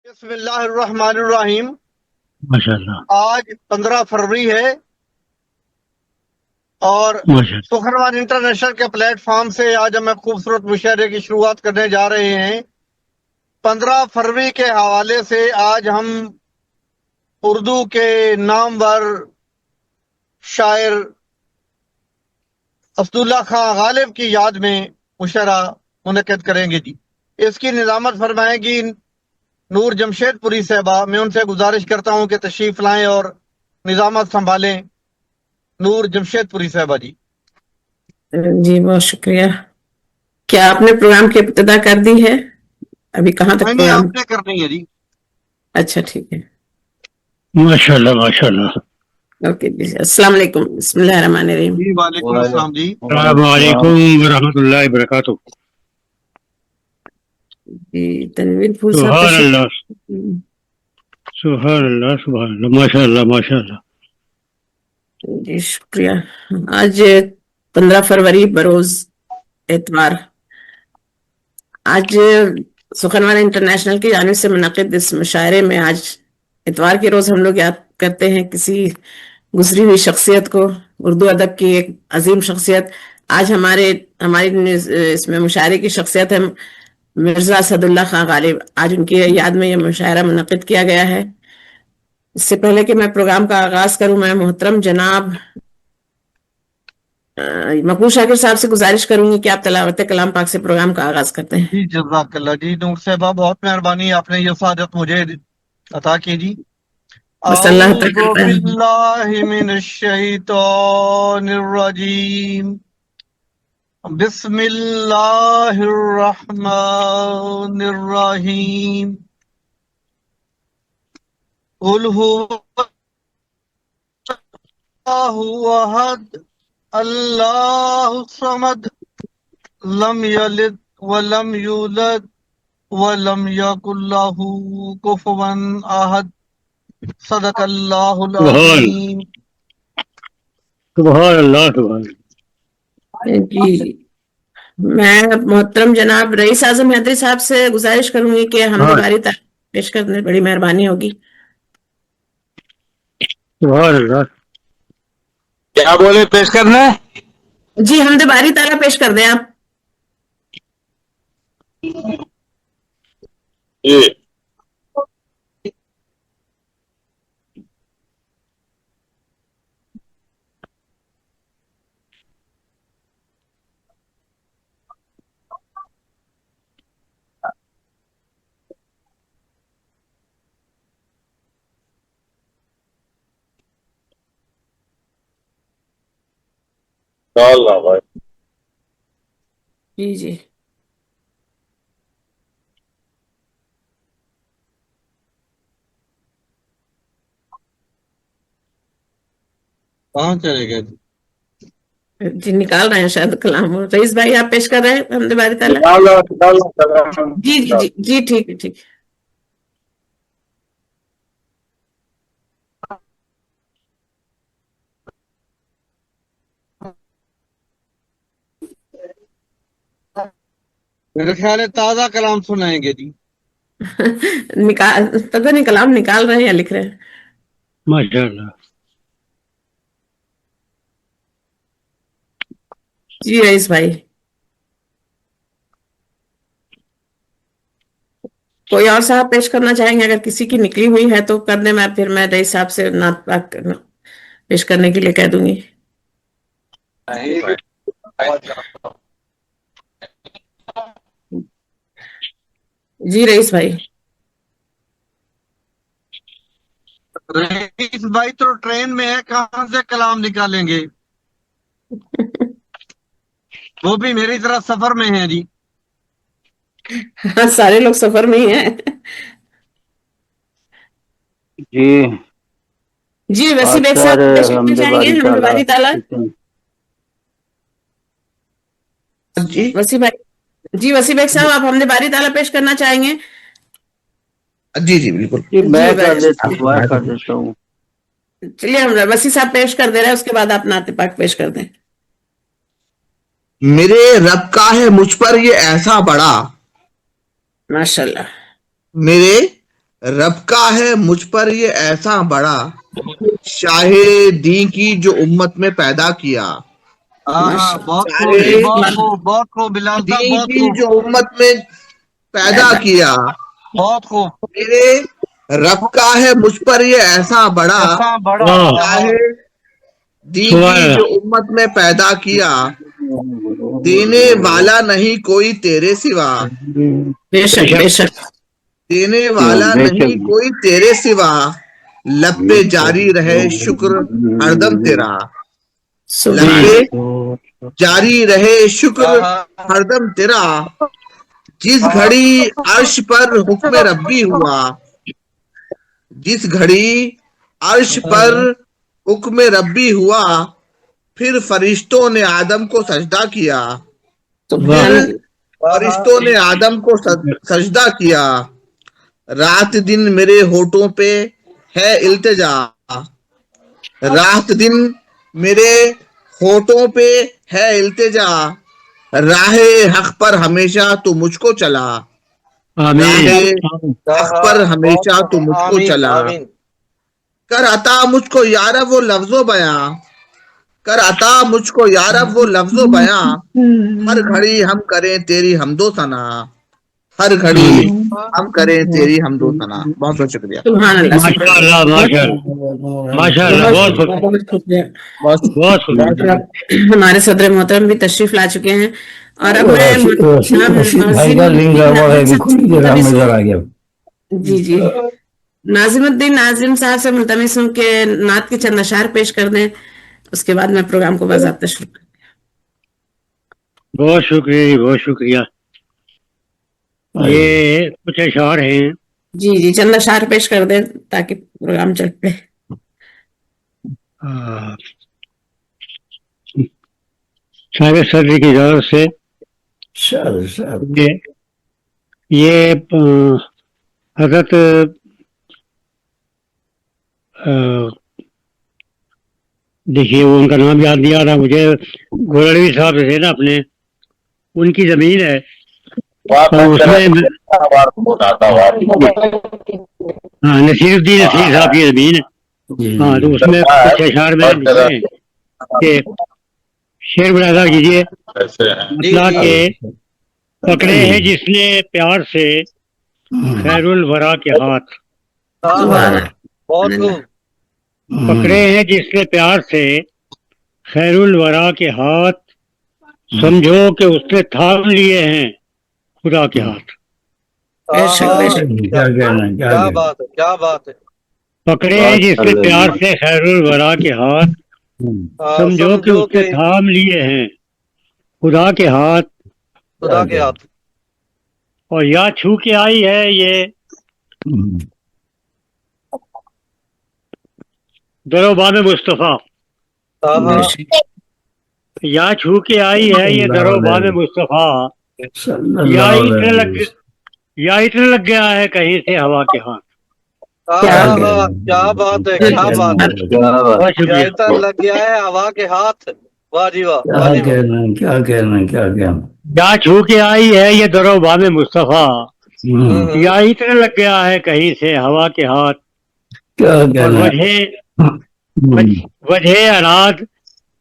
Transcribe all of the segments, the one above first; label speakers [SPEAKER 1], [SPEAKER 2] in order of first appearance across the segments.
[SPEAKER 1] بسم اللہ الرحمن الرحیم۔
[SPEAKER 2] ماشاءاللہ
[SPEAKER 1] آج 15 فروری ہے اور
[SPEAKER 2] ماشاءاللہ
[SPEAKER 1] سخنوان انٹرنیشنل کے پلیٹ فارم سے آج ہم ایک خوبصورت مشاعرے کی شروعات کرنے جا رہے ہیں۔ 15 فروری کے حوالے سے آج ہم اردو کے نامور شاعر اسداللہ خان غالب کی یاد میں مشاعرہ منعقد کریں گے۔ اس کی نظامت فرمائیں گی نور جمشید پوری صاحبہ۔ میں ان سے گزارش کرتا ہوں کہ تشریف لائیں اور نظامت سنبھالیں۔ نور جمشید پوری صاحبہ جی۔
[SPEAKER 3] جی بہت شکریہ۔ کیا آپ نے پروگرام کی ابتدا کر دی ہے؟ ابھی کہاں تک
[SPEAKER 1] نہیں
[SPEAKER 3] پروگرام؟
[SPEAKER 1] آپ نے کرنی ہے جی۔
[SPEAKER 3] اچھا ٹھیک ہے،
[SPEAKER 2] ماشاءاللہ ماشاءاللہ۔
[SPEAKER 3] اوکے جی۔ السلام علیکم، بسم اللہ الرحمن الرحیم۔
[SPEAKER 1] جی وعلیکم السلام جی۔
[SPEAKER 2] السلام علیکم ورحمۃ اللہ وبرکاتہ۔
[SPEAKER 3] جی تنویر پھول صاحب
[SPEAKER 2] سبحان
[SPEAKER 3] تشریف-
[SPEAKER 2] اللہ سبحان اللہ سبحان اللہ ماشاءاللہ ماشاءاللہ۔
[SPEAKER 3] جی شکریہ۔ آج 15 فروری بروز اتوار، آج سخنوان انٹرنیشنل کی جانب سے منعقد اس مشاعرے میں آج اتوار کے روز ہم لوگ یاد کرتے ہیں کسی گزری ہوئی شخصیت کو، اردو ادب کی ایک عظیم شخصیت۔ آج ہماری اس میں مشاعرے کی شخصیت ہے مرزا اسداللہ خان غالب۔ آج ان کی یاد میں یہ مشاعرہ منعقد کیا گیا ہے۔ اس سے پہلے کہ میں پروگرام کا آغاز کروں، میں محترم جناب مقبول شاکر صاحب سے گزارش کروں گی کہ آپ تلاوت کلام پاک سے پروگرام کا آغاز کرتے ہیں۔
[SPEAKER 1] جی جزاک اللہ جی۔ نور صاحبہ بہت مہربانی، آپ نے یہ سعادت مجھے عطا کی جی۔
[SPEAKER 3] بس اللہ
[SPEAKER 1] اعوذ
[SPEAKER 3] تعالیٰ
[SPEAKER 1] باللہ من الشیطان الرجیم، بسم اللہ الرحمن الرحیم، قل هو اللہ احد اللہ الصمد لم یلد ولم یولد ولم یکن لہ کفوا احد، صدق اللہ العظیم۔
[SPEAKER 2] سبحان اللہ سبحان اللہ۔
[SPEAKER 3] جی میں محترم جناب رئیس اعظم حیدری صاحب سے گزارش کروں گی کہ ہم دوباری پیش کرنے بڑی مہربانی ہوگی۔
[SPEAKER 2] سبحان اللہ۔
[SPEAKER 4] کیا بولے پیش کرنا ہے؟
[SPEAKER 3] جی حمد باری تعالیٰ پیش کر دیں آپ۔
[SPEAKER 4] جی اللہ بھائی۔
[SPEAKER 3] جی جی
[SPEAKER 1] کہاں چلے گئے؟
[SPEAKER 3] جی نکال رہے ہیں شاید کلام۔ رئیس بھائی آپ پیش کر رہے ہیں حمد باری تعالیٰ؟ جی جی جی جی ٹھیک ہے ٹھیک ہے۔
[SPEAKER 1] میرے خیال ہے تازہ کلام سنائیں گے جی۔
[SPEAKER 3] نکال پتہ نہیں کلام نکال رہے ہیں یا لکھ رہے ہیں۔
[SPEAKER 2] ماشاءاللہ۔
[SPEAKER 3] جی رئیس بھائی کوئی اور صاحب پیش کرنا چاہیں گے؟ اگر کسی کی نکلی ہوئی ہے تو کر دیں، پھر میں رئیس صاحب سے نعت پاک پیش کرنے کے لیے کہہ دوں گی۔ جی رئیس بھائی۔
[SPEAKER 1] رئیس بھائی تو ٹرین میں ہے، کہاں سے کلام نکالیں گے؟ وہ بھی میری طرح سفر میں ہیں جی۔
[SPEAKER 3] ہاں سارے لوگ سفر میں ہی ہیں۔
[SPEAKER 4] جی
[SPEAKER 3] جی وسیع بیگ صاحب پیش کرنا چاہیں گے حمد باری تعالیٰ؟
[SPEAKER 1] جی
[SPEAKER 3] وسیع بھائی، جی وسیع بیگ صاحب آپ حمد باری تعالیٰ پیش کرنا چاہیں گے؟
[SPEAKER 5] جی جی بالکل۔
[SPEAKER 4] میں کر دیتا ہوں۔
[SPEAKER 3] چلیے ہم وسیع صاحب پیش کر دے رہے ہیں، اس کے بعد آپ نعت پاک پیش کر دیں۔
[SPEAKER 5] میرے رب کا ہے مجھ پر یہ ایسا بڑا،
[SPEAKER 3] ماشاءاللہ۔
[SPEAKER 5] میرے رب کا ہے مجھ پر یہ ایسا بڑا شاہ دین کی جو امت میں پیدا کیا.
[SPEAKER 1] بہت
[SPEAKER 5] شاہ
[SPEAKER 1] خوب جی، بہت خوب بلال صاحب،
[SPEAKER 5] دین
[SPEAKER 1] بہت
[SPEAKER 5] کی
[SPEAKER 1] خوب،
[SPEAKER 5] جو امت میں پیدا کیا.
[SPEAKER 1] بہت خوب،
[SPEAKER 5] میرے رب کا ہے مجھ پر یہ ایسا بڑا
[SPEAKER 1] ایسا بڑا
[SPEAKER 2] واہ،
[SPEAKER 5] شاہ دین
[SPEAKER 2] سبحان
[SPEAKER 5] کی
[SPEAKER 2] اللہ،
[SPEAKER 5] جو امت میں پیدا کیا. دینے والا نہیں کوئی تیرے سوا،
[SPEAKER 3] بے شک بے شک.
[SPEAKER 5] دینے والا نہیں کوئی تیرے سوا. لب پہ جاری رہے شکر ہردم تیرا. لب
[SPEAKER 3] سبحان
[SPEAKER 5] پہ
[SPEAKER 3] اللہ.
[SPEAKER 5] جاری رہے شکر ہردم تیرا. جس گھڑی عرش پر حکم ربی ہوا، جس گھڑی عرش پر حکم ربی ہوا، پھر فرشتوں نے آدم کو سجدہ کیا.
[SPEAKER 3] سبحان
[SPEAKER 5] پھر
[SPEAKER 3] اللہ.
[SPEAKER 5] فرشتوں نے آدم کو سجدہ کیا. رات دن میرے ہونٹوں پہ ہے التجا، رات دن میرے ہونٹوں پہ ہے التجا. راہ حق پر ہمیشہ تو مجھ کو چلا، راہ
[SPEAKER 2] آمین،
[SPEAKER 5] حق پر ہمیشہ تو مجھ کو
[SPEAKER 1] آمین
[SPEAKER 5] چلا.
[SPEAKER 1] آمین.
[SPEAKER 5] کر عطا مجھ کو یارب وہ لفظ و بیاں، کر عطا مجھ کو یارب وہ لفظ و بیاں. ہر گھڑی ہم کریں تیری حمد و ثنا، ہر گھڑی
[SPEAKER 2] آمین.
[SPEAKER 5] ہم کریں تیری حمد و ثنا. بہت بہت شکریہ.
[SPEAKER 3] سبحان اللہ.
[SPEAKER 2] ماشاء اللہ، ماشاء اللہ، ماشاء اللہ، بہت خوب،
[SPEAKER 3] بہت شکریہ.
[SPEAKER 2] بہت خوب.
[SPEAKER 3] ہمارے صدر محترم بھی تشریف لا چکے ہیں اور اب میں جی جی ناظم الدین ناظم صاحب سے ملتمس ہوں کہ نعت کے چند اشعار پیش کر دیں، اس کے بعد میں پروگرام کو باضابطہ شروع کروں.
[SPEAKER 2] بہت شکریہ جی، بہت شکریہ. یہ کچھ اشعار ہیں.
[SPEAKER 3] جی جی چند اشعار پیش کر دیں تاکہ پروگرام چل پڑے.
[SPEAKER 2] صاحب صدر کی اجازت سے یہ حضرت دیکھیے وہ ان کا نام یاد نہیں آ رہا مجھے، گولڑوی صاحب تھے نا اپنے، ان کی زمین ہے تو اس میں ہاں نصیر الدین نصیر صاحب کی زمین ہے. ہاں تو اس میں کچھ اشعار میں نے لکھے ہیں کہ شعر ملاحظہ کیجیے. مطلب کہ پکڑے ہیں جس نے پیار سے خیر الورا کے ہاتھ،
[SPEAKER 1] بہت خوب.
[SPEAKER 2] پکڑے ہیں جس نے پیار سے خیر الورا کے ہاتھ، سمجھو کہ اس نے تھام لیے ہیں خدا کے ہاتھ.
[SPEAKER 3] بے شک بے شک.
[SPEAKER 1] کیا بات ہے، کیا بات ہے.
[SPEAKER 2] پکڑے ہیں جس نے پیار سے خیر الورا کے ہاتھ، سمجھو کہ اس نے تھام لیے ہیں خدا کے ہاتھ.
[SPEAKER 1] خدا کے ہاتھ.
[SPEAKER 2] اور یا چھو کے آئی ہے یہ در و بام مصطفیٰ،
[SPEAKER 3] بے شک.
[SPEAKER 2] یا چھو کے آئی ہے یہ در و بام مصطفیٰ، یا اتنا لگ گیا ہے کہیں سے ہوا کے ہاتھ.
[SPEAKER 1] کیا بات ہے، کیا بات ہے.
[SPEAKER 2] بہت شکریہ.
[SPEAKER 1] اتنا لگ گیا ہے ہوا کے ہاتھ. واہ جی واہ.
[SPEAKER 6] کیا کہنا.
[SPEAKER 2] یا چھو کے آئی ہے یہ در و بام مصطفیٰ، یا اتنا لگ گیا ہے کہیں سے ہوا کے ہاتھ. اور وجہ اراد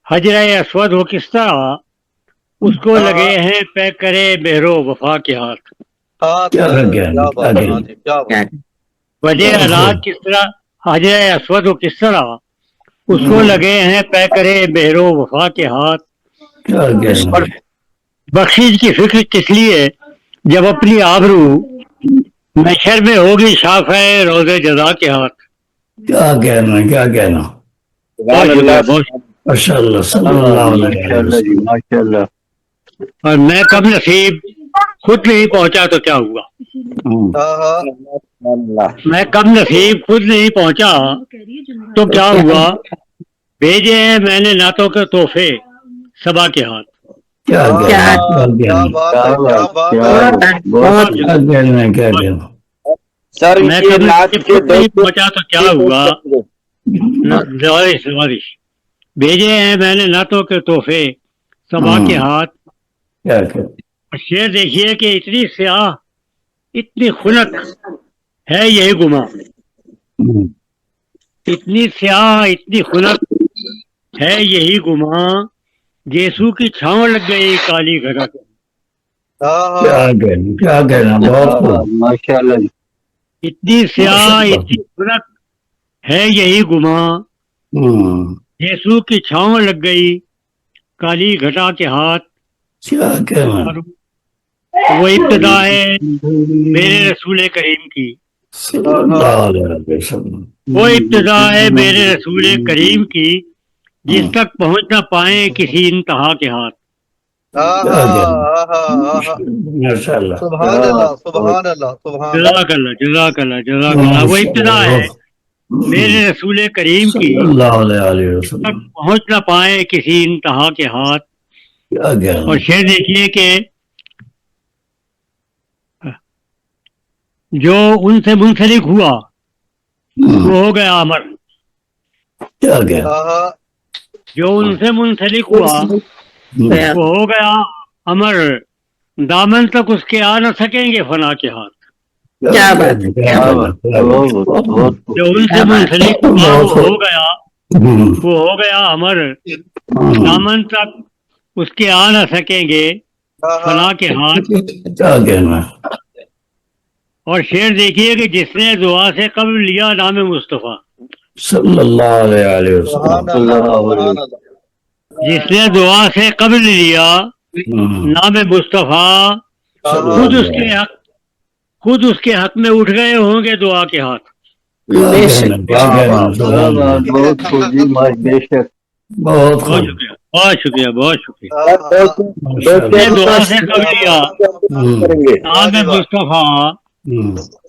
[SPEAKER 2] حجر اسود ہو کس طرح، اس کو لگے ہیں پے کرے مہر و وفا کے ہاتھ. وجہ اراد کس طرح حجر اسود ہو کس طرح، اس کو لگے ہیں پے کرے مہر و وفا کے ہاتھ. اور بخشش کی فکر کس لیے جب اپنی آبرو محشر میں ہوگی شافع روزے جزا کے ہاتھ.
[SPEAKER 6] کیا کہنا. ماشاء اللہ صلی اللہ علیہ وسلم.
[SPEAKER 4] ماشاء اللہ.
[SPEAKER 2] اور میں کب نصیب خود نہیں پہنچا تو کیا ہوا، میں کب نصیب خود نہیں پہنچا تو کیا ہوا، بھیجے ہیں میں نے نعتوں کے تحفے صبا کے ہاتھ.
[SPEAKER 6] کیا
[SPEAKER 4] سر
[SPEAKER 2] میں
[SPEAKER 4] یہ
[SPEAKER 2] کب
[SPEAKER 4] نعت
[SPEAKER 2] نصیب
[SPEAKER 4] کے
[SPEAKER 2] خود نہیں پہنچا تو کیا ہوا، سوارش بھیجے ہیں میں نے نعتوں کے تحفے صبا کے ہاتھ. شعر دیکھیے کہ اتنی سیاہ اتنی خنک ہے یہی گما، اتنی سیاہ اتنی خنک ہے یہی گما، یسوع کی چھاؤں لگ گئی کالی گھڑا کو۔
[SPEAKER 6] کیا کہنا، کیا کہنا، بہت خوب۔
[SPEAKER 4] ماشاء اللہ جی۔
[SPEAKER 2] اتنی سیاہ اتنی خنک ہے یہی گما، یسوع کی چھاؤں لگ گئی کالی گھٹا کے ہاتھ۔
[SPEAKER 6] کیا کہنا،
[SPEAKER 2] اور وہ ابتدا ہے میرے رسول کریم کی،
[SPEAKER 6] صلی اللہ علیہ وسلم۔
[SPEAKER 2] وہ ابتدا ہے میرے رسول کریم کی، جس تک پہنچ نہ پائیں کسی انتہا کے ہاتھ۔
[SPEAKER 6] ماشاء اللہ،
[SPEAKER 1] سبحان اللہ، سبحان اللہ، سبحان اللہ۔
[SPEAKER 2] جزاک اللہ، جزاک اللہ، جزاک اللہ۔ وہ ابتدا ہے میرے رسول کریم کی،
[SPEAKER 6] صلی اللہ علیہ
[SPEAKER 2] تک
[SPEAKER 6] وسلم۔
[SPEAKER 2] پہنچ نہ پائے کسی انتہا کے ہاتھ۔
[SPEAKER 6] کیا کہنا،
[SPEAKER 2] اور شعر دیکھیے کہ جو ان سے منسلک ہوا وہ ہو گیا امر،
[SPEAKER 6] کیا کہنا،
[SPEAKER 2] جو ان سے منسلک ہوا وہ ہو گیا امر، دامن تک اس کے آ نہ سکیں گے فنا کے ہاتھ۔
[SPEAKER 3] کیا بات ہے، کیا بات
[SPEAKER 2] جو ان سے منسلک ہوا وہ ہو گیا امر، دامن تک اس کے آ نہ سکیں گے فنا کے ہاتھ۔
[SPEAKER 6] کیا کہنا،
[SPEAKER 2] اور شعر دیکھیے کہ جس نے دعا سے قبل لیا نام مصطفیٰ،
[SPEAKER 6] صلی اللہ علیہ وسلم۔
[SPEAKER 1] سبحان اللہ، سبحان اللہ۔
[SPEAKER 2] جس نے دعا سے قبل لیا نام مصطفیٰ، خود اس کے حق میں اٹھ گئے ہوں گے دعا کے ہاتھ۔
[SPEAKER 3] بے شک،
[SPEAKER 6] کیا کہنا، سبحان اللہ۔
[SPEAKER 4] بہت خوب جی، بے شک۔
[SPEAKER 6] بہت
[SPEAKER 2] بہت
[SPEAKER 6] خوب،
[SPEAKER 2] شکریہ، بہت شکریہ، بہت شکریہ۔
[SPEAKER 6] ماشاء
[SPEAKER 2] جس نے
[SPEAKER 6] اللہ۔
[SPEAKER 2] دعا سے قبل لیا
[SPEAKER 4] کریں گے۔
[SPEAKER 2] نام مصطفیٰ،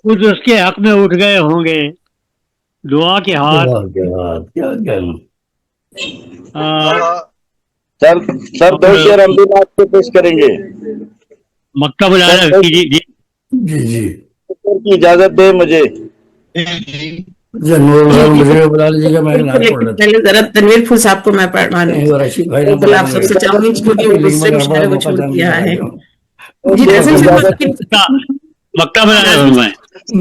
[SPEAKER 2] خود اس کے حق میں اٹھ گئے ہوں گے دعا کے ہاتھ۔
[SPEAKER 6] کیا کہنا،
[SPEAKER 4] سر دو شعر ہم بھی آپ کو پیش کریں گے۔
[SPEAKER 2] مکتب العلم کی
[SPEAKER 6] جی جی،
[SPEAKER 4] کی اجازت دے مجھے۔
[SPEAKER 6] نور بھائی مجھے بلا لیجیے گا، میں نعت پڑھ لیتا
[SPEAKER 3] پہلے ذرا تنویر پھول صاحب کو میں پڑھوانے
[SPEAKER 6] ہوں۔ رشید بھائی نے
[SPEAKER 3] بالکل آپ سب سے چاہوں گی کیونکہ دوسرے مشاعرے کو چھوڑ دیا ہے۔ جی ناظم صاحب،
[SPEAKER 2] مکتب العلم میں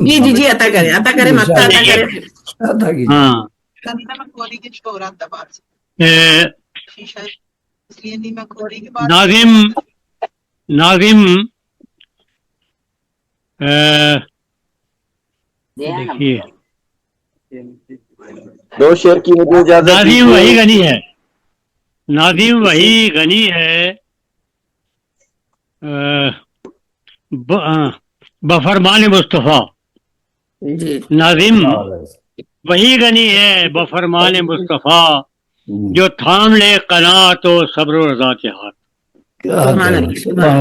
[SPEAKER 3] جی جی جی، عطا کرے مکہ عطا کرے۔
[SPEAKER 2] ہاں ناظم دیکھیے،
[SPEAKER 4] دو شعر کی مجھے اجازت
[SPEAKER 2] ناظم وہی غنی ہے، ناظم وہی غنی ہے بفرمان مصطفیٰ۔
[SPEAKER 3] جی
[SPEAKER 2] ناظم وہی غنی ہے بفرمان مصطفیٰ، جو تھام لے قناعت و صبر و رضا کے ہاتھ۔
[SPEAKER 6] سبحان اللہ، سبحان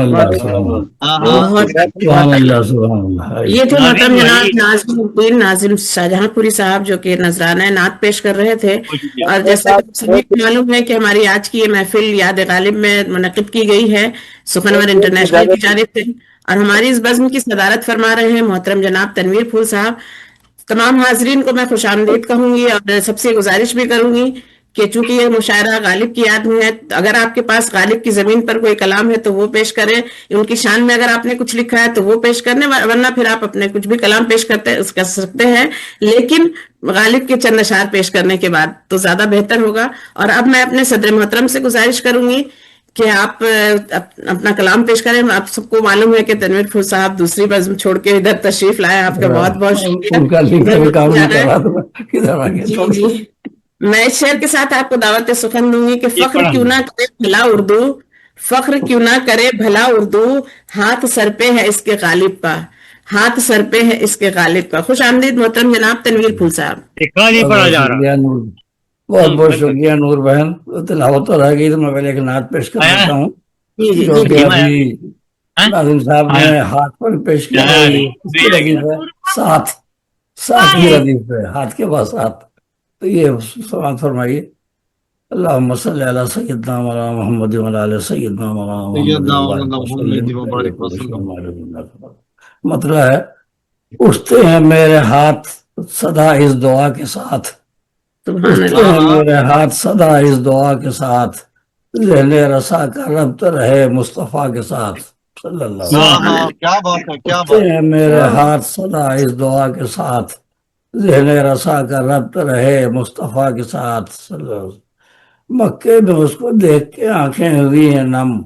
[SPEAKER 6] اللہ، سبحان اللہ۔
[SPEAKER 3] یہ تھے محترم جناب ناظم الدین ناظم شاہجہاں پوری صاحب، جو کہ نذرانہ نعت پیش کر رہے تھے۔ اور جیسا کہ سبھی کو معلوم ہے کہ ہماری آج کی یہ محفل یاد غالب میں منعقد کی گئی ہے سخنور انٹرنیشنل کی جانب سے، اور ہماری اس بزم کی صدارت فرما رہے ہیں محترم جناب تنویر پھول صاحب۔ تمام حاضرین کو میں خوش آمدید کہوں گی، اور سب سے گزارش بھی کروں گی کہ چونکہ یہ مشاعرہ غالب کی یاد میں ہے، اگر آپ کے پاس غالب کی زمین پر کوئی کلام ہے تو وہ پیش کریں، ان کی شان میں اگر آپ نے کچھ لکھا ہے تو وہ پیش کرنے، ورنہ پھر آپ اپنے کچھ بھی کلام پیش کر سکتے ہیں، لیکن غالب کے چند اشعار پیش کرنے کے بعد تو زیادہ بہتر ہوگا۔ اور اب میں اپنے صدر محترم سے گزارش کروں گی کہ آپ اپنا کلام پیش کریں۔ آپ سب کو معلوم ہے کہ تنویر پھول صاحب دوسری بزم چھوڑ کے ادھر تشریف لائے، آپ کا بہت بہت شکریہ۔ میں اس شعر کے ساتھ آپ کو دعوت سخن دوں گی کہ فخر کیوں نہ کرے بھلا اردو، فخر کیوں نہ کرے بھلا اردو، ہاتھ سر پہ ہے اس کے غالب کا، ہاتھ سر پہ ہے اس کے غالب کا۔ خوش آمدید محترم جناب تنویر پھول صاحب۔
[SPEAKER 2] پڑھا جا رہا،
[SPEAKER 6] بہت بہت شکریہ نور بہن، تلاوت تو رہ گئی تو میں پہلے ایک نعت پیش کر دیتا ہوں جو کہ ابھی ناظم صاحب نے ہاتھ پر پیش کیا ہے، اس کی ردیف ہے ساتھ کی ردیف ہے، ہاتھ کے بعد ساتھ۔ تو یہ سماعت فرمائیے: اللہم صلی علی سیدنا مولانا محمد و علی سیدنا مولانا محمد۔ مطلب ہے اٹھتے ہیں میرے ہاتھ صدا اس دعا کے ساتھ، اٹھتے ہیں میرے ہاتھ صدا اس دعا کے ساتھ، ذہن رسا کا ربط رہے مصطفیٰ کے ساتھ۔ صلی اللہ علیہ
[SPEAKER 1] ہاں
[SPEAKER 6] وسلم.
[SPEAKER 1] ہاں کیا بات ہے کیا
[SPEAKER 6] کہتے
[SPEAKER 1] بات
[SPEAKER 6] ہیں میرے ہاتھ صدا اس دعا کے ساتھ ذہن رسا کا ربط رہے مصطفیٰ کے ساتھ صلی اللہ علیہ وسلم. مکے میں اس کو دیکھ کے آنکھیں ہوئی ہیں نم،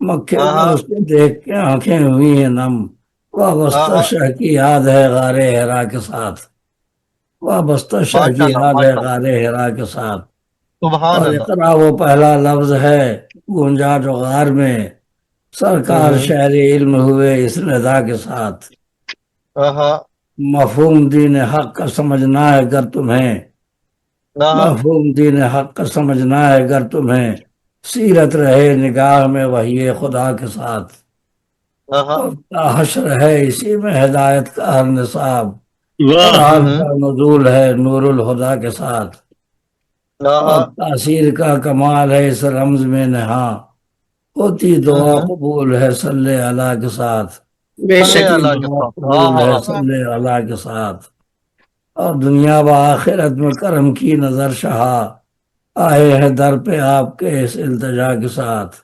[SPEAKER 6] مکے
[SPEAKER 1] ہاں
[SPEAKER 6] میں
[SPEAKER 1] ہاں
[SPEAKER 6] اس کو دیکھ کے آنکھیں ہوئی ہیں نم. وابستہ
[SPEAKER 1] ہاں
[SPEAKER 6] شاہ کی یاد ہے غار ہرا کے ساتھ، وابستہ شاہ کی
[SPEAKER 1] ماشاء اللہ
[SPEAKER 6] یاد ہے
[SPEAKER 1] ماشاء اللہ
[SPEAKER 6] غار ہرا کے ساتھ.
[SPEAKER 1] سبحان
[SPEAKER 6] اور
[SPEAKER 1] اللہ
[SPEAKER 6] اقرا وہ پہلا لفظ ہے گونجا جو غار میں، سرکار شہر علم ہوئے اس ندا کے ساتھ.
[SPEAKER 1] ہاں ہاں
[SPEAKER 6] مفہوم دین حق کا سمجھنا ہے اگر تمہیں،
[SPEAKER 1] ہاں
[SPEAKER 6] مفہوم دین حق کا سمجھنا ہے اگر تمہیں، سیرت رہے نگاہ میں وحی خدا کے ساتھ.
[SPEAKER 1] ہاں
[SPEAKER 6] اور حشر ہے اسی میں ہدایت کا ہر نصاب،
[SPEAKER 2] واہ
[SPEAKER 6] قرآن کا نزول ہے نور الہدا کے ساتھ. اور
[SPEAKER 1] ہاں
[SPEAKER 6] تاثیر کا کمال ہے اس رمز میں نہاں، ہوتی دعا قبول ہے صلی اللہ کے ساتھ،
[SPEAKER 3] بے
[SPEAKER 1] صلی
[SPEAKER 3] شک.
[SPEAKER 6] ہوتی
[SPEAKER 1] اللہ کے
[SPEAKER 6] دعا
[SPEAKER 1] ساتھ ہاں
[SPEAKER 6] قبول ہے
[SPEAKER 1] ہاں
[SPEAKER 6] صلی اللہ کے ساتھ. اور دنیا و آخرت میں کرم کی نظر شہا، آئے ہیں در پہ آپ کے اس التجا کے ساتھ.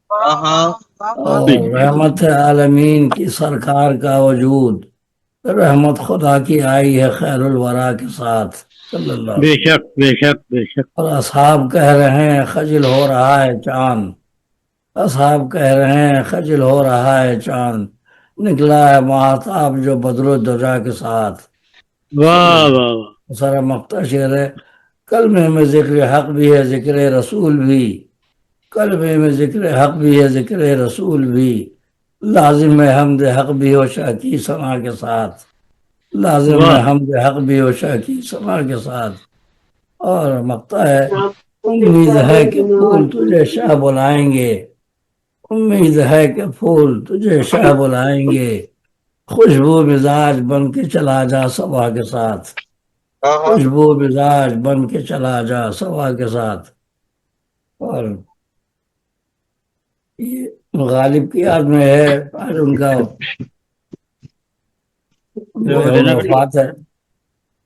[SPEAKER 1] ہاں ہاں
[SPEAKER 6] اور رحمت عالمین کی سرکار کا وجود، رحمت خدا کی آئی ہے خیر الورا کے ساتھ صلی اللہ علیہ
[SPEAKER 2] بے
[SPEAKER 6] وسلم.
[SPEAKER 2] شک بے شک بے شک.
[SPEAKER 6] اور اصحاب کہہ رہے ہیں خجل ہو رہا ہے چاند، اصحاب کہہ رہے ہیں خجل ہو رہا ہے چاند، نکلا ہے مہتاب جو بدر و دجا کے ساتھ.
[SPEAKER 2] واہ واہ واہ.
[SPEAKER 6] سارا مقطع شعر ہے. کلمے میں ذکر حق بھی ہے ذکر رسول بھی، کلمے میں ذکر حق بھی ہے ذکر رسول بھی، لازم ہے حمد حق بھی ہو شاہ کی ثنا کے ساتھ، لازم ہے
[SPEAKER 2] واہ
[SPEAKER 6] حمد حق بھی ہو شاہ کی ثنا کے ساتھ. اور مقطع ہے امید ہے کہ پھول تجھے شاہ بلائیں گے، امید ہے کہ پھول تجھے شاہ بلائیں گے، خوشبو مزاج بن کے چلا جا صبا کے ساتھ،
[SPEAKER 1] ہاں
[SPEAKER 6] خوشبو مزاج بن کے چلا جا صبا کے ساتھ. اور یہ غالب کی یاد میں ہے، آج ان کا یوم وفات ہے،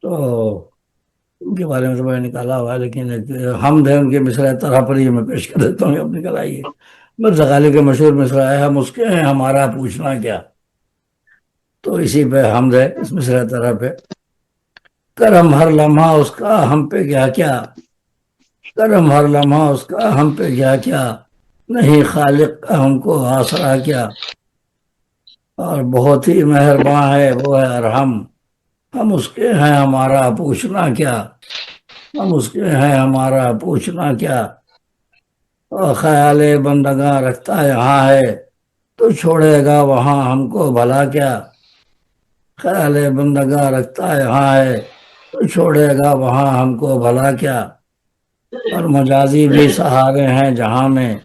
[SPEAKER 6] تو ان کے بارے میں تو میں نے نکالا ہوا ہے، لیکن حمد ہے ان کے مصرع طرح پر یہ میں پیش کر دیتا ہوں اپنی کلائیے. مرزا غالب کے مشہور مصرع ہے ہم اس کے ہیں ہمارا پوچھنا کیا، تو اسی پہ حمد ہے اس مصرع طرح پہ. کرم ہر لمحہ اس کا ہم پہ کیا کیا، کرم ہر لمحہ اس کا ہم پہ کیا کیا، نہیں خالق کا ہم کو آسرا کیا. اور بہت ہی مہرباں ہے وہ ہے ارحم، ہم اس کے ہیں ہمارا پوچھنا کیا، ہم اس کے ہیں ہمارا پوچھنا کیا. اور خیال بندگاں رکھتا یہاں ہے، تو چھوڑے گا وہاں ہم کو بھلا کیا، خیال بندگاں رکھتا یہاں ہے، تو چھوڑے گا وہاں ہم کو بھلا کیا. اور مجازی بھی سہارے ہیں جہاں میں،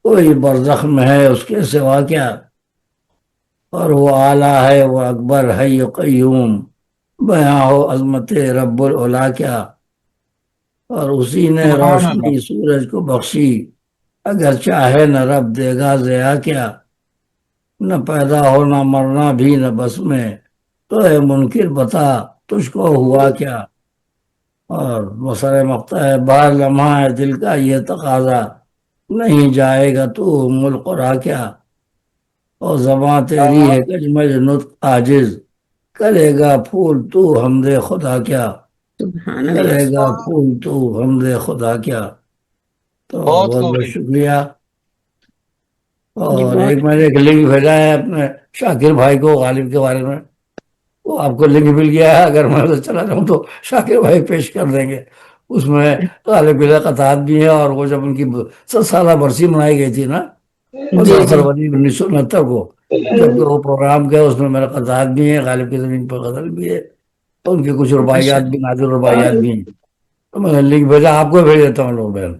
[SPEAKER 6] کوئی برزخ میں ہے اس کے سوا کیا. اور وہ اعلیٰ ہے وہ اکبر حی و قیوم، بیاں ہو عظمت رب العلا کیا. اور اسی نے
[SPEAKER 1] سبحان اللہ
[SPEAKER 6] روشنی سورج کو بخشی، اگر چاہے نہ رب دے گا ضیا کیا. نہ پیدا ہو نہ مرنا بھی نہ بس میں، تو اے منکر بتا تجھ کو ہوا کیا. اور مسئلہ مقطع ہے بار لمحہ ہے دل کا یہ تقاضا، نہیں جائے گا تو ملک را کیا. اور زباں تیری ہے کجمج نطق عاجز، کرے گا پھول تو حمد خدا کیا،
[SPEAKER 3] سبحان
[SPEAKER 6] کرے
[SPEAKER 3] اللہ.
[SPEAKER 6] گا پھول تو حمد خدا کیا. تو
[SPEAKER 1] بہت
[SPEAKER 6] بہت
[SPEAKER 1] خوب
[SPEAKER 6] بہت
[SPEAKER 1] جی
[SPEAKER 6] شکریہ.
[SPEAKER 3] جی
[SPEAKER 6] اور
[SPEAKER 3] بہت
[SPEAKER 6] ایک میں نے ایک لنک بھیجا ہے اپنے شاکر بھائی کو غالب کے بارے میں، وہ آپ کو لنک مل گیا ہے، اگر میں ادھر چلا جاؤں تو شاکر بھائی پیش کر دیں گے. اس میں غالب قطعات بھی ہیں، اور وہ جب ان کی 7 سالہ برسی منائی گئی تھی نا
[SPEAKER 3] جی
[SPEAKER 6] 15
[SPEAKER 3] جی
[SPEAKER 6] فروری 1969 کو، جبکہ وہ پروگرام کیا اس میں میرا قطعات بھی ہیں، غالب کی زمین پر غزل بھی ہے، اور ان کی کچھ
[SPEAKER 3] ماشاء
[SPEAKER 6] رباعیات بھی نادر رباعیات بھی ہیں. تو میں نے لنک بھیجا، آپ کو بھیج دیتا ہوں لوگ بہن،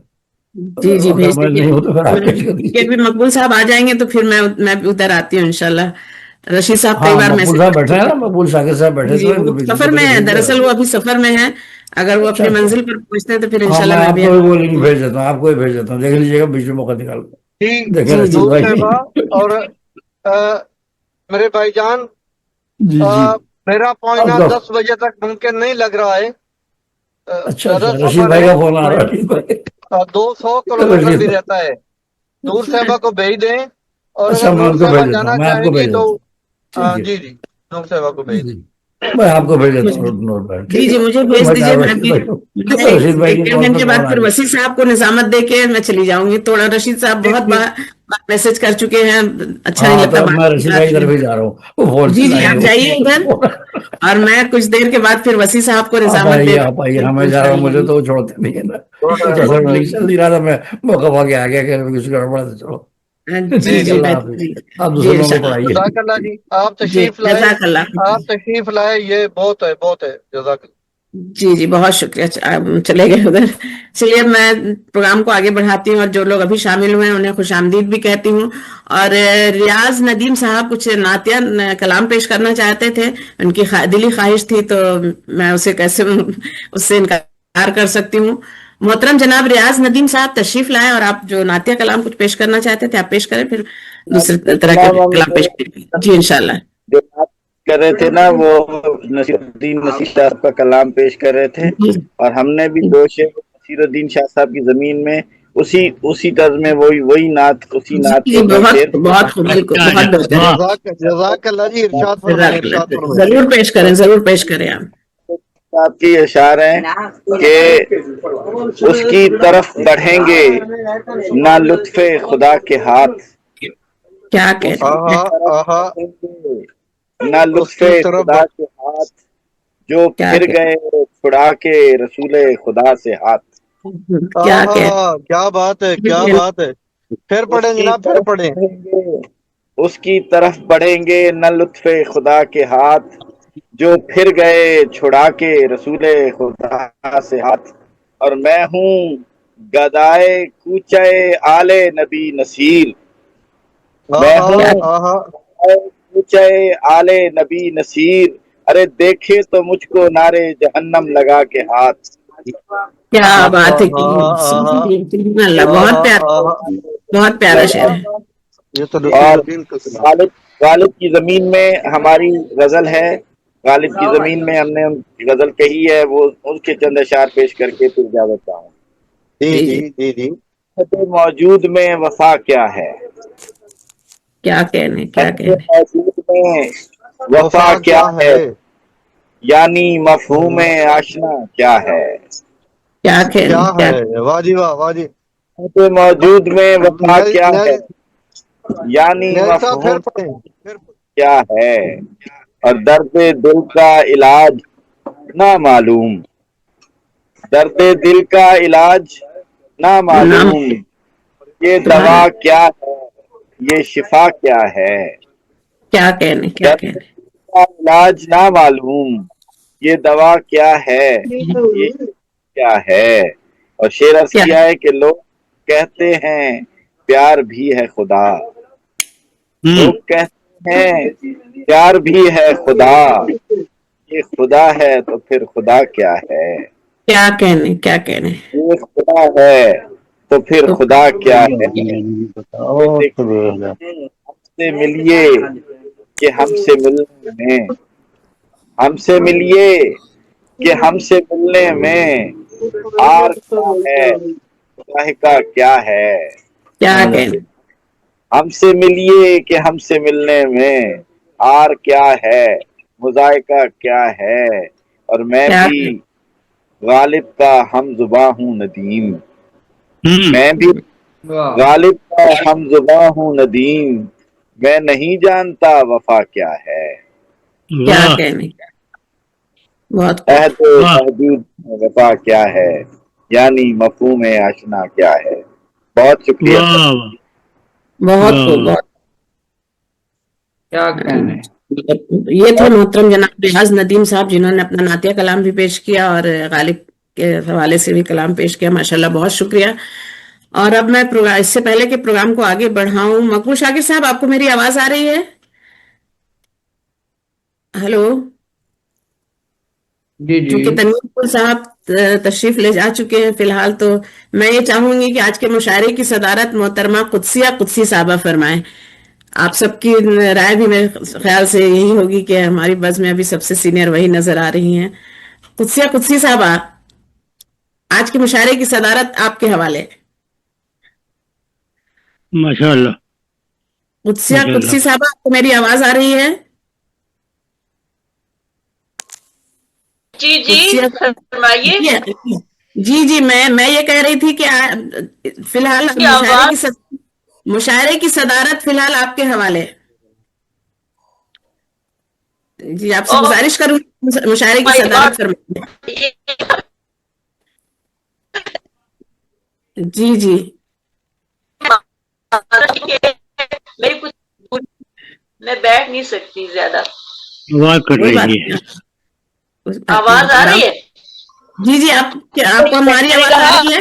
[SPEAKER 3] جی جی
[SPEAKER 6] اگر
[SPEAKER 3] بھیج
[SPEAKER 6] میں
[SPEAKER 3] دیجیے.
[SPEAKER 6] نہیں ہوں تو پھر آپ
[SPEAKER 3] میں
[SPEAKER 6] پیش کر
[SPEAKER 3] کہ
[SPEAKER 6] دیجیے.
[SPEAKER 3] بھی مقبول صاحب آ جائیں گے تو پھر میں بھی ادھر آتی ہوں انشاءاللہ. رشید صاحب کئی
[SPEAKER 6] ہاں
[SPEAKER 3] بار
[SPEAKER 6] مقبول صاحب
[SPEAKER 3] میسج
[SPEAKER 6] بیٹھے ہیں نا، مقبول شاکر صاحب بیٹھے
[SPEAKER 3] جی
[SPEAKER 6] تھے، ان
[SPEAKER 3] وہ
[SPEAKER 6] کو پیچھے سے
[SPEAKER 3] سفر میں
[SPEAKER 6] پہلے
[SPEAKER 3] ہے،
[SPEAKER 6] بھیج دیا.
[SPEAKER 3] دراصل وہ ابھی سفر میں ہے. اگر وہ
[SPEAKER 6] اچھا
[SPEAKER 3] اپنی
[SPEAKER 6] اچھا.
[SPEAKER 3] منزل پر پہنچتے ہیں تو پھر
[SPEAKER 6] ہاں
[SPEAKER 3] انشاءاللہ
[SPEAKER 6] میں
[SPEAKER 3] میں
[SPEAKER 6] آپ
[SPEAKER 3] بھی
[SPEAKER 6] کو وہ لنک بھیج دیتا ہوں، آپ کو بھی بھیج دیتا ہوں، دیکھ لیجیے گا بیچ میں موقع نکال کر.
[SPEAKER 1] جی
[SPEAKER 6] دیکھیں
[SPEAKER 3] جی جی
[SPEAKER 6] رشید
[SPEAKER 1] نور
[SPEAKER 6] بھائی.
[SPEAKER 1] صاحبہ اور میرے بھائی جان،
[SPEAKER 6] جی جی.
[SPEAKER 1] میرا
[SPEAKER 6] آپ
[SPEAKER 1] پہنچنا
[SPEAKER 6] کا
[SPEAKER 1] 10 بجے تک ممکن نہیں لگ رہا ہے.
[SPEAKER 6] اچھا
[SPEAKER 1] زیادہ
[SPEAKER 6] اچھا، رشید
[SPEAKER 1] سفر
[SPEAKER 6] بھائی
[SPEAKER 1] ہے،
[SPEAKER 6] کا فون آ رہا ہے.
[SPEAKER 1] کوئی
[SPEAKER 6] رشید بھائی
[SPEAKER 1] 200 کلو
[SPEAKER 6] چلو
[SPEAKER 1] میٹر
[SPEAKER 6] رشید
[SPEAKER 1] بھی
[SPEAKER 6] بھائی.
[SPEAKER 1] رہتا ہے. نور صاحبہ کو بھیج دیں और
[SPEAKER 6] अच्छा,
[SPEAKER 1] अगर
[SPEAKER 6] मैं
[SPEAKER 1] नूर
[SPEAKER 6] उनको
[SPEAKER 1] साहबा
[SPEAKER 6] भेज देता
[SPEAKER 1] जाना
[SPEAKER 6] हूँ, मैं आपको
[SPEAKER 1] चाहेंगी
[SPEAKER 6] भेज
[SPEAKER 1] तो
[SPEAKER 6] देता हूँ। ठीक
[SPEAKER 1] जी
[SPEAKER 6] है,
[SPEAKER 1] जी नूर साहबा को भेज
[SPEAKER 6] जी, मैं आपको भेज देता हूँ नूर भाई,
[SPEAKER 3] जी
[SPEAKER 6] ठीक
[SPEAKER 3] जी
[SPEAKER 6] है।
[SPEAKER 3] मुझे
[SPEAKER 6] तो
[SPEAKER 3] भेज
[SPEAKER 6] मैं
[SPEAKER 3] दीजिए,
[SPEAKER 6] जा
[SPEAKER 3] मैं भी
[SPEAKER 6] रशीद
[SPEAKER 3] एक
[SPEAKER 6] भाई की
[SPEAKER 3] डेढ़
[SPEAKER 6] कॉल
[SPEAKER 3] घंटे
[SPEAKER 6] पे
[SPEAKER 3] बाद
[SPEAKER 6] कॉल आ
[SPEAKER 3] फिर
[SPEAKER 6] गई।
[SPEAKER 3] वसीम साहब को निजामत दे के मैं चली जाऊंगी। थोड़ा रशीद साहब बहुत बार मैसेज कर चुके हैं, अच्छा नहीं
[SPEAKER 6] हाँ,
[SPEAKER 3] लगता
[SPEAKER 6] तो
[SPEAKER 3] बात
[SPEAKER 6] मैं रशीद भाई की तरफ ही जा रहा हूँ, वो फोन
[SPEAKER 3] जी जी
[SPEAKER 6] चलाएंगे
[SPEAKER 3] आप जाइए उधर,
[SPEAKER 6] वो।
[SPEAKER 3] और मैं कुछ देर के बाद फिर वसी साहब को निजामत दे
[SPEAKER 6] आप आइए, हाँ, मैं जा रहा हूँ, मुझे तो वो छोड़ते नहीं है ना। कुछ असर नहीं चल नहीं रहा था, मैं मौका पा के आ गया कि कुछ गड़बड़ है, तो चलो।
[SPEAKER 3] जी
[SPEAKER 6] ठीक है,
[SPEAKER 3] जी
[SPEAKER 6] अल्लाह
[SPEAKER 3] बेहतर
[SPEAKER 6] हाफिज।
[SPEAKER 3] जी
[SPEAKER 6] आप
[SPEAKER 3] जी
[SPEAKER 6] दूसरे लोगों को
[SPEAKER 3] इंशाल्लाह।
[SPEAKER 6] पढ़ाइए।
[SPEAKER 1] जज़ाकल्लाह जी, आप
[SPEAKER 3] जी
[SPEAKER 1] तशरीफ लाए,
[SPEAKER 3] जज़ाकल्लाह।
[SPEAKER 1] आप तशरीफ लाए, ये बहुत है, बहुत है। जज़ाकल्लाह।
[SPEAKER 3] जी जी बहुत शुक्रिया, आप चले गए उधर। चलिए मैं प्रोग्राम को आगे बढ़ाती हूँ, और जो लोग अभी शामिल हुए हैं उन्हें खुश आमदीद भी कहती हूँ। और रियाज नदीम साहब कुछ नातिया कलाम पेश करना चाहते थे, उनकी दिली ख्वाहिश थी, तो मैं उसे कैसे उससे इनकार कर सकती हूँ। मोहतरम जनाब रियाज नदीम साहब तशरीफ लाए, और आप जो नातिया कलाम कुछ पेश करना चाहते थे आप पेश करें, फिर दूसरे तरह के
[SPEAKER 4] इमाम हम
[SPEAKER 3] कलाम पेश करेंगे जी इंशाल्लाह।
[SPEAKER 4] जो बात कर रहे थे ना, वो नसीरुद्दीन नसीर साहब का कलाम पेश कर रहे थे,
[SPEAKER 3] जी
[SPEAKER 4] और हमने भी दो शेर नसीरुद्दीन शाह साहब की जमीन में उसी उसी तर्ज में वही नात, उसी
[SPEAKER 3] जी
[SPEAKER 4] नात के
[SPEAKER 3] जी
[SPEAKER 4] दो
[SPEAKER 3] बहुत
[SPEAKER 4] शेर
[SPEAKER 3] बहुत खूब, बिल्कुल
[SPEAKER 2] अच्छा
[SPEAKER 3] बहुत बेहतर है।
[SPEAKER 2] वाह
[SPEAKER 1] जज़ाकल्लाह जी, इरशाद फरमाएं,
[SPEAKER 3] जज़ाकल्लाह,
[SPEAKER 1] इरशाद फरमाएं।
[SPEAKER 3] जरूर पेश करें, जरूर पेश करें आप।
[SPEAKER 4] आपके अशार हैं कि उसकी तरफ बढ़ेंगे ना लुत्फे खुदा के हाथ,
[SPEAKER 3] क्या कह रहे
[SPEAKER 4] उसकी
[SPEAKER 3] हैं,
[SPEAKER 1] आहा
[SPEAKER 4] तरफ
[SPEAKER 1] आहा,
[SPEAKER 4] बढ़ेंगे ना
[SPEAKER 1] उसकी
[SPEAKER 4] लुत्फे
[SPEAKER 1] तरफ
[SPEAKER 4] खुदा के हाथ, जो
[SPEAKER 3] क्या
[SPEAKER 4] फिर
[SPEAKER 3] कह
[SPEAKER 4] गए छुड़ा के रसूले खुदा से हाथ।
[SPEAKER 3] क्या
[SPEAKER 1] आहा,
[SPEAKER 3] कह
[SPEAKER 1] क्या बात है, क्या
[SPEAKER 3] रहे
[SPEAKER 1] बात है। फिर पढ़ें
[SPEAKER 4] उसकी
[SPEAKER 1] जनाब, फिर
[SPEAKER 4] तरफ
[SPEAKER 1] पढ़ें।
[SPEAKER 4] बढ़ेंगे उसकी तरफ बढ़ेंगे न लुत्फे खुदा के हाथ, जो फिर गए छुड़ा के रसूले खुदा से हाथ। और मैं हूँ गदाए कूचे आले नबी नसीर, मैं
[SPEAKER 1] आहा
[SPEAKER 4] हूँ
[SPEAKER 3] क्या
[SPEAKER 1] आहा,
[SPEAKER 4] गदाए कूचे आले नबी नसीर, अरे देखे तो मुझको नारे जहन्नम लगा के हाथ।
[SPEAKER 3] क्या बात है
[SPEAKER 1] आहा आहा
[SPEAKER 3] अल्लाह, बहुत
[SPEAKER 1] आहा
[SPEAKER 3] प्यारा,
[SPEAKER 1] आहा,
[SPEAKER 3] बहुत प्यारा शेर है।
[SPEAKER 1] ये तो
[SPEAKER 4] और
[SPEAKER 1] नसीरुद्दीन का कलाम।
[SPEAKER 4] गालिब गालिब की जमीन में हमारी गजल है, गालिब की जमीन में हमने गजल कही है, वो उसके चंद अशार पेश करके फिर इजाजत चाहूँ।
[SPEAKER 1] जी
[SPEAKER 3] जी
[SPEAKER 1] जी
[SPEAKER 3] जी
[SPEAKER 1] जी जी,
[SPEAKER 4] मौजूद में वफा क्या है,
[SPEAKER 3] क्या कहने, क्या कहने,
[SPEAKER 4] मौजूद में वफा
[SPEAKER 1] वफा
[SPEAKER 4] क्या
[SPEAKER 1] क्या
[SPEAKER 4] है,
[SPEAKER 1] है,
[SPEAKER 4] यानी मफहूम आशना क्या है।
[SPEAKER 3] क्या
[SPEAKER 1] क्या
[SPEAKER 3] कहने, क्या
[SPEAKER 1] है। वाह जी वाह, वाह जी।
[SPEAKER 4] मौजूद में वफा क्या है,
[SPEAKER 1] न्याय
[SPEAKER 4] यानी
[SPEAKER 1] साहब फिर
[SPEAKER 4] मफहूम
[SPEAKER 1] पढ़ें, फिर
[SPEAKER 4] क्या है, और दर्द दिल का इलाज ना मालूम, दर्द दिल का इलाज ना
[SPEAKER 3] नाम,
[SPEAKER 4] मालूम, ये
[SPEAKER 3] सुभान
[SPEAKER 4] दवा
[SPEAKER 3] अल्लाह,
[SPEAKER 4] क्या है, ये शिफा क्या है।
[SPEAKER 3] क्या कहने, क्या
[SPEAKER 4] दर्द
[SPEAKER 3] कहने,
[SPEAKER 4] का इलाज ना मालूम, ये दवा क्या है, ये क्या है। और शेर अर्ज
[SPEAKER 3] क्या
[SPEAKER 4] किया है कि लोग कहते हैं प्यार भी है खुदा, लोग कहते हैं प्यार भी है खुदा, ये खुदा है तो फिर खुदा क्या है,
[SPEAKER 3] क्या कहने, क्या कहने,
[SPEAKER 4] ये खुदा है तो फिर
[SPEAKER 3] तो
[SPEAKER 4] खुदा क्या है। ये
[SPEAKER 2] बताओ तो बेहद।
[SPEAKER 4] देखिए, हमसे मिलिए कि हमसे मिलने में, हमसे मिलिए कि हमसे मिलने में आर क्या है, खुदा का क्या है।
[SPEAKER 3] क्या कहने,
[SPEAKER 4] हमसे मिलिए कि हमसे मिलने में आर क्या है, मुजायका क्या है। और मैं
[SPEAKER 3] क्या
[SPEAKER 4] भी
[SPEAKER 3] कहने,
[SPEAKER 4] गालिब का हम जुबा हूँ नदीम, मैं भी गालिब का हम जुबा हूँ नदीम, मैं नहीं जानता वफा क्या है।
[SPEAKER 3] क्या
[SPEAKER 2] वाह
[SPEAKER 3] कहने, बहुत खूब,
[SPEAKER 4] अहद
[SPEAKER 2] वाह
[SPEAKER 4] महदूद में वफा क्या है, यानी मफहूम आशना क्या है। बहुत शुक्रिया सर।
[SPEAKER 2] वाह
[SPEAKER 3] बहुत खूब,
[SPEAKER 2] वाह।
[SPEAKER 3] बहुत।
[SPEAKER 6] क्या कहने।
[SPEAKER 3] ये थे मोहतरम जनाब रियाज नदीम साहब, जिन्होंने अपना नातिया कलाम भी पेश किया और गालिब के हवाले से भी कलाम पेश किया, माशाल्लाह बहुत शुक्रिया। और अब मैं प्रोग्राम, इससे पहले के प्रोग्राम को आगे बढ़ाऊं, मकबूल शाकिर साहब आपको मेरी आवाज आ रही है? हेलो।
[SPEAKER 6] जी जी,
[SPEAKER 3] चूंकि तनवीर साहब तशरीफ ले जा चुके हैं फिलहाल, तो मैं ये चाहूंगी कि आज के मुशायरे की सदारत मोहतरमा कुदसिया कुदसी साहबा फरमाएं। आप सबकी राय भी मेरे ख्याल से यही होगी कि हमारी बज़ में अभी सबसे सीनियर वही नजर आ रही हैं। कुदसिया कुदसी साहबा, आज के मुशायरे की सदारत आपके हवाले।
[SPEAKER 2] माशाल्लाह।
[SPEAKER 3] قدسیہ قدسی صاحبہ، آپ کو میری آواز آ رہی ہے؟
[SPEAKER 7] جی جی فرمائیے.
[SPEAKER 3] جی میں یہ کہہ رہی تھی کہ فی الحال مشاعرے کی صدارت فی الحال آپ کے حوالے. جی آپ سے گزارش کروں مشاعرے کی صدارت فرمائیے. جی
[SPEAKER 7] میں بیٹھ نہیں سکتی زیادہ.
[SPEAKER 2] آواز کٹ رہی ہے.
[SPEAKER 7] آواز آ رہی ہے؟
[SPEAKER 3] جی آپ کو ہماری آواز آ رہی ہے؟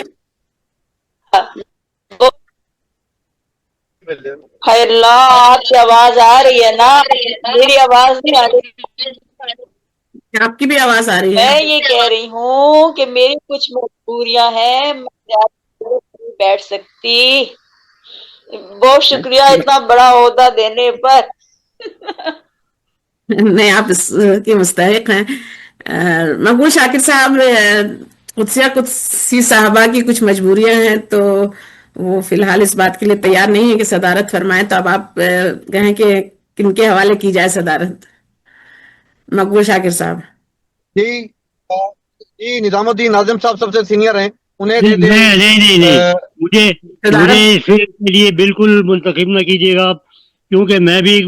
[SPEAKER 7] خیر اللہ، آپ کی آواز آ رہی ہے نا؟ میری آواز نہیں آ رہی.
[SPEAKER 3] آپ کی بھی آواز آ رہی ہے.
[SPEAKER 7] میں یہ کہہ رہی ہوں کہ میری کچھ مجبوریاں ہیں، میں نہیں بیٹھ سکتی. بہت شکریہ اتنا بڑا عہدہ دینے پر.
[SPEAKER 3] نہیں، آپ اس کے مستحق ہیں. مقبول شاکر صاحب، قدسیہ قدسی صاحبہ کی کچھ مجبوریاں ہیں تو وہ فی الحال اس بات کے لیے تیار نہیں ہے کہ صدارت فرمائیں. تو اب آپ کہیں کہ کن کے حوالے کی جائے صدارت؟ مقبول شاکر صاحب.
[SPEAKER 1] جی نظام الدین ناظم صاحب سب سے سینئر ہیں، انہیں دے دیں.
[SPEAKER 2] نہیں، مجھے اس کے لیے بالکل منتخب نہ کیجیے گا آپ، کیونکہ میں بھی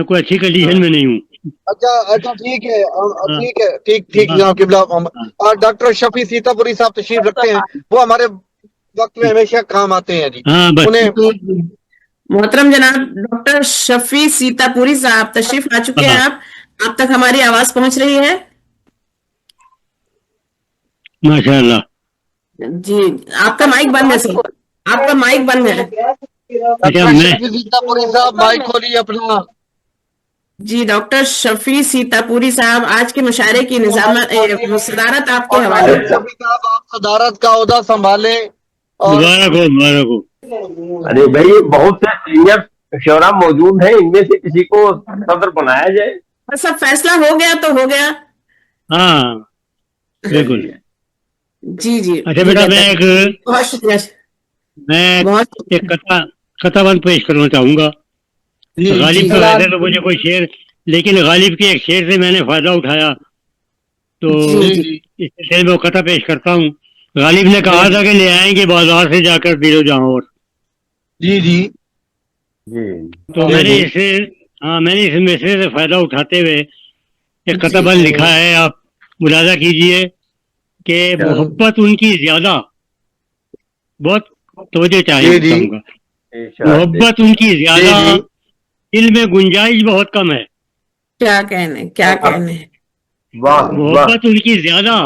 [SPEAKER 2] کوئی اچھی کنڈیشن میں نہیں ہوں.
[SPEAKER 1] اچھا ٹھیک جناب قبلہ. ڈاکٹر شفیع سیتا پوری صاحب تشریف رکھتے ہیں، وہ ہمارے وقت میں ہمیشہ کام آتے ہیں. جی انہیں
[SPEAKER 3] محترم جناب ڈاکٹر شفیع سیتا پوری صاحب تشریف لا چکے ہیں. آپ تک ہماری آواز پہنچ رہی ہے؟
[SPEAKER 2] ماشاء اللہ.
[SPEAKER 3] جی آپ کا مائک بند ہے سر، آپ کا مائک بند ہے.
[SPEAKER 1] ڈاکٹر شفیع سیتا پوری صاحب مائک کھولیے اپنا.
[SPEAKER 3] جی ڈاکٹر شفیع سیتا پوری صاحب، آج کے مشاعرے کی صدارت آپ کے حوالے.
[SPEAKER 1] شفیع صاحب آپ صدارت کا عہدہ سنبھالیں.
[SPEAKER 2] مبارک ہو.
[SPEAKER 8] ارے بھائی بہت سے سینئر شعراء موجود ہیں، ان میں سے کسی کو صدر بنایا جائے.
[SPEAKER 3] سب فیصلہ ہو گیا تو ہو گیا.
[SPEAKER 2] ہاں بالکل.
[SPEAKER 3] جی
[SPEAKER 2] اچھا بیٹا،
[SPEAKER 3] بہت شکریہ.
[SPEAKER 2] میں ایک قطع بند پیش کرنا چاہوں گا. غالب تو ویسے تو مجھے کوئی شعر، لیکن غالب کے ایک شعر سے میں نے فائدہ اٹھایا تو اس سلسلے میں وہ قطع پیش کرتا ہوں. غالب نے کہا تھا کہ لے آئیں گے بازار سے جا کر دل و جہاں اور.
[SPEAKER 1] جی
[SPEAKER 2] تو میں نے اس مسئلے سے فائدہ اٹھاتے ہوئے ایک قطع بند لکھا ہے. آپ ملاحظہ کیجئے کہ محبت ان کی زیادہ، بہت توجہ چاہیے گا، محبت ان کی زیادہ، دل میں گنجائش بہت کم ہے.
[SPEAKER 3] کیا کہنے
[SPEAKER 2] محبت ان کی زیادہ،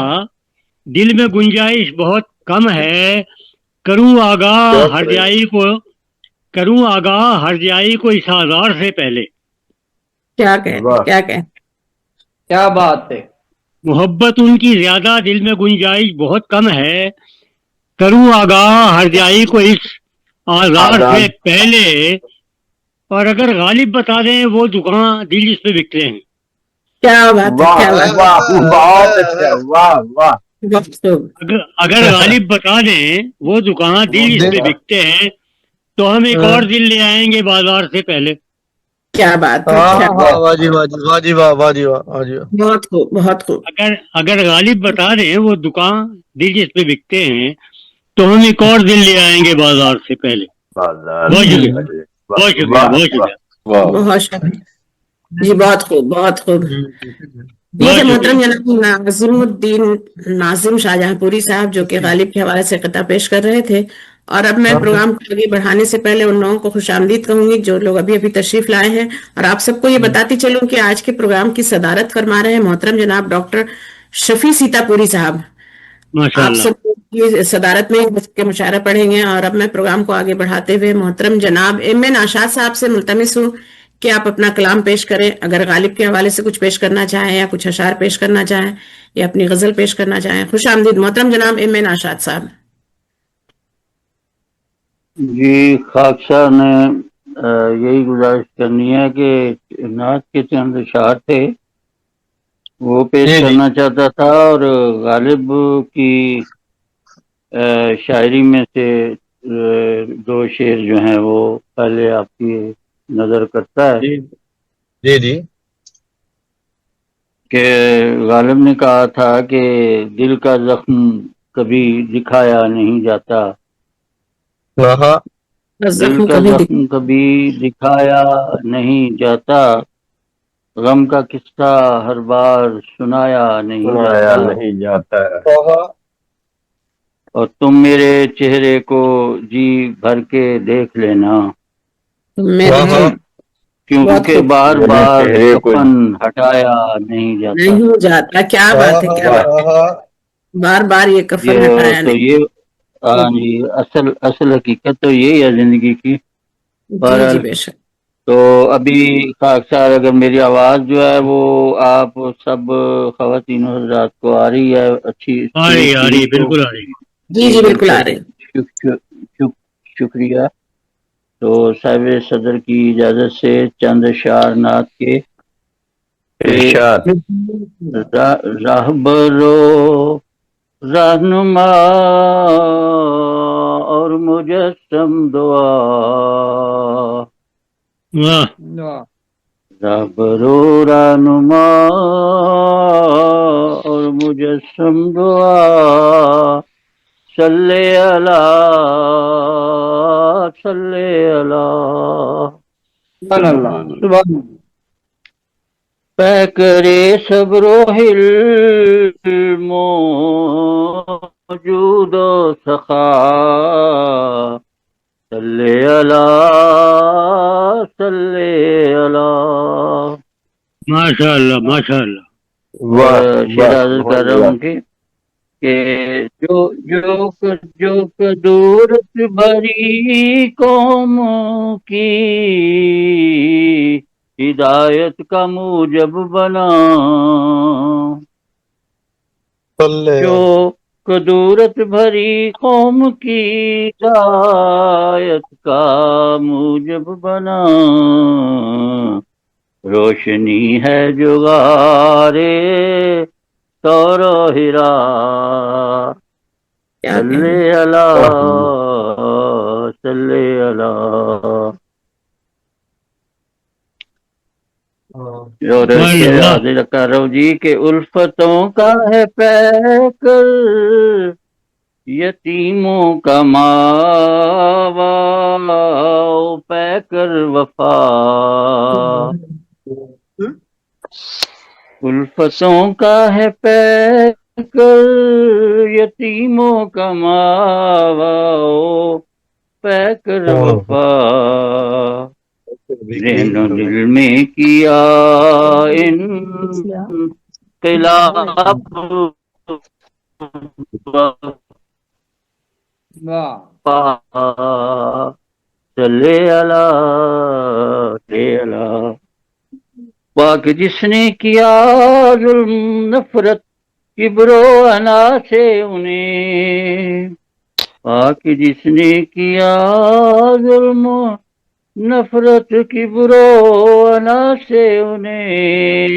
[SPEAKER 2] دل میں گنجائش بہت کم ہے. کروں آگاہ ہر جائی کو اس آزار سے پہلے.
[SPEAKER 9] کیا بات ہے.
[SPEAKER 2] محبت ان کی زیادہ، دل میں گنجائش بہت کم ہے. کروں آگاہ ہر جائی کو اس آزار سے پہلے. اور اگر غالب بتا دیں وہ دکان دل اس پہ بکتے ہیں.
[SPEAKER 3] کیا بات ہے.
[SPEAKER 8] بہت اچھا. واہ واہ.
[SPEAKER 2] اگر غالب بتا دیں وہ دکان دل اس پہ بکتے ہیں تو ہم ایک اور دل لے آئیں گے بازار سے پہلے.
[SPEAKER 3] کیا بات ہے. بہت خوب بہت خوب.
[SPEAKER 2] اگر غالب بتا دیں وہ دکان دل جس پہ بکتے ہیں تو ہم ایک اور دل لے آئیں گے بازار سے پہلے. بہت شکریہ بہت شکریہ بہت شکریہ.
[SPEAKER 3] بہت شکریہ. جی بہت خوب بہت خوب. ٹھیک ہے محترم جناب ناظم الدین ناظم شاہجہاں پوری صاحب جو کہ غالب کے حوالے سے قطع پیش کر رہے تھے. اور اب میں پروگرام کو آگے بڑھانے سے پہلے ان لوگوں کو خوش آمدید کہوں گی جو لوگ ابھی تشریف لائے ہیں. اور آپ سب کو یہ بتاتی چلوں کہ آج کے پروگرام کی صدارت فرما رہے ہیں محترم جناب ڈاکٹر شفیع سیتا پوری صاحب. آپ سب کی صدارت میں مشاعرہ پڑھیں گے. اور اب میں پروگرام کو آگے بڑھاتے ہوئے محترم جناب ایم ناشاد صاحب سے ملتمس ہوں کہ آپ اپنا کلام پیش کریں. اگر غالب کے حوالے سے کچھ پیش کرنا چاہیں یا کچھ اشعار پیش کرنا چاہیں یا اپنی غزل پیش کرنا چاہیں. خوش آمدید محترم جناب ایم ناشاد صاحب.
[SPEAKER 10] جی خاکسار نے یہی گزارش کرنی ہے کہ نعت کے چند اشعار تھے وہ پیش کرنا چاہتا تھا. اور غالب کی شاعری میں سے دو شعر جو ہیں وہ پہلے آپ کی نظر کرتا ہے
[SPEAKER 1] جی جی جی
[SPEAKER 10] کہ غالب نے کہا تھا کہ دل کا زخم کبھی دکھایا نہیں جاتا،
[SPEAKER 1] ہاں
[SPEAKER 10] دل
[SPEAKER 3] زخم
[SPEAKER 10] کا
[SPEAKER 3] کبھی
[SPEAKER 10] زخم کبھی دکھایا نہیں جاتا، غم کا قصہ ہر بار سنایا نہیں
[SPEAKER 8] سنایا
[SPEAKER 10] جاتا،
[SPEAKER 8] نہیں جاتا ہے۔
[SPEAKER 10] اور تم میرے چہرے کو جی بھر کے دیکھ لینا،
[SPEAKER 3] میرے
[SPEAKER 1] ہاں
[SPEAKER 3] بہت
[SPEAKER 10] کیونکہ
[SPEAKER 3] خوب
[SPEAKER 10] بار
[SPEAKER 8] میرے
[SPEAKER 10] بار
[SPEAKER 8] چہرے کو
[SPEAKER 10] کفن ہٹایا نہیں جاتا۔
[SPEAKER 3] نہیں جاتا، کیا بات ہے، کیا بات ہے، بار بار یہ کفن
[SPEAKER 10] یہ
[SPEAKER 3] ہٹایا
[SPEAKER 10] تو
[SPEAKER 3] نہیں۔
[SPEAKER 10] یہ ہاں جی، اصل حقیقت تو یہی ہے زندگی کی۔
[SPEAKER 3] جی جی
[SPEAKER 10] بہرحال
[SPEAKER 3] بے شک۔
[SPEAKER 10] تو ابھی خاکسار اگر میری آواز جو ہے وہ آپ سب خواتین و حضرات کو آ رہی ہے اچھی
[SPEAKER 2] آ رہی
[SPEAKER 10] اسٹریٹ
[SPEAKER 2] آ رہی
[SPEAKER 10] ٹھیک تو
[SPEAKER 2] بالکل آ رہی۔
[SPEAKER 3] جی جی بالکل آ
[SPEAKER 10] پھر
[SPEAKER 3] رہے۔
[SPEAKER 10] شکریہ۔ تو صاحب صدر کی اجازت سے چند اشعار نعت کے
[SPEAKER 8] ارشاد۔
[SPEAKER 10] راہبرو رہنما اور مجسم دعا،
[SPEAKER 2] واہ
[SPEAKER 10] راہبرو رہنما اور مجسم دعا، صلی اللہ صلی اللہ،
[SPEAKER 9] سبحان اللہ، سبحان اللہ۔
[SPEAKER 10] پہ کرے صبر و حلم موجود و سخا، صلی اللہ صلی اللہ۔
[SPEAKER 2] ماشاء اللہ ماشاء اللہ۔
[SPEAKER 8] واہ
[SPEAKER 10] شیر
[SPEAKER 8] واہ
[SPEAKER 10] حاضر کر
[SPEAKER 8] سبحان
[SPEAKER 10] رہا
[SPEAKER 8] اللہ۔
[SPEAKER 10] ہوں کہ جو کدورت بھری قوم کی ہدایت کا موجب بنا، جو کدورت بھری قوم کی ہدایت کا موجب بنا، روشنی ہے جو غارے طور و ہرا،
[SPEAKER 3] کیا کہنا۔
[SPEAKER 10] صلی اللہ صلی اللہ۔ اور
[SPEAKER 2] ماشاء
[SPEAKER 10] شیر
[SPEAKER 2] اللہ۔
[SPEAKER 10] حاضر کر رہا ہوں جی کہ الفتوں کا ہے پیکر یتیموں کا ماوا، پیکر وفا، الفتوں کا ہے پیکر یتیموں کا ماوا، پیکر وفا، ذہن و دل میں کیا انقلاب،
[SPEAKER 9] واہ،
[SPEAKER 10] صلی اللہ صلی اللہ۔ پاک جس نے کیا ظلم نفرت کبر و انا سے انہیں، پاک جس نے کیا ظلم نفرت کبر و انا سے انہیں،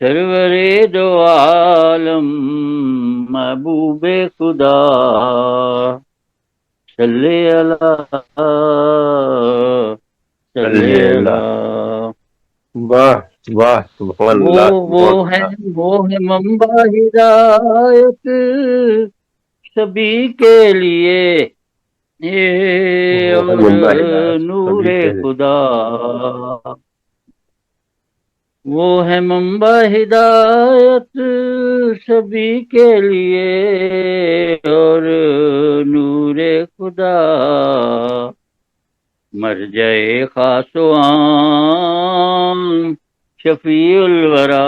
[SPEAKER 10] سرور دو عالم محبوب خدا، صلی اللہ صلی
[SPEAKER 8] صلی اللہ۔
[SPEAKER 10] اللہ۔
[SPEAKER 8] واہ واہ سبحان اللہ بہت اچھا۔
[SPEAKER 10] وہ ہے منبع ہدایت سبھی کے لیے،
[SPEAKER 8] وہ ہے
[SPEAKER 10] اور
[SPEAKER 8] منبع ہدایت
[SPEAKER 10] نور
[SPEAKER 8] سبھی کے لیے۔
[SPEAKER 10] خدا، وہ ہے منبع ہدایت سبھی کے لیے، اور نور خدا، مرجع خاص و عام شفیع الورا،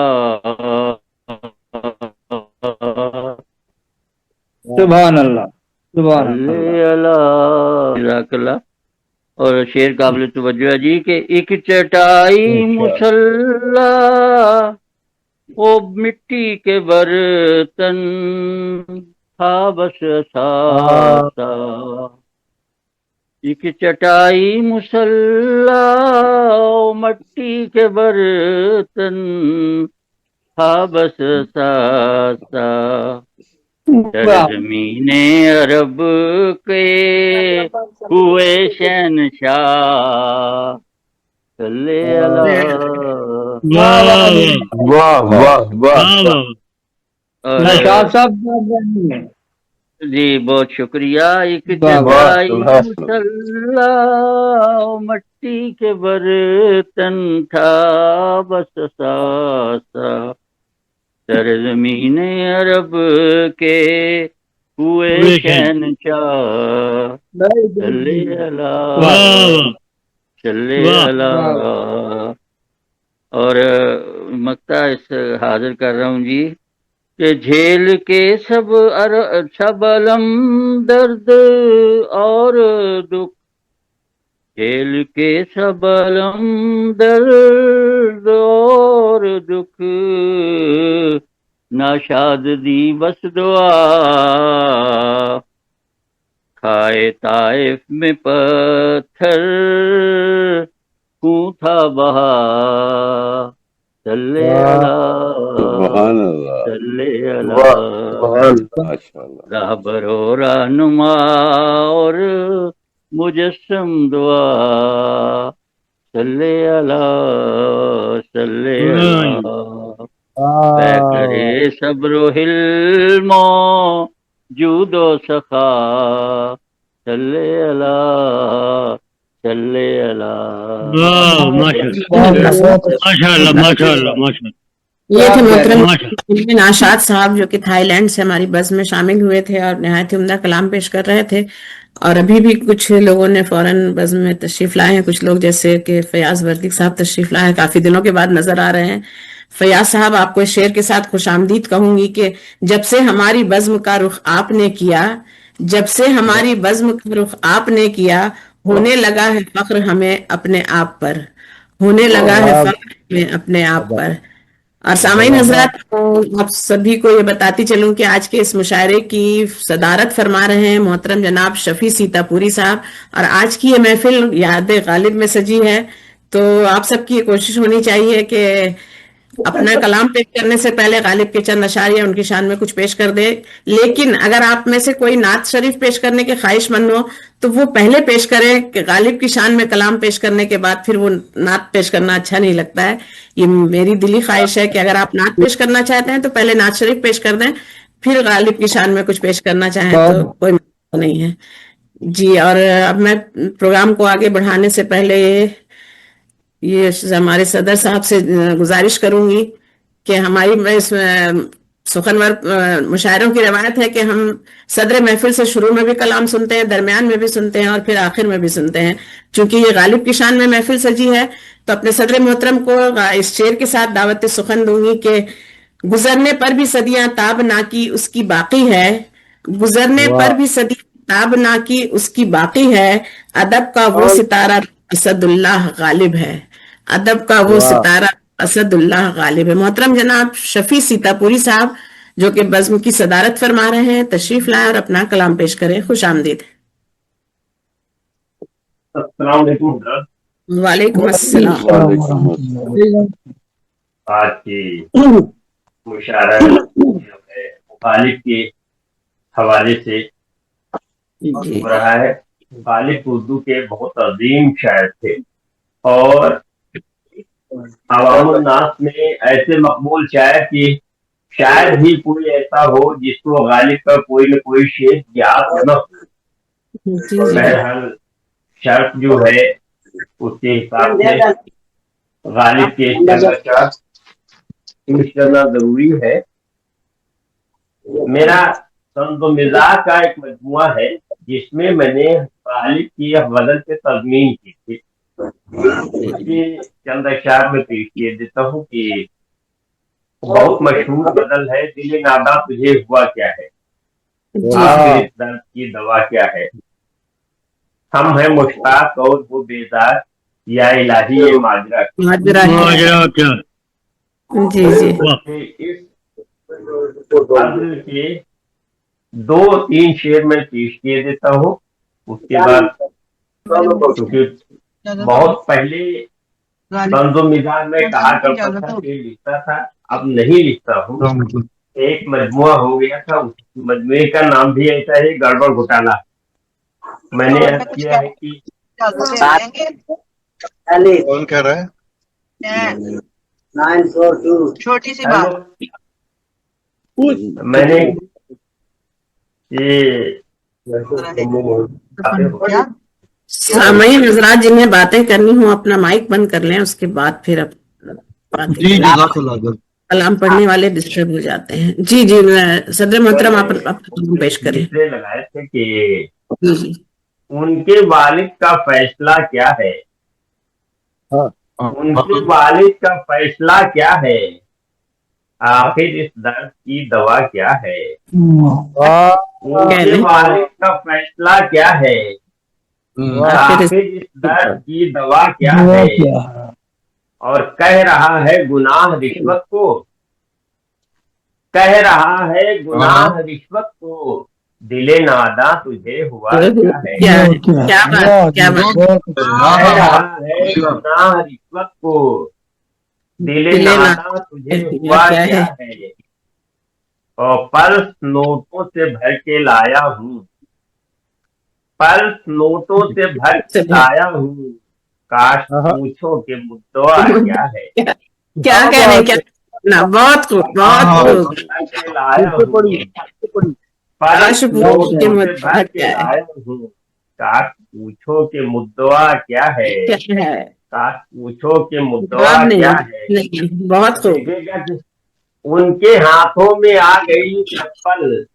[SPEAKER 9] سبحان اللہ، سبحان اللہ۔
[SPEAKER 10] صلی اللہ جزاک اللہ۔ اور شعر قابل توجہ ہے جی کہ ایک چٹائی
[SPEAKER 8] ارشاد۔
[SPEAKER 10] مسلح وہ مٹی کے برتن تھا بس ساسا، ایک چٹائی مسلح وہ مٹی کے برتن تھا بس ساسا، सरजमीन अरब के हुए शहनशाह, सल्ले अला।
[SPEAKER 8] वाह वाह वाह वाह।
[SPEAKER 10] और
[SPEAKER 9] नशाद साहब
[SPEAKER 10] जी बहुत शुक्रिया। एक
[SPEAKER 9] वाह,
[SPEAKER 10] जगाई
[SPEAKER 8] वाह,
[SPEAKER 10] मुसल्ला, मट्टी के बर्तन था बस सासा, सरजमीन अरब के हुए शहनशाह, सल्ले अला सल्ले अला। और मक्ता इस हाजिर कर रहा हूँ जी कि झेल के सब अलम दर्द और दुख, झेल के सब अलम दर्द और दुख, नाशाद दी बस दुआ, खाए ताइफ में पत्थर खूं था बहा, सल्ले अला सल्ले अला। रहबर और रहनुमा और मुजस्सम दुआ, सल्ले अला सल्ले अला। करे सब्र हिल्मो जूदो सखा, सल्ले अला सल्ले अला।
[SPEAKER 2] माशाअल्लाह माशाअल्लाह माशाअल्लाह।
[SPEAKER 3] ये थे मोहतरम नाशाद साहब जो कि थाईलैंड से हमारी बस में शामिल हुए थे और निहायत ही उम्दा कलाम पेश कर रहे थे। और अभी भी कुछ लोगों ने फौरन बस में तशरीफ लाए हैं, कुछ लोग जैसे कि फयाज वर्दी साहब तशरीफ लाए हैं, काफी दिनों के बाद नजर आ रहे हैं। फयाज साहब, आपको इस शेर के साथ खुशामदीद कहूंगी कि जब से हमारी बज़्म का रुख आपने किया, जब से हमारी बज़्म का रुख आपने किया, होने लगा है फख्र हमें अपने आप पर, होने लगा है फख्र हमें अपने आप पर। और सामाईन हजरात, आप सभी को ये बताती चलूं कि आज के इस मुशायरे की सदारत फरमा रहे हैं मोहतरम जनाब शफी सीतापुरी साहब। और आज की ये महफिल याद गालिब में सजी है, तो आप सबकी ये कोशिश होनी चाहिए कि अपना कलाम पेश करने से पहले गालिब के चंद अशार या उनकी शान में कुछ पेश कर दे। लेकिन अगर आप में से कोई नात शरीफ पेश करने के ख्वाहिशमंद हो तो वो पहले पेश करें कि गालिब की शान में कलाम पेश करने के बाद फिर वो नात पेश करना अच्छा नहीं लगता है। ये मेरी दिली ख्वाहिश है कि अगर आप नात पेश करना चाहते हैं तो पहले नात शरीफ पेश कर दें, फिर गालिब की शान में कुछ पेश करना चाहें तो कोई मसला नहीं है जी। और अब मैं प्रोग्राम को आगे बढ़ाने से पहले ये हमारे सदर साहब से गुजारिश करूंगी कि हमारी सुखनवर मुशायरों की रवायत है कि हम सदर महफिल से शुरू में भी कलाम सुनते हैं, दरमियान में भी सुनते हैं और फिर आखिर में भी सुनते हैं। चूंकि ये गालिब की शान में महफिल सजी है तो अपने सदर मोहतरम को इस शेर के साथ दावत सुखन दूंगी कि गुजरने पर भी सदियां ताब ना की उसकी बाकी है, गुजरने पर भी सदियां ताब ना की उसकी बाकी है, अदब का वो सितारा असदुल्लाह गालिब है, अदब का वो सितारा असदुल्लाह गालिब है। मोहतरम जनाब शफी सीतापुरी साहब जो कि बज़्म की सदारत फरमा रहे हैं, तशरीफ लाए और अपना कलाम पेश करें। खुश आमदीद। वालेकुम अस्सलाम।
[SPEAKER 8] आज की मुशायरा गालिब के हवाले से हो रहा है। गालिब उर्दू के बहुत अजीम शायर थे और अवामुन्नास में ऐसे मकबूल शायर कि शायद ही कोई ऐसा हो जिसको गालिब का कोई न कोई शेर याद न हो। बहरहाल शर्त जो है उसके हिसाब से गालिब के करना जरूरी है। मेरा तंज़ो मिजाज का एक मजमुआ है जिसमें मैंने गालिब की गजल पे तज़मीन की थी। चंद अशार में पेश किए देता हूँ कि बहुत मशहूर गजल है, दिल नादा तुझे हुआ क्या है, आप दर्द की दवा क्या है, हम हैं मुश्ताक और वो बेजार, या इलाही ये माजरा क्या।
[SPEAKER 3] जी जी।
[SPEAKER 8] इस गजल के 2-3 शेर में पेश किए देता हूँ। उसके बाद क्योंकि बहुत पहले तंज़ो मिजाज में कहा करता था कि लिखता था, अब नहीं लिखता हूँ। एक मजमुआ हो गया था, उस मजमुए का नाम भी ऐसा है, गड़बड़ घोटाला। मैंने अर्ज किया है कि
[SPEAKER 1] कौन कह रहा है?
[SPEAKER 11] 942 छोटी सी बात।
[SPEAKER 8] मैंने ये
[SPEAKER 3] सामयीन हजरात जिन्हें बातें करनी हो अपना माइक बंद कर लें, उसके बाद फिर अब बातें
[SPEAKER 1] जी जज़ाकल्लाह।
[SPEAKER 3] कलाम पढ़ने वाले डिस्टर्ब हो जाते हैं। जी जी सदर मोहतरम आप पेश करें।
[SPEAKER 8] लगाए थे कि
[SPEAKER 3] जी जी
[SPEAKER 8] उनके वालिद का फैसला क्या है, उनके वालिद का फैसला क्या है, आखिर इस दर्द की दवा क्या है। उनके वालिद का फैसला क्या है, आखिर इस दर्द की दवा क्या है। और कह रहा है गुनाह रिश्वत को, कह रहा है गुनाह रिश्वत को, दिले नादा तुझे हुआ क्या है।
[SPEAKER 3] क्या बात
[SPEAKER 8] कह रहा है गुनाह रिश्वत को, दिले नादा तुझे हुआ क्या है। और पर्स नोटों से भर के लाया हूँ, पर्स नोटों से भर के लाया हूँ, काश पूछो कि मुद्दा क्या है।
[SPEAKER 3] क्या कह रहे हैं, क्या ना बहुत खूब बहुत खूब।
[SPEAKER 8] लाया हूँ, पर्स नोटों से भर के लाया हूँ, काश पूछो कि मुद्दा क्या है। काश पूछो कि मुद्दा क्या है।
[SPEAKER 3] बहुत खूब।
[SPEAKER 8] उनके हाथों में आ गई चप्पल,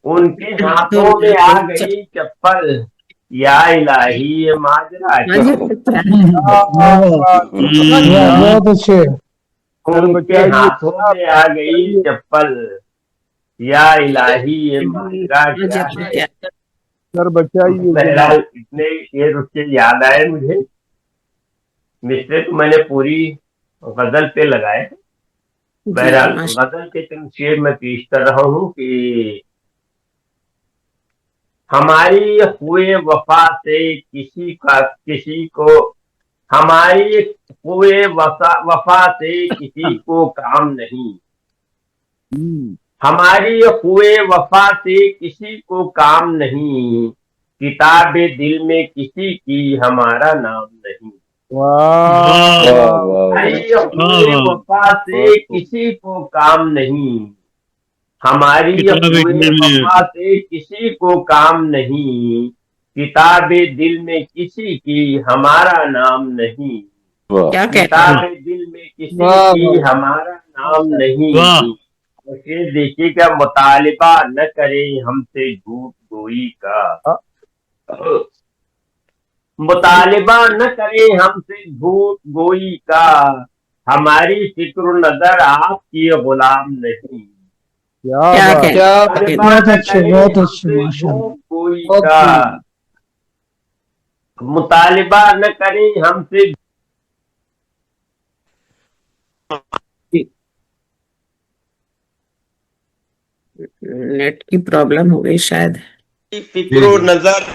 [SPEAKER 8] उनके हाथों में आ गई चप्पल, या इलाही ये माजरा
[SPEAKER 9] बहुत अच्छे।
[SPEAKER 8] उनके हाथों में आ गई चप्पल, या इलाही ये माजरा क्या है।
[SPEAKER 9] सर बचाइए।
[SPEAKER 8] बहरहाल इतने शेर उसके याद आए मुझे। मिस्टर तो मैंने पूरी गजल पे लगाए। बहरहाल गजल के चंद शेर मैं पेश कर रहा हूँ कि हमारी हुए वफा से किसी को हमारी हुए वफा से किसी को काम नहीं, हमारी हुए वफा से किसी को काम नहीं, किताबे दिल में किसी की हमारा नाम नहीं। हमारी हुए वफा से किसी को काम नहीं, हमारी हुए वफा से किसी को काम नहीं, किताबे दिल में किसी की हमारा नाम नहीं। किताबे दिल में किसी की हमारा नाम नहीं। उसे देखिएगा, मुतालिबा न करे हमसे झूठ गोई का, मुतालिबा न करे हमसे झूठ गोई का, हमारी फिक्र नजर आपकी गुलाम नहीं।
[SPEAKER 9] बहुत अच्छे
[SPEAKER 8] कोई का मुतालिबा न करें हमसे।
[SPEAKER 3] नेट की प्रॉब्लम हो गई शायद।
[SPEAKER 8] फिक्र नजर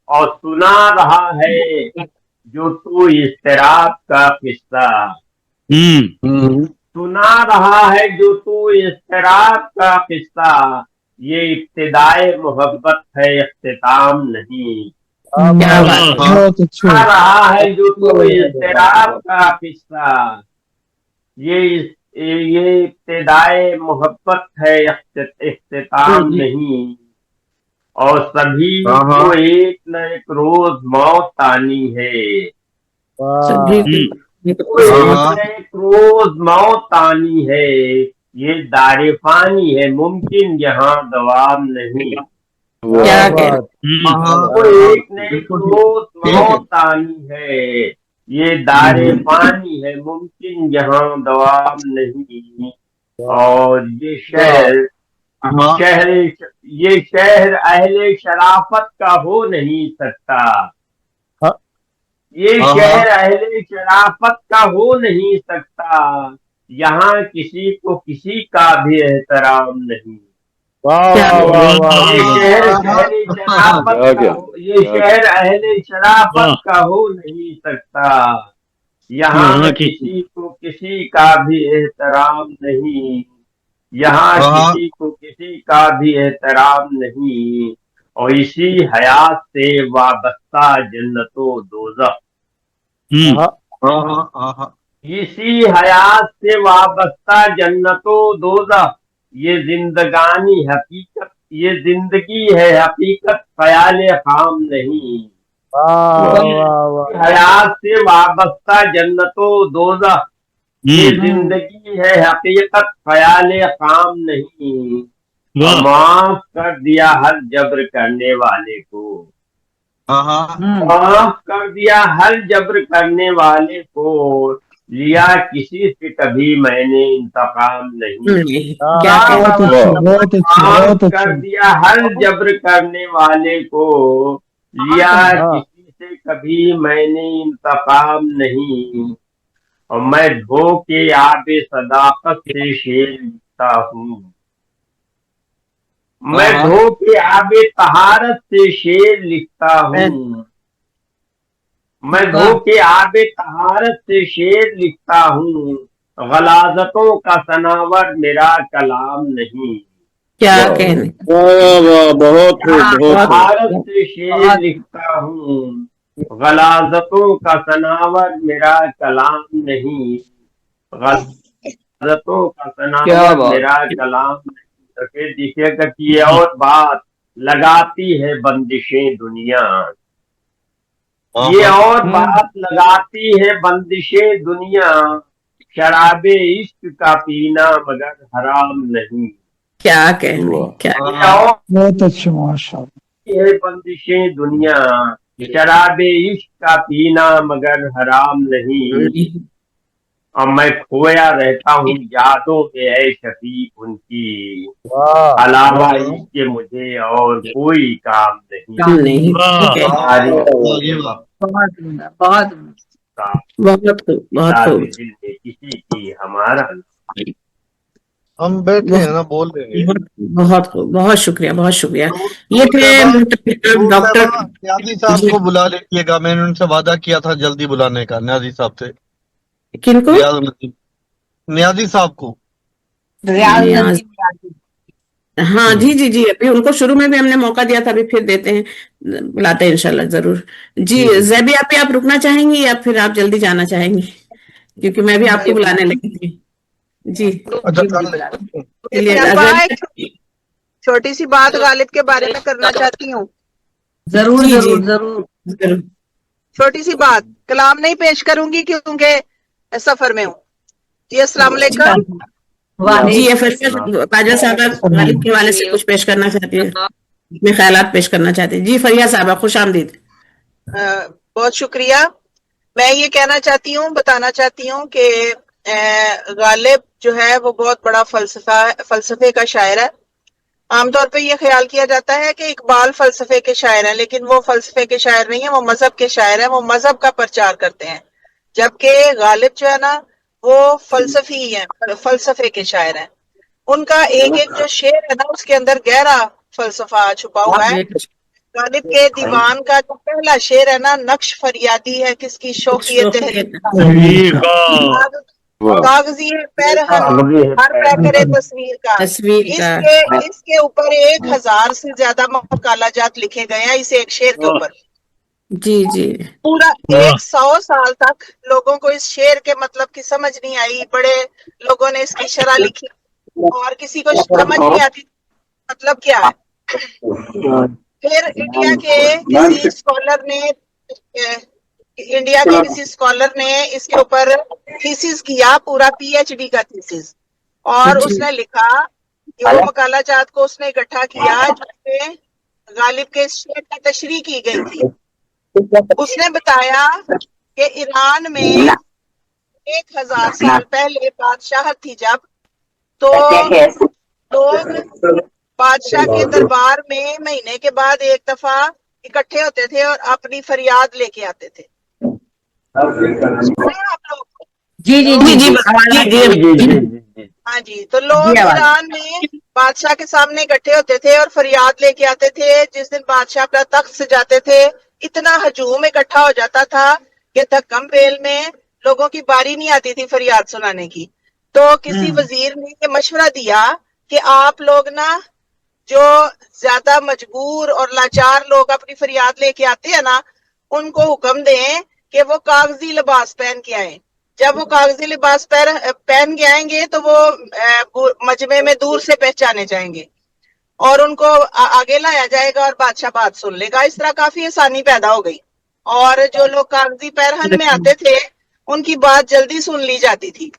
[SPEAKER 8] और सुना रहा है जो तू इस्तराब का किस्सा, सुना रहा है जो तू इस्तराब का किस्सा, ये इब्तिदाए मोहब्बत है इख्तिताम नहीं। सुना रहा है जो तू इस्तराब का किस्सा, ये इब्तिदाए मोहब्बत है इख्तिताम नहीं। और सभी को एक न एक रोज मौत आनी है, एक रोज मौत आनी है, ये दारे फानी है मुमकिन यहाँ दवाम नहीं। एक न एक रोज मौत आनी है, ये दारे फानी है मुमकिन यहाँ दवाम नहीं। और ये शहर अहले शराफत का हो नहीं सकता, ये शहर अहले शराफत का हो नहीं सकता, यहाँ किसी को किसी का भी एहतराम नहीं। ये शहर अहले शराफत का हो नहीं सकता, यहाँ किसी को किसी का भी एहतराम नहीं, यहाँ किसी को किसी का भी एहतराम नहीं, और इसी हयात से वाबस्ता जन्नतो दोज़ख। इसी हयात से वाबस्ता जन्नतो दोज़ख, ये जिंदगानी हकीकत, ये जिंदगी है हकीकत, ख्याल खाम नहीं। हयात से वाबस्ता जन्नतो दोज़ख, ये जिंदगी है हकीकत, ख्याल खाम नहीं। माफ कर दिया हर जब्र करने वाले को, माफ कर दिया हर जब्र करने वाले को, लिया किसी से कभी मैंने इंतकाम नहीं। माफ कर दिया हर जब्र करने वाले को, लिया किसी से कभी मैंने इंतकाम नहीं। और मैं धो के आबे सदाकत से शेर लिखता हूँ, मैं धो के आबे तहारत से शेर लिखता हूँ, मैं धो के आबे तहारत से शेर लिखता हूँ। गलाजतों का सनावर मेरा कलाम नहीं।
[SPEAKER 3] क्या कहने,
[SPEAKER 10] बहुत
[SPEAKER 8] तहारत से शेर लिखता हूँ, गलाजतों का सनावर मेरा कलाम नहीं। गलाजतों का सनावर मेरा कलाम नहीं। तो फिर देखिएगा कि ये और बात लगाती है बंदिशें दुनिया, ये और बात लगाती है बंदिशें दुनिया, शराबे इश्क का पीना मगर हराम नहीं।
[SPEAKER 3] क्या कहने, क्या
[SPEAKER 9] बहुत अच्छा माशाअल्लाह।
[SPEAKER 8] ये बंदिशें दुनिया, शराबे इश्क का पीना मगर हराम नहीं। और मैं खोया रहता हूँ यादों में ऐ शफीक उनकी, अलावा इसके मुझे और कोई काम नहीं।
[SPEAKER 3] बहुत
[SPEAKER 8] दिल में किसी की हमारा,
[SPEAKER 1] हम बैठे हैं ना, बोल रहे हैं।
[SPEAKER 3] बहुत खूब, बहुत शुक्रिया, बहुत शुक्रिया। ये थे डॉक्टर
[SPEAKER 1] न्याजी साहब को बुला लीजिएगा, मैंने उनसे वादा किया था जल्दी बुलाने का, न्याजी साहब से।
[SPEAKER 3] किनको?
[SPEAKER 1] न्याजी साहब को।
[SPEAKER 3] हाँ जी जी जी, अभी उनको शुरू में भी हमने मौका दिया था, अभी फिर देते हैं, बुलाते हैं इंशाल्लाह जरूर। जी ज़ैबी आप रुकना चाहेंगी या फिर आप जल्दी जाना चाहेंगी? क्योंकि मैं भी आपको बुलाने लगी थी। जी
[SPEAKER 11] छोटी सी बात गालिब के बारे में करना चाहती हूँ।
[SPEAKER 3] जरूर जरूर जरूर।
[SPEAKER 11] छोटी सी बात, कलाम नहीं पेश करूंगी क्योंकि सफर में हूँ। जी अस्सलाम वालेकुम।
[SPEAKER 3] जी बाजा साहब गालिब के हवाले से कुछ पेश करना चाहती है, अपने ख्यालात पेश करना चाहती है। जी फरिया साहब, खुश आमदीद।
[SPEAKER 11] बहुत शुक्रिया। मैं ये कहना चाहती हूँ, बताना चाहती हूँ कि गालिब जो है वो बहुत बड़ा फलसफे का शायर है। आमतौर पे ये ख्याल किया जाता है कि इकबाल फलसफे के शायर हैं, लेकिन वो फलसफे के शायर नहीं है, वो मजहब के शायर हैं, वो मजहब का प्रचार करते हैं। जबकि गालिब जो है ना वो फलसफी है, फलसफे के शायर हैं। उनका एक एक जो शेर है ना उसके अंदर गहरा फलसफा छुपा हुआ है। गालिब के दीवान का जो पहला शेर है ना, नक्श फरियादी है किसकी शौकियत है, कागजी है पैरहन हर पैकरे तस्वीर का। इसके ऊपर 1000 से ज्यादा मकालाजात लिखे गए हैं इस एक शेर के ऊपर।
[SPEAKER 3] जी जी,
[SPEAKER 11] पूरा 100 साल तक लोगों को इस शेर के मतलब की समझ नहीं आई। बड़े लोगों ने इसकी शरह लिखी और किसी को समझ नहीं आती मतलब क्या है। फिर इंडिया के किसी स्कॉलर ने इसके ऊपर थीसिस किया, पूरा पीएचडी का थीसिस, और उसने लिखा कि वो मकालाजात को उसने इकट्ठा किया जिसमें गालिब के शेर की तशरीह की गई थी। उसने बताया कि ईरान में 1000 साल पहले बादशाहत थी जब, तो लोग बादशाह के दरबार में महीने के बाद एक दफा इकट्ठे होते थे और अपनी फरियाद लेके आते थे।
[SPEAKER 3] जी जी जी जी
[SPEAKER 11] हाँ जी, तो लोग ईरान में बादशाह के सामने इकट्ठे होते थे और फरियाद लेके आते थे। जिस दिन बादशाह अपना तख्त से जाते थे, इतना हजूम इकट्ठा हो जाता था कि धक्कम बेल में लोगों की बारी नहीं आती थी फरियाद सुनाने की। तो किसी वजीर ने ये मशवरा दिया कि आप लोग ना जो ज्यादा मजबूर और लाचार लोग अपनी फरियाद लेके आते हैं ना, उनको हुक्म दें कि वो कागजी लिबास पहन के आए। जब वो कागजी लिबास पहन के आएंगे तो वो मजमे में दूर से पहचाने जाएंगे और उनको आगे लाया जाएगा और बादशाह बात सुन लेगा। इस तरह काफी आसानी पैदा हो गई और जो लोग कागजी पैरहन में आते थे उनकी बात जल्दी सुन ली जाती थी।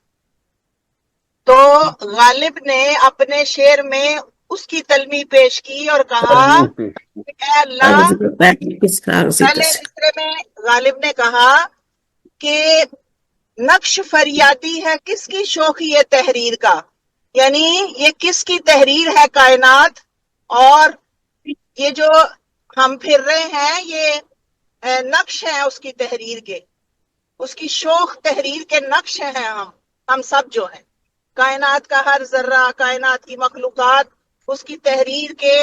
[SPEAKER 11] तो गालिब ने अपने शेर में उसकी तलमी पेश की और कहा अल्लाह, पहले मिसरे में गालिब ने कहा कि नक्श फरियादी है किसकी शौकी है तहरीर का, यानी ये किसकी तहरीर है कायनात, और ये जो हम फिर रहे हैं ये नक्श है उसकी तहरीर के, उसकी शौक तहरीर के नक्श हैं हम सब जो हैं। कायनात का हर जर्रा, कायनात की मखलूकात उसकी तहरीर के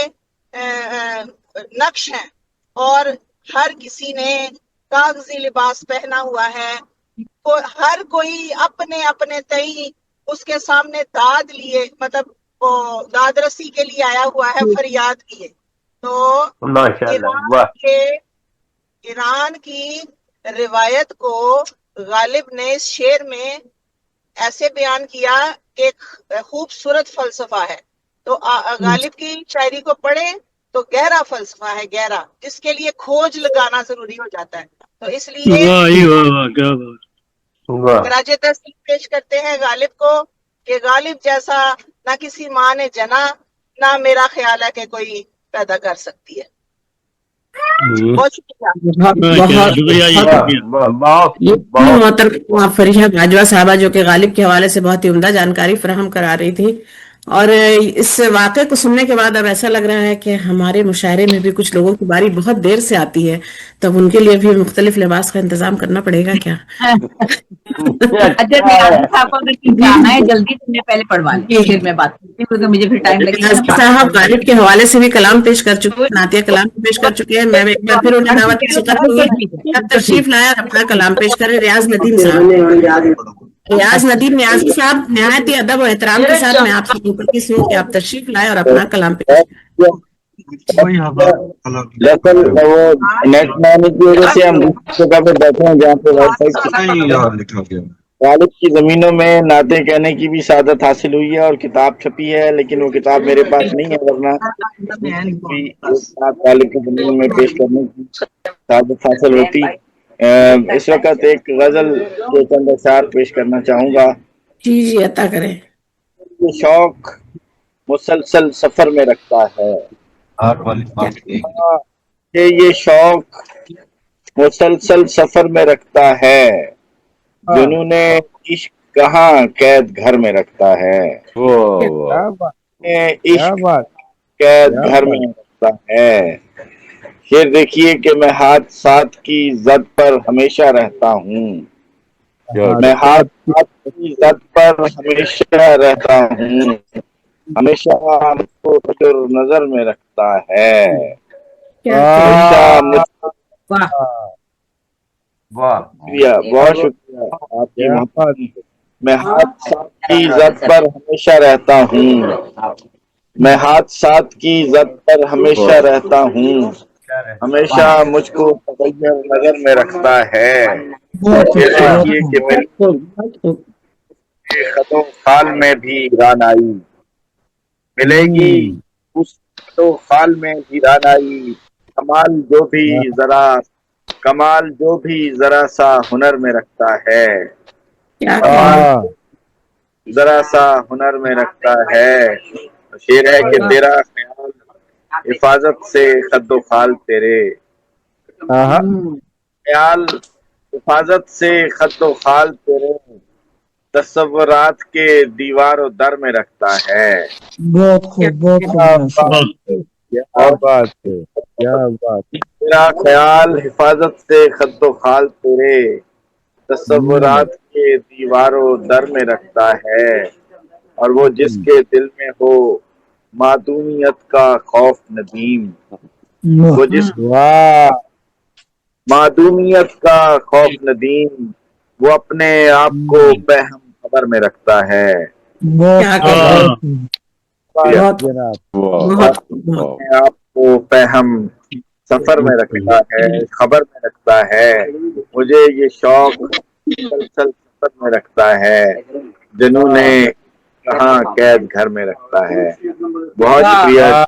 [SPEAKER 11] नक्श हैं और हर किसी ने कागजी लिबास पहना हुआ है। तो हर कोई अपने अपने तई उसके सामने दाद लिए, मतलब वो दाद रसी के लिए आया हुआ है, फरियाद लिए। तो ईरान की रिवायत को गालिब ने इस शेर में ऐसे बयान किया कि खूबसूरत फलसफा है। तो गालिब की शायरी को पढ़े तो गहरा फलसफा है, गहरा, जिसके लिए खोज लगाना जरूरी हो जाता है। तो इसलिए खराजे तहसीन पेश करते हैं गालिब को कि गालिब जैसा ना किसी माँ ने जना, ना मेरा ख्याल है कि कोई पैदा कर सकती है। बहुत
[SPEAKER 3] मोहतरम फरीहा बाजवा साहबा जो कि गालिब के हवाले से बहुत ही उम्दा जानकारी फराहम करा रही थी, और इस वाक़े को सुनने के बाद अब ऐसा लग रहा है कि हमारे मुशायरे में भी कुछ लोगों की बारी बहुत देर से आती है, तब उनके लिए भी मुख्तलिफ लिबास का इंतजाम करना पड़ेगा क्या?
[SPEAKER 12] जल्दी तुमने पहले पढ़वा ली, फिर मैं बात करती हूँ क्योंकि मुझे फिर टाइम लगेगा।
[SPEAKER 3] साहब गालिब के हवाले से भी कलाम पेश कर चुके हैं, नातिया कलाम पेश कर चुके हैं। मैं एक बार फिर उन्हें दावत तशरीफ लाया और अपना कलाम पेश करें। रियाज नदीम साहब, रियाज नदीम न्याजी साहब, निहायत ही अदब और एहतराम के साथ मैं आपसे गुज़ारिश हूं कि आप तशरीफ लाए और अपना कलाम पेश
[SPEAKER 4] गालिब की जमीनों में नाते कहने की भी सादत हासिल हुई है और किताब छपी है, लेकिन वो किताब मेरे पास नहीं है, वरना गालिब की जमीनों में पेश करने की सादत हासिल होती। इस वक्त एक गजल के चंद अशार पेश करना चाहूंगा।
[SPEAKER 3] जी अता करें।
[SPEAKER 4] ये शौक मुसलसल सफर में रखता है, ये शौक मुसलसल सफर में रखता है, जुनूने इश्क कहाँ कैद घर में रखता है, इश्क कैद घर में रखता है। फिर देखिए कि मैं हाथ साथ की जद पर हमेशा रहता हूँ, मैं हाथ साथ की जद पर हमेशा रहता हूँ, हमेशा हमको नजर में रखता है, हमेशा बहुत शुक्रिया आपकी मोहब्बत। मैं हाथ साथ की जद पर हमेशा रहता हूँ, मैं हाथ साथ की जद पर हमेशा रहता हूँ, हमेशा मुझको नजर में रखता है। देखिए कि मेरे खतों खाल में भी रानाई मिलेगी, उस खतों खाल में भी रानाई, कमाल जो भी जरा सा हुनर में रखता है, जरा सा हुनर में रखता है। शेर है कि तेरा ख्याल हिफाजत से खद्दो खाल तेरे, ख्याल हिफाजत से खद्दो खाल तेरे, तस्वुरात के दीवारों दर में रखता है।
[SPEAKER 9] बहुत खूब, बहुत खूब,
[SPEAKER 4] क्या बात है, क्या बात। तेरा ख्याल हिफाजत से खद्दो खाल तेरे, तस्वुरात के दीवारों दर में रखता है, और वो जिसके दिल में हो मादूमियत का खौफ नदीम, वो जिस मादूमियत का खौफ नदीम, वो अपने आप को बेहम खबर में रखता है, अपने आप को बेहम सफर में रखता है, खबर में रखता है। मुझे ये शौक मुसलसल सफर में रखता है, जिन्होंने कहाँ कैद घर में रखता है। बहुत शुक्रिया।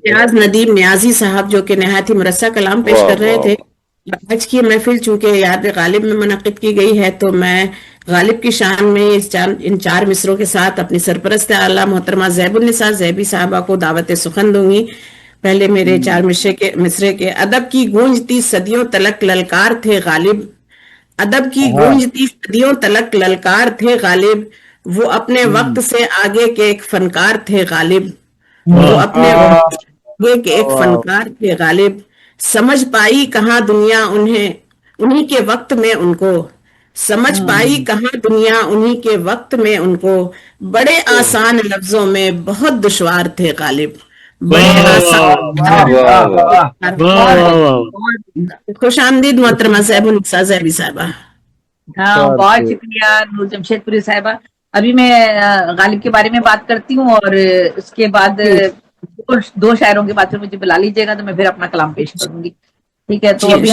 [SPEAKER 3] न्याज नदीम न्याजी साहब जो कि नहायत ही मुरस्सा कलाम पेश कर रहे थे। आज की महफिल चूंकि याद गालिब में मुनक़िद की गई है, तो मैं गालिब की शान में इन चार मिसरों के साथ अपनी सरपरस्त आला मोहतरमा ज़ैबुन्निसा ज़ैबी साहबा को दावत सुखन दूंगी। पहले मेरे चार मिसरे के अदब की गूंजती सदियों तलक ललकार थे गालिब, अदब की गूंजती सदियों तलक ललकार थे गालिब, वो अपने वक्त से आगे के एक फनकार थे गालिब, वो अपने वक्त से आगे के एक फनकार थे गालिब। समझ पाई कहाँ दुनिया उन्हें उन्हीं के वक्त में उनको, समझ पाई कहाँ दुनिया उन्हीं के वक्त में उनको, बड़े आसान लफ्जों में बहुत दुश्वार थे गालिब, बड़े आसान। खुश आमदीद मोहतरमा ज़ैबुन्निसा ज़ैबी साहबा।
[SPEAKER 12] हाँ, बहुत शुक्रिया नूर जमशेदपुरी साहिबा। अभी मैं गालिब के बारे में बात करती हूँ और उसके बाद दो शायरों के बाद फिर मुझे बुला लीजिएगा तो मैं फिर अपना कलाम पेश करूंगी। ठीक है, तो अभी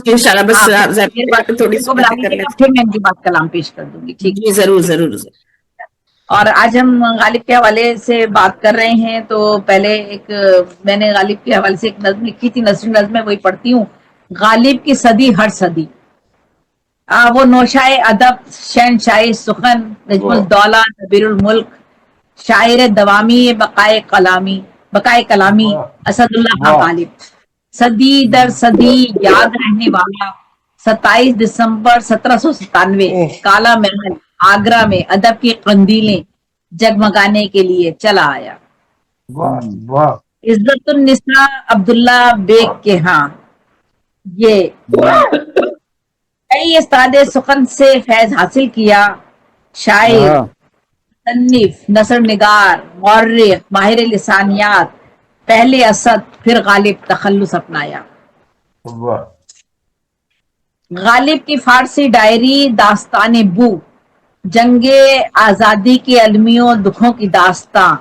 [SPEAKER 3] इंशाल्लाह बस थोड़ी सी
[SPEAKER 12] फिर मैं इनकी बात कलाम पेश कर दूंगी। ठीक
[SPEAKER 3] है, जरूर जरूर।
[SPEAKER 12] और आज हम गालिब के हवाले से बात कर रहे हैं। तो पहले मैंने गालिब के हवाले से एक नज्म लिखी थी, नसरी नज्म, वही पढ़ती हूँ। गालिब की सदी हर सदी, वो नौशाए अदब, शहनशाह सुखन, नजमुल दौला, नबीरुल मुल्क, शायर दवामी, बकाए कलामी असदुल्लाह खां गालिब। सदी दर सदी याद रहने वाला, 27 दिसंबर 1797, काला महल आगरा में अदब की कंदीलें जगमगाने के लिए चला आया। इज्जतुन्निसा अब्दुल्ला बेग के यहाँ ये कई उस्ताद सुखन से फैज हासिल किया। शायर, मुसन्निफ, नसर निगार, मौर्रिख, माहिर लिसानियात, पहले असद फिर गालिब तखल्लुस अपनाया। गालिब की फारसी डायरी दास्ताने बू, जंगे आजादी के अलमियों दुखों की दास्तां,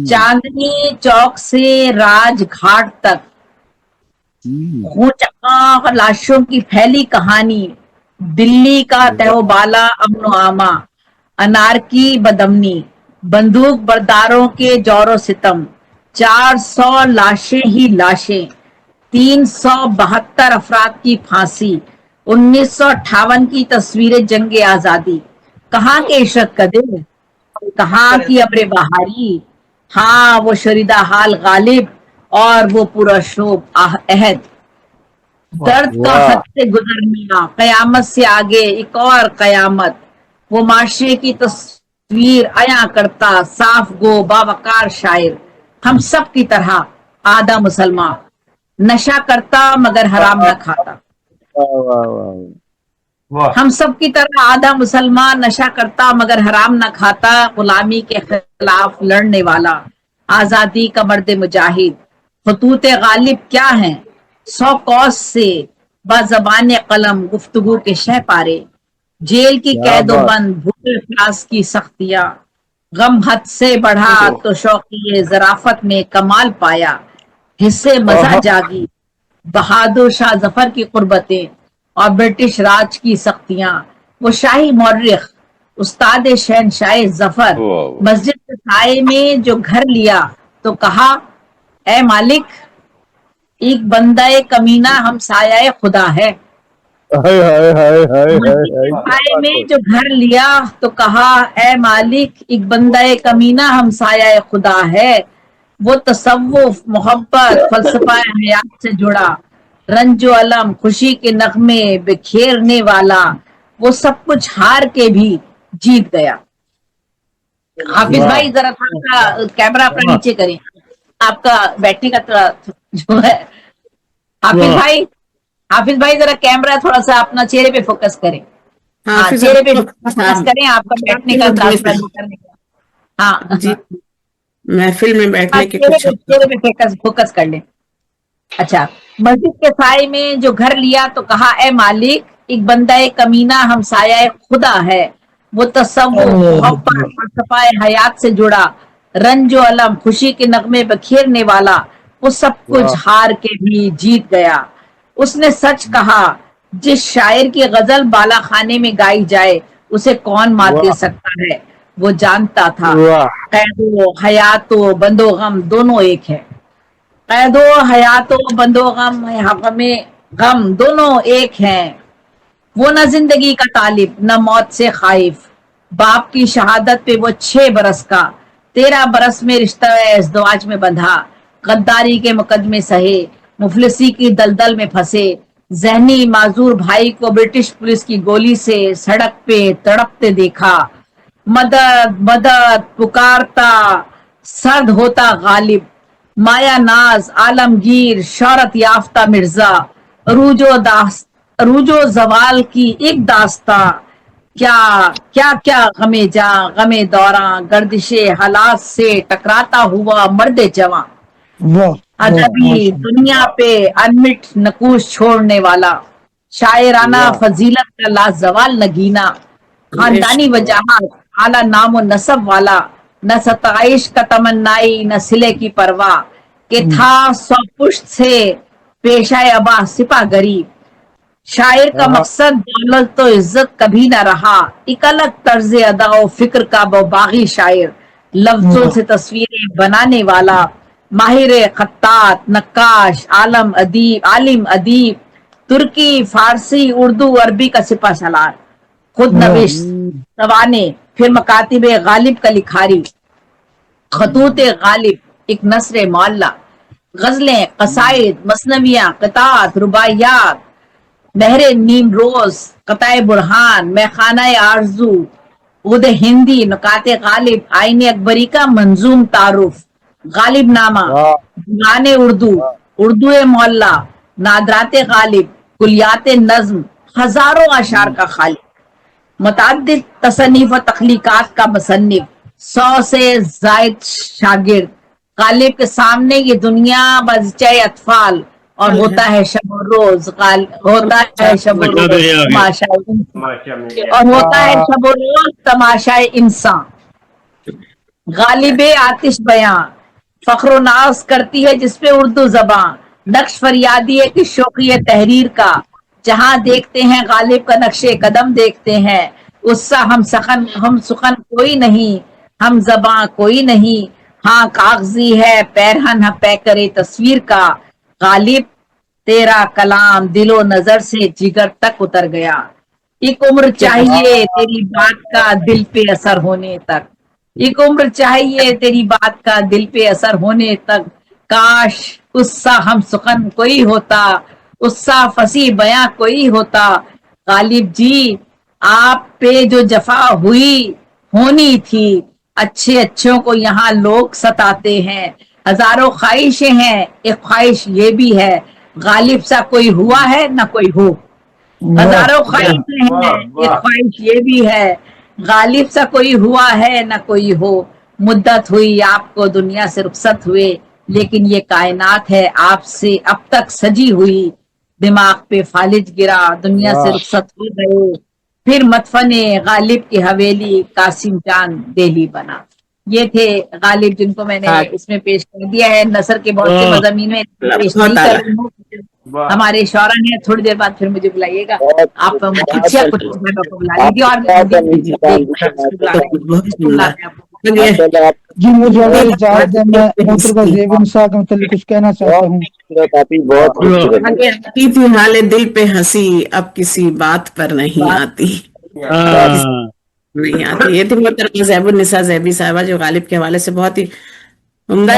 [SPEAKER 12] चांदनी चौक से राज घाट तक खूंचका लाशों की फैली कहानी, दिल्ली का तहबाला अमनो आमा, अनारकी बदमनी, बंदूक बरदारों के जोरो सितम, 400 लाशें ही लाशें, 372 अफराद की फांसी, 1958 की तस्वीरें जंगे आजादी, कहाँ के इशरत कदे, कहाँ की अब्रे बहारी, हाँ वो शरीदा हाल गालिब और वो पूरा शोब अहद, दर्द का हद से गुजरना, कयामत से आगे एक और कयामत, वो माशरे की तस्वीर आया करता, साफ गो बावकार शायर, हम सब की तरह आधा मुसलमान, नशा करता मगर हराम न खाता। हम सब की तरह आधा मुसलमान, नशा करता मगर हराम न खाता, गुलामी के खिलाफ लड़ने वाला, आजादी का मर्द मुजाहिद, खतूत गालिब क्या है 100 कौस से, बाज़बान कलम गुफ्तगू के शह पारे, जेल की कैदो बंद, भूल फ्रास की सख्तियां, गम हद से बढ़ा तो शौकीए ज़राफत में कमाल पाया, हिस्से मजा जागी बहादुर शाह जफर की कुर्बतें और ब्रिटिश राज की सख्तियां, वो शाही मौर्रिख उस्ताद शहनशाह जफर, मस्जिद के साये में जो घर लिया तो कहा ए मालिक एक बंदा कमीना हम साया खुदा है। साये में जो घर लिया तो कहा ए मालिक एक बंदा कमीना हम साया खुदा है। वो तसव्वुफ, मोहब्बत, फलसफा हयात से जुड़ा, रंजो अलम, खुशी के नगमे बिखेरने वाला, वो सब कुछ हार के भी जीत गया। हाफिज भाई जरा थोड़ा कैमरा अपना नीचे करें, आपका बैठने का जो है। हाफिज भाई जरा कैमरा थोड़ा सा अपना चेहरे पे फोकस करें। हाँ, चेहरे पे फोकस करें, आपका बैठने का अंदाज करने का। हाँ जी,
[SPEAKER 3] महफिल में बैठने के
[SPEAKER 12] चेहरे
[SPEAKER 3] कुछ
[SPEAKER 12] पे फोकस कर ले। अच्छा, मस्जिद के साय में जो घर लिया तो कहा ए मालिक, एक बंदा कमीना हमसाया खुदा है, वो तसव्वुफ मोहब्बत फलसफाए हयात से जुड़ा, रंजो अलम खुशी के नगमे बखेरने वाला, वो सब कुछ हार के भी जीत गया। उसने सच कहा, जिस शायर की गजल बाला खाने में गाई जाए उसे कौन मात दे सकता है, वो जानता था कैदो हयातो बंदो गम दोनों एक है। कैदो हयातो बंदो गम गम दोनों एक हैं। वो न जिंदगी का तालिब न मौत से खाइफ, बाप की शहादत पे वो 6 बरस का, 13 बरस में रिश्ता इज़्दिवाज में बंधा, गद्दारी के मुकदमे सहे, मुफलिसी की दलदल में फंसे, जहनी माजूर भाई को ब्रिटिश पुलिस की गोली से सड़क पे तड़पते देखा, मदद मदद पुकारता सर्द होता गालिब, माया नाज आलमगीर शौहरत याफ्ता मिर्जा, अरूजो जवाल की एक दास्ता, क्या क्या क्या गमे जा गमे दौरा, गर्दिशे हालात से टकराता हुआ मर्दे जवां, अदबी दुनिया पे अनमिट नकूश छोड़ने वाला, शायराना फजीलत का लाजवाल नगीना, खानदानी वजाहत आला नामो नसब वाला, न सताइश का तमन्नाई न सिले की परवाह, के था 100 पुश्त से पेशाए अबा सिपा गरीब। शायर का मकसद दौलत तो इज्जत कभी न रहा, एक अलग तर्ज अदा और फिक्र का वो बागी शायर, लफ्जों से तस्वीरें बनाने वाला, माहिर खत्तात नक्काश आलिम अदीब, तुर्की फारसी उर्दू अरबी का सिपा सलार, खुद नविश सवाने, फिर मकातिब गालिब का लिखारी, खतूत गालिब एक नस्र मौला, गजलें कसाइद मसनवियां कतात रुबाइयात, महरे नीम रोज कताए बुरहान मैखाना आरजू, उद हिंदी नुकाते गालिब आईने अकबरी का मंजूम तारुफ, गालिब नामा दीवाने उर्दू मौला, नादराते गालिब कुलियाते नज्म, हजारों अशार का खालिक, मुतअद्दिद तसनीफ व तख्लीकात का मुसन्निफ, 100 से जायद शागिर्द, गालिब के सामने ये दुनिया बज़चे अतफाल और होता है शब रोज होता है शब और होता है शब रोज तमाशाए इंसान। गालिबे आतिश बयां फख्र नाज करती है जिसपे उर्दू जबान, नक्श फरियादी है कि शौकिया तहरीर का, जहां देखते हैं गालिब का नक्शे कदम देखते हैं, उससा हम सुखन कोई नहीं, हम जबां कोई नहीं, हाँ कागजी है पैरहन पै करे तस्वीर का, गालिब तेरा कलाम दिलो नजर से जिगर तक उतर गया, एक उम्र चाहिए तेरी बात का दिल पे असर होने तक, एक उम्र चाहिए तेरी बात का दिल पे असर होने तक, काश उससा हम सुखन कोई होता, उससा फसी बयां कोई होता, गालिब जी आप पे जो जफा होनी थी, अच्छे अच्छों को यहाँ लोग सताते हैं, हजारों ख्वाहिशें हैं एक ख्वाहिश ये भी है, गालिब सा कोई हुआ है ना कोई हो, हजारों ख्वाहिशें हैं एक ख्वाहिश ये भी है, गालिब सा कोई हुआ है ना कोई हो, मुद्दत हुई आपको दुनिया से रुखसत हुए, लेकिन ये कायनात है आपसे अब तक सजी हुई, दिमाग पे फालिज गिरा दुनिया से रुखसत हो गए, फिर मदफने गालिब की हवेली कासिम जान दिल्ली बना। ये थे गालिब जिनको मैंने इसमें पेश कर दिया है, नसर के बहुत से मज़ामीन में पेश नहीं कर रही हूँ, हमारे शौरा ने थोड़ी देर बाद फिर मुझे बुलाइएगा, आप मुझे कुछ बुला लीजिए और
[SPEAKER 9] जी मुझे अगर इजाजत है मैं डॉक्टर जेबिन साहब के मतलब कुछ कहना चाहता हूँ।
[SPEAKER 3] थी हाले दिल पे हंसी अब किसी बात पर नहीं आती, नहीं आती। ये थी मोहतरमा ज़ैबुन्निसा ज़ैबी साहिबा जो गालिब के हवाले से बहुत ही उम्दा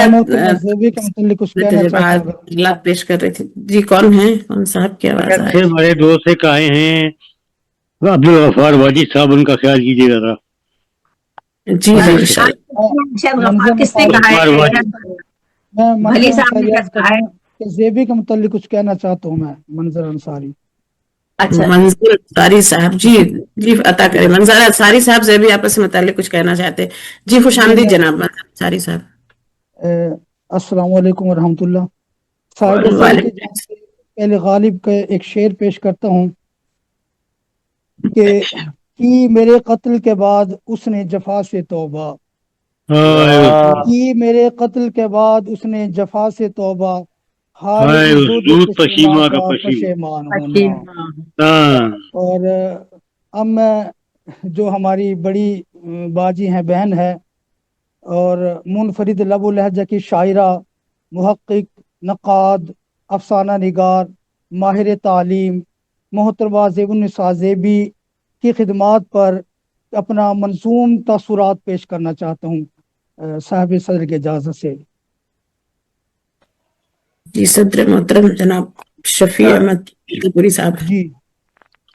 [SPEAKER 3] पेश कर रही थी। जी कौन है, कौन साहब की आवाज है?
[SPEAKER 2] हमारे दोस्त एक आए हैं अब्दुल गफ्फार वाजिद साहब, उनका ख्याल कीजिएगा जरा।
[SPEAKER 3] जी किसने कहा है?
[SPEAKER 9] मैं ज़ेबी के मतलब कुछ कहना चाहता हूँ मैं, मंजर अंसारी।
[SPEAKER 3] अच्छा मंजर अंसारी साहब, जी अता करें। मंजर अंसारी साहब ज़ेबी आपस में मुताल्लिक कुछ कहना चाहते हैं। जी खुशामदीद जनाब मंजर अंसारी साहब।
[SPEAKER 9] अस्सलाम वालेकुम रहमतुल्लाह। साहिब सर के जान से पहले गालिब का एक शेर पेश करता हूँ कि मेरे कत्ल के बाद उसने जफा से तौबा, कि मेरे कत्ल के बाद उसने जफा से तौबा, हाय उज़ूद पशीमा का पशेमान होना। और अब मैं जो हमारी बड़ी बाजी हैं, बहन है और मुनफरिद लबो लहजा की शायरा, मुहक्किक, नक़ाद, अफसाना निगार, माहिर तालीम, मोहतरमा ज़ेबुन्निसा ज़ेबी की खिदमात पर अपना मंसूम तासुरात पेश करना चाहता हूँ साहिब सदर के इजाज़त से।
[SPEAKER 3] जी सदर मोहतरम जनाब शफी अहमद पुरी साहब।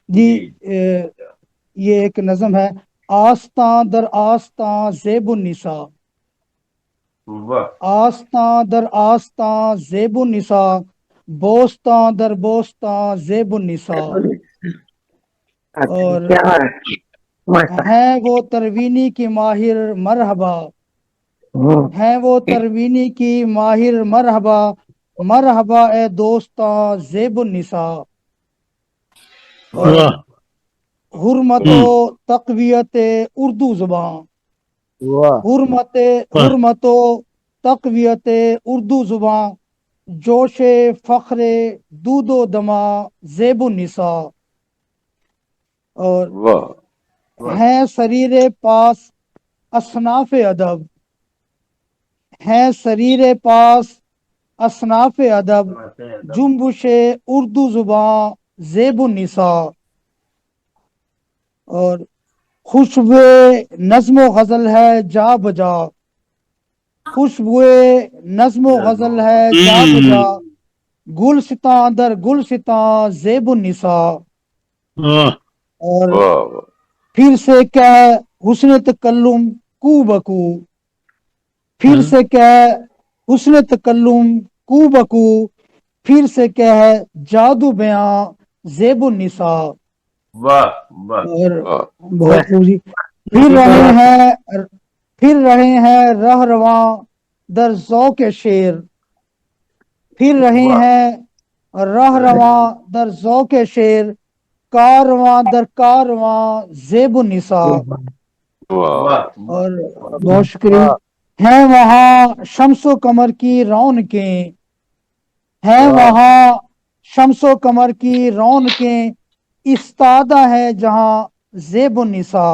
[SPEAKER 9] जी ये एक नज़म है। आस्ता दर आस्ता ज़ेबुन्निसा, आस्ता दर आस्ता ज़ेबुन्निसा, बोस्ता दर बोस्ता ज़ेबुन्निसा। और है वो तरवीनी की माहिर मरहबा, है वो तरवीनी की माहिर मरहबा, मरहबा ए दोस्ता ज़ेबुन्निसा। और हुर्मतो तक़वियत उर्दू ज़ुबान, हुर्मतो तक़वियत उर्दू ज़ुबान, जोशे फ़ख्रे दूदो दमा ज़ेबुन्निसा। और है सरीरे पास असनाफ़ अदब, है सरीरे पास असनाफ़ अदब, जुम्बुशे उर्दू ज़ुबान ज़ेबुन्निसा। और खुशबुए नज़्म गज़ल है जा बजा, खुशबुए नज़्म गज़ल है जा बजा, गुलसिता दर गुलसिता ज़ेबुन्निसा। और फिर से क्या हुस्न तकल्लुम कू बकू, फिर से क्या हुस्न तकल्लुम कू बकू, फिर से क्या है जादू बयां ज़ेबुन्निसा। और बहुत खूबी। फिर रहे हैं रहरवां दर ज़ौक़ शेर, फिर रहे हैं रहरवां दर ज़ौक़ शेर, कारवां दर कारवां ज़ेबुन्निसा। और बहुत शुक्रिया। हैं वहाँ शम्सो कमर की रौनकें, हैं वहाँ शम्सो कमर की रौनकें, इस्तादा है जहाँ ज़ेबुन्निसा।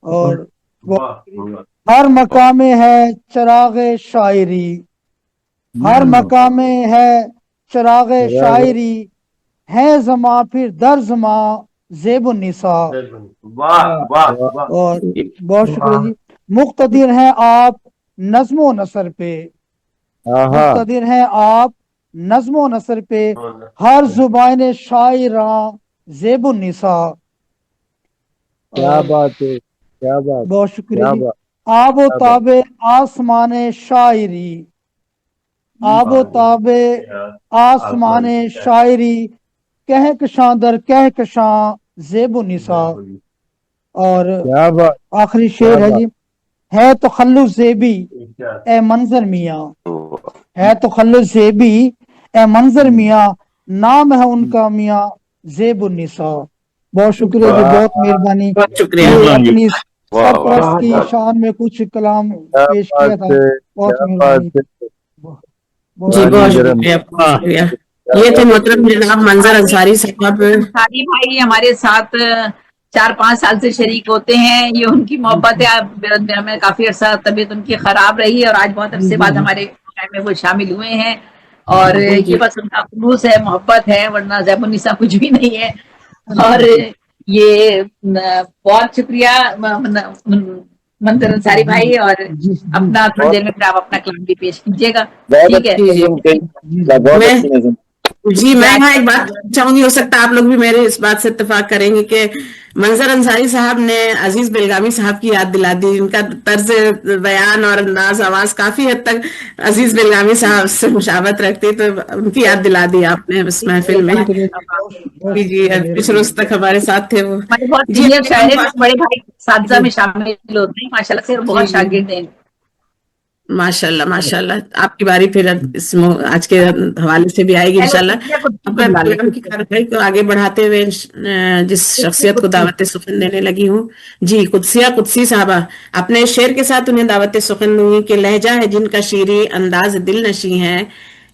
[SPEAKER 9] और हर मकामे है चराग़े शायरी, हर मकामे है चराग़े शायरी, है ज़मा फिर दर ज़मा ज़ेबुन्निसा। और बहुत शुक्रिया जी। मुक़्तदिर हैं आप नज़्मो नसर पे, मुक़्तदिर हैं आप नज़्मो नसर पे, हर ज़ुबान शायरा ज़ेबुन्निसा।
[SPEAKER 13] क्या बात है, क्या बात,
[SPEAKER 9] बहुत शुक्रिया
[SPEAKER 13] क्या
[SPEAKER 9] जी।
[SPEAKER 13] बात।
[SPEAKER 9] आबो ताबे आसमाने शायरी, आबो ताबे आसमाने शायरी, कहकशां दर कहकशां ज़ेबुन्निसा। और आखिरी शेर है जी। है तो खल्लु ज़ेबी ए मंजर मियाँ, है तो खल्लु ज़ेबी ए मंजर मियाँ, नाम है उनका मियाँ ज़ेबुन्निसा। बहुत शुक्रिया जी, बहुत मेहरबानी। अपनी सरपरस्त की शान में कुछ कलाम पेश किया था, बहुत मेहरबानी।
[SPEAKER 3] जी बहुत शुक्रिया। ये थे मोहतरम जनाब मंजर अंसारी साहब।
[SPEAKER 12] अंसारी भाई हमारे साथ 4-5 साल से शरीक होते हैं, ये उनकी मोहब्बत है। मेरा में काफी अर्सा तबीयत उनकी खराब रही और आज बहुत अरसे बाद हमारे में वो शामिल हुए हैं। और ये बस उनका खुलूस है, मोहब्बत है, वरना ज़ेबुन्निसा कुछ भी नहीं है। और ये बहुत शुक्रिया मंजर अंसारी भाई। और अपना थोड़ी देर में फिर आप अपना क्लाम भी पेश कीजिएगा, ठीक है?
[SPEAKER 3] जी मैं यहाँ एक बात चाहूंगी, हो सकता है आप लोग भी मेरे इस बात से इत्तेफाक करेंगे कि मंजर अंसारी साहब ने अजीज बेलगामी साहब की याद दिला दी। इनका तर्ज बयान और अंदाज आवाज काफी हद तक अजीज बेलगामी साहब से मुशाबत रखती, तो उनकी याद दिला दी आपने इस महफिल में। जी पिछले रोज तक हमारे साथ थे वो।
[SPEAKER 12] जी बड़े भाई साथजा में शामिल होते हैं माशाल्लाह से, बहुत शागिर्द हैं।
[SPEAKER 3] माशाल्लाह माशाल्लाह। आपकी बारी फिर इस आज के हवाले से भी आएगी इंशाल्लाह। अब मैं प्रोग्राम की कार्यवाही को आगे बढ़ाते हुए जिस शख्सियत को दावत सुखन देने लगी हूँ, जी कुदसिया कुदसी साहबा, अपने शेर के साथ उन्हें दावत सुखन दूंगी कि लहजा है जिनका शीरी अंदाज दिल नशी है,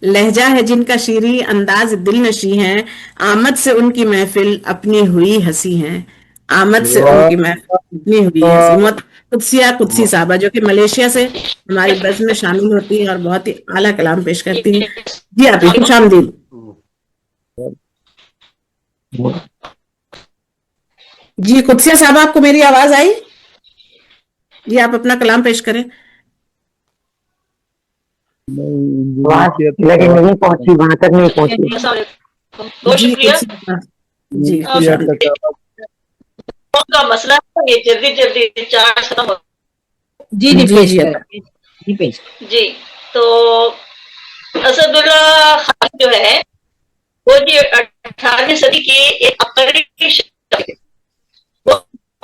[SPEAKER 3] लहजा है जिनका शीरी अंदाज दिल नशी है, आमद से उनकी महफिल अपनी हुई हंसी है, आमद से उनकी महफिल अपनी हुई हंसी। कुदसिया कुदसी साहबा जो कि मलेशिया से हमारी बज़्म में शामिल होती है और बहुत ही आला कलाम पेश करती है। जी आप खुश आमदीद। जी कुदसिया साहबा, आपको मेरी आवाज आई? जी आप अपना कलाम पेश करें।
[SPEAKER 2] लेकिन नहीं पहुंची, वहां तक नहीं पहुंची।
[SPEAKER 3] जी जी
[SPEAKER 7] का मसला है, ये जल्दी जल्दी चार्ज खत्म हो।
[SPEAKER 12] जी जी
[SPEAKER 7] जी तो असदुल्ला खान जो है वो जी 18वीं सदी की एक अकड़ी वो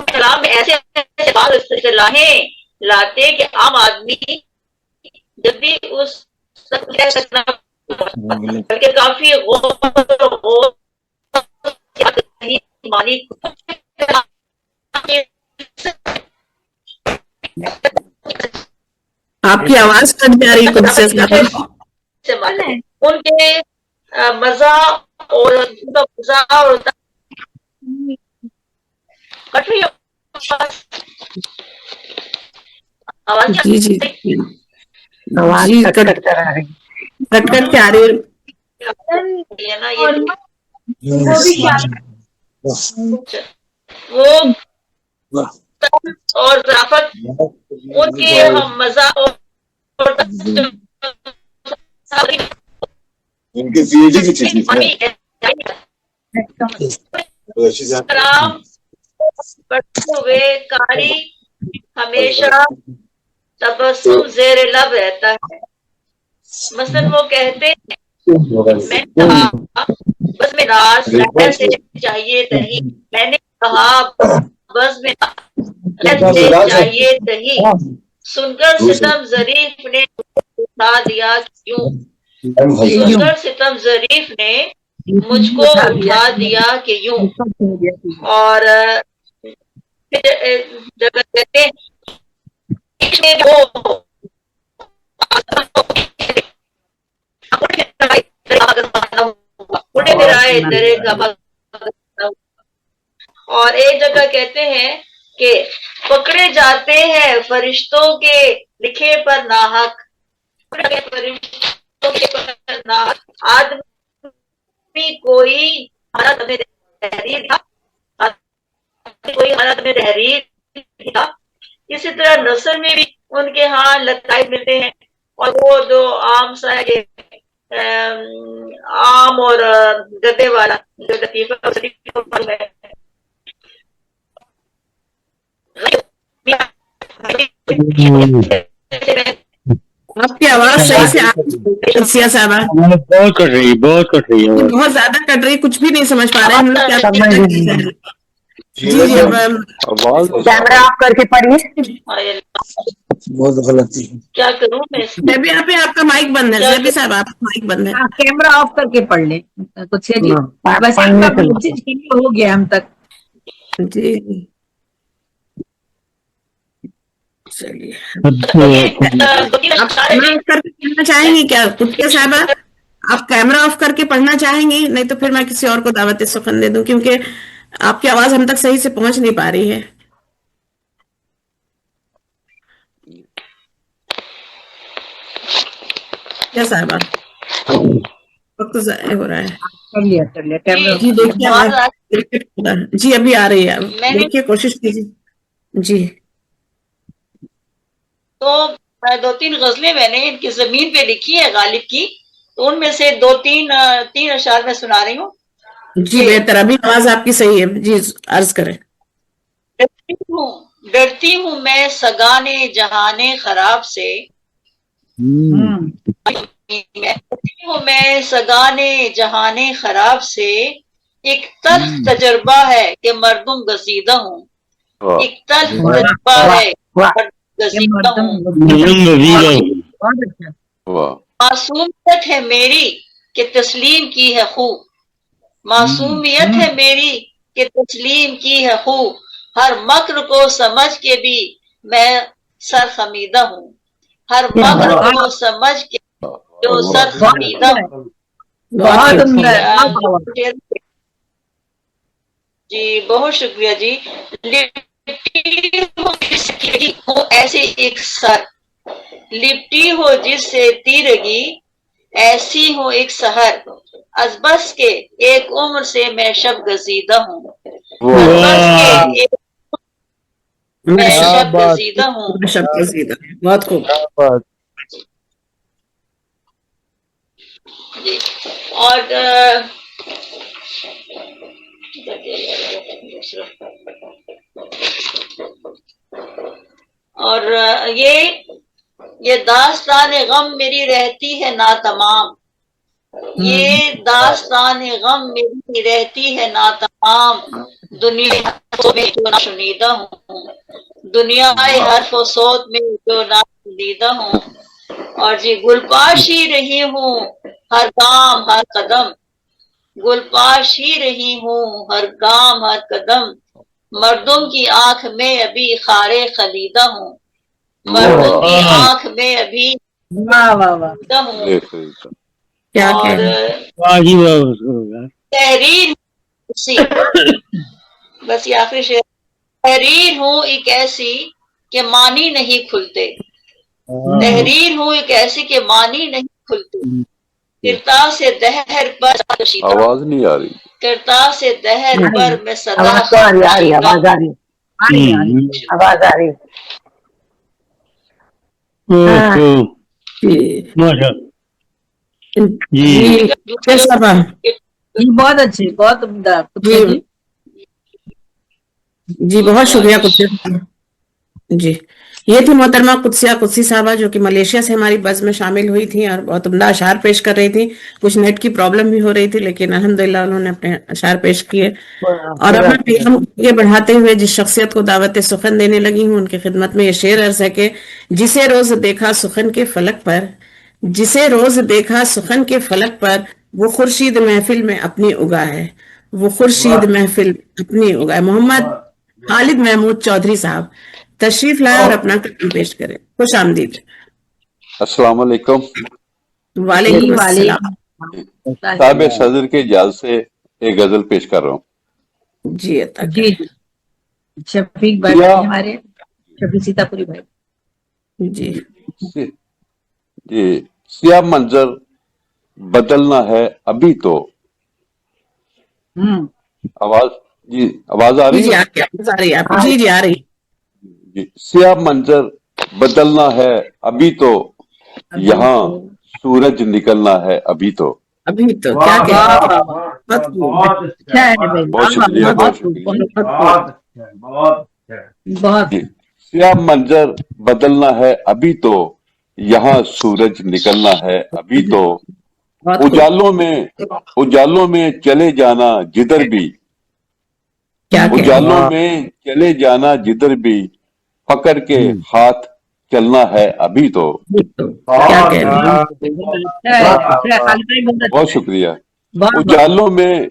[SPEAKER 7] कलाम में ऐसे इस्तिलाहें लाते कि आम आदमी जब भी उस करके काफी मानी
[SPEAKER 3] आपकी आवाज कट जा रही है।
[SPEAKER 7] उनके मजा और मजा और कट रही आवाज
[SPEAKER 3] जी जी आवाज कट कट आ रही
[SPEAKER 7] है ना। ये वो और ज़राफ़त उनके मजा और
[SPEAKER 14] इनके पीएचडी की चीज
[SPEAKER 7] कलाम पढ़ते हुए कारी हमेशा तबस्सुम ज़ेर लब रहता है। मसलन वो कहते हैं, मैंने कहा बस में नाज से चाहिए दही, मैंने कहा बस में चाहिए दही, सुनकर सितम ज़रीफ ने उठा दिया क्यों, सुनकर सितम ज़रीफ ने मुझको उठा दिया कि यूं। और जब कहते हैं और एक जगह कहते हैं कि पकड़े जाते हैं फरिश्तों के लिखे पर नाहक, फरिश्तों के पर नाहक। आदमी कोई हालत में तहरीर था, कोई हालत में तहरीर था। इसी तरह नसर में भी उनके यहाँ लताइफ मिलते हैं और वो जो आम सा है आम और गद्दे वाला जो लतीफा है।
[SPEAKER 3] आपकी आवाज सही से
[SPEAKER 2] बहुत कट रही है,
[SPEAKER 3] बहुत ज्यादा कट रही, कुछ भी नहीं समझ पा रहे हम लोग क्या। जी जी
[SPEAKER 2] कैमरा ऑफ करके पढ़िए।
[SPEAKER 6] बहुत गलती
[SPEAKER 7] क्या करूं मैं
[SPEAKER 3] भी यहाँ पे आपका माइक बंद है। जबी साहब आपका माइक बंद है,
[SPEAKER 12] कैमरा ऑफ करके पढ़ ले कुछ जी। बस हो गया हम तक।
[SPEAKER 3] जी चलिए आप करके पढ़ना चाहेंगी क्या कुटिया साहबा? आप कैमरा ऑफ करके पढ़ना चाहेंगी? नहीं तो फिर मैं किसी और को दावत सुखन दे दूं, क्योंकि आपकी आवाज हम तक सही से पहुंच नहीं पा रही है। क्या साहबा वक्त ज़ाया हो रहा है। जी देखिए जी अभी आ रही है, देखिए कोशिश कीजिए जी।
[SPEAKER 7] तो 2-3 गजलें मैंने इनकी जमीन पे लिखी है गालिब की, तो उनमें से 2-3 अशार में सुना रही हूँ।
[SPEAKER 3] जी बेहतर, अभी आवाज आपकी सही है जी, अर्ज करें।
[SPEAKER 7] डरती हूँ मैं सगाने जहाने खराब से, मैं सगाने जहाने खराब से, एक तल्ख तजर्बा है कि मर्दुम गसीदा हूँ, एक तल्ख तजर्बा है गसीदा हूँ। मासूमियत है मेरी कि तस्लीम की है खूब, मासूमियत है मेरी कि तस्लीम की है खूब, हर मक्र को समझ के भी मैं सरखमीदा हूँ, हर मक्र को समझ के जो सरखमीदा हूँ। जी बहुत शुक्रिया जी। लिपटी हो ऐसे एक सर, लिपटी हो जिससे तीरगी, ऐसी हो एक सहर, अजबस के एक उम्र से मैं शब गजीदा हूँ, अजबस के एक मैं शब गजीदा हूँ।
[SPEAKER 3] बहुत खूब।
[SPEAKER 7] जी और और ये दास्तान गम मेरी रहती है ना तमाम, ये दास्तान गम मेरी रहती है ना तमाम, दुनिया में जो ना शुनीदा हूँ, दुनिया हर्फ व सौत में जो ना शुनीदा हूँ। और जी गुलपाश ही रही हूँ हर गाम हर कदम, गुलपाश ही रही हूँ हर गाम हर कदम, मर्दों की आंख में अभी खारे खलीदा हूँ, मर्दों की आंख में अभी खलीदा हूँ। और तहरीर बस ये आखिरी शेर, तहरीर हूँ एक ऐसी कि मानी नहीं खुलते, तहरीर हूँ एक ऐसी कि मानी नहीं खुलते, किरता से दहर पर
[SPEAKER 14] आवाज नहीं आ रही,
[SPEAKER 7] किरता से दहर पर मैं सदा
[SPEAKER 12] आवाज आ रही, आवाज आ रही, आवाज आ रही।
[SPEAKER 3] जी
[SPEAKER 12] बहुत अच्छी, बहुत उम्दा।
[SPEAKER 3] जी बहुत शुक्रिया कुत्सिया जी। ये थी मोहतरमा कुत्सिया कुत्सी साहबा जो कि मलेशिया से हमारी बस में शामिल हुई थी और बहुत उम्दा अशार पेश कर रही थी। कुछ नेट की प्रॉब्लम भी हो रही थी लेकिन अल्हम्दुलिल्लाह उन्होंने अपने अशार पेश किए और अपना पैगाम आगे बढ़ाते हुए जिस शख्सियत को दावत सुखन देने लगी हूँ उनकी खिदमत में ये शेर अर्ज है कि जिसे रोज देखा सुखन के फलक पर, जिसे रोज देखा सुखन के फलक पर, वो खुर्शीद महफिल में अपनी उगा है, वो खुर्शीद महफिल अपनी उगा है। मोहम्मद खालिद महमूद चौधरी साहब तशरीफ लाए और अपना कलाम पेश करें। खुश आमदीद।
[SPEAKER 14] अस्सलाम वालेकुम।
[SPEAKER 3] वालेकुम अस्सलाम।
[SPEAKER 14] साहब सदर के इजाज़त से एक गजल पेश कर रहा हूँ।
[SPEAKER 3] जी
[SPEAKER 12] जी शफीक भाई हमारे, शफीक सीतापुरी भाई।
[SPEAKER 3] जी
[SPEAKER 14] जी सिया मंजर बदलना है अभी तो, आवाज जी आवाज आ रही है?
[SPEAKER 3] जी जी आ रही।
[SPEAKER 14] जी सिया मंजर बदलना है अभी तो, यहाँ सूरज निकलना है अभी तो।
[SPEAKER 3] अभी तो क्या
[SPEAKER 14] बहुत शुक्रिया, बहुत शुक्रिया। सिया मंजर बदलना है अभी तो, यहाँ सूरज निकलना है अभी तो, उजालों में चले जाना जिधर भी, उजालों में चले जाना जिधर भी, पकड़ के हाथ चलना है अभी तो। बहुत शुक्रिया। उजालों में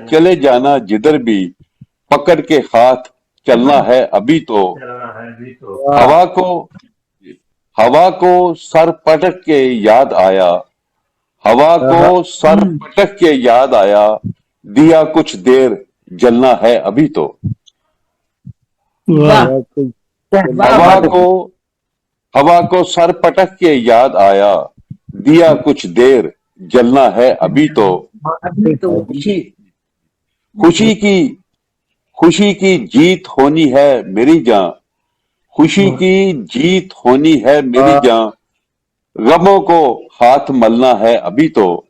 [SPEAKER 14] चले जाना जिधर भी, पकड़ के हाथ चलना है अभी तो। हवा को सर पटक के याद आया, हवा को सर पटक के याद आया, दिया कुछ देर जलना है अभी तो। हवा को सर पटक के याद आया, दिया कुछ देर जलना है अभी तो। खुशी की जीत होनी है मेरी जान, खुशी की जीत होनी है मेरी जान, गमों को हाथ मलना है अभी तो।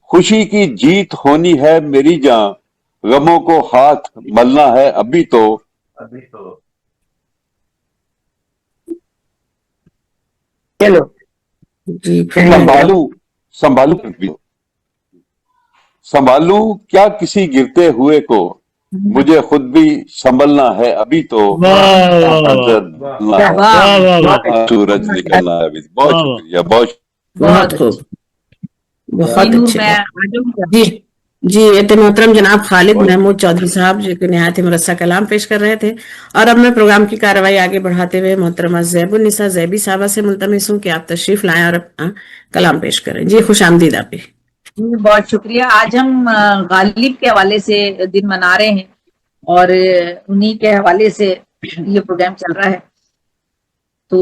[SPEAKER 14] खुशी की जीत होनी है मेरी जान, गमों को हाथ मलना है अभी तो।
[SPEAKER 3] चलो
[SPEAKER 14] संभालू क्या किसी गिरते हुए को, मुझे खुद भी संभलना है अभी तो सूरज निकलना है अभी। बहुत शुक्रिया,
[SPEAKER 3] बहुत खूब, बहुत अच्छे। जी मोहतरम जनाब खालिद महमूद चौधरी साहब जो कि नहायत ही मुरस्सा कलाम पेश कर रहे थे। और अब मैं प्रोग्राम की कार्रवाई आगे बढ़ाते हुए मोहतरमा ज़ैबुन्निसा ज़ैबी साहबा से मुल्तमिस हूँ कि आप तशरीफ लाएं और कलाम पेश करें। जी खुशामदीद आप भी।
[SPEAKER 12] बहुत शुक्रिया। आज हम गालिब के हवाले से दिन मना रहे हैं और उन्हीं के हवाले से ये प्रोग्राम चल रहा है। तो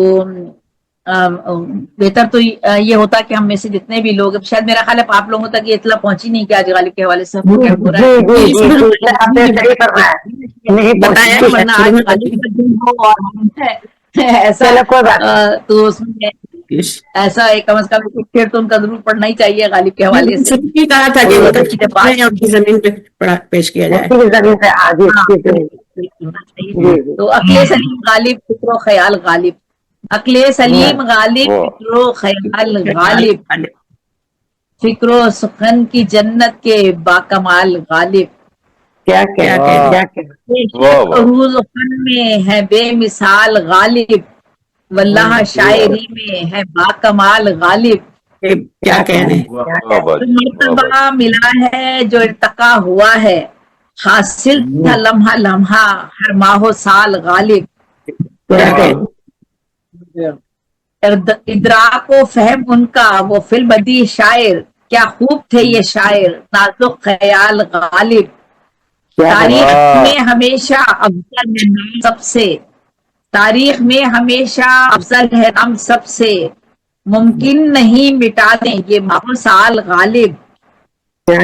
[SPEAKER 12] बेहतर तो ये होता कि हम में से जितने भी लोग, शायद मेरा ख्याल है आप लोगों तक ये इतला पहुंची नहीं कि आज गालिब के हवाले से प्रोग्राम हो रहा है, बताया, वरना आज गालिब का दिन हो और ऐसा तो उसमें ऐसा एक कम से कम फिर तो उनका जरूर पढ़ना ही चाहिए गालिब के हवाले से।
[SPEAKER 3] कहा था कि उनकी जमीन पे पेश किया जाए।
[SPEAKER 12] तो अकले सलीम गालिब फिक्रो ख्याल गालिब, अकले सलीम गालिब फिक्रो ख्याल गालिब, फिक्रो सुखन की जन्नत के बाकमाल गालिब।
[SPEAKER 3] क्या क्या क्या
[SPEAKER 12] फन में है बेमिसाल गालिब, वल्लाह शायरी में है बाकमाल गालिब।
[SPEAKER 3] क्या कहने
[SPEAKER 12] मर्तबा मिला है जो इर्तका हुआ है, हासिल था लम्हा लम्हा हर माहो साल गालिब। इदराको फहम उनका वो फिल बदी शायर, क्या खूब थे ये शायर नाजुक ख्याल गालिब। तारीख में हमेशा अफजल है नाम सबसे, तारीख में हमेशा अफजल है नाम सबसे, मुमकिन नहीं मिटा दें ये माहो साल गालिब। और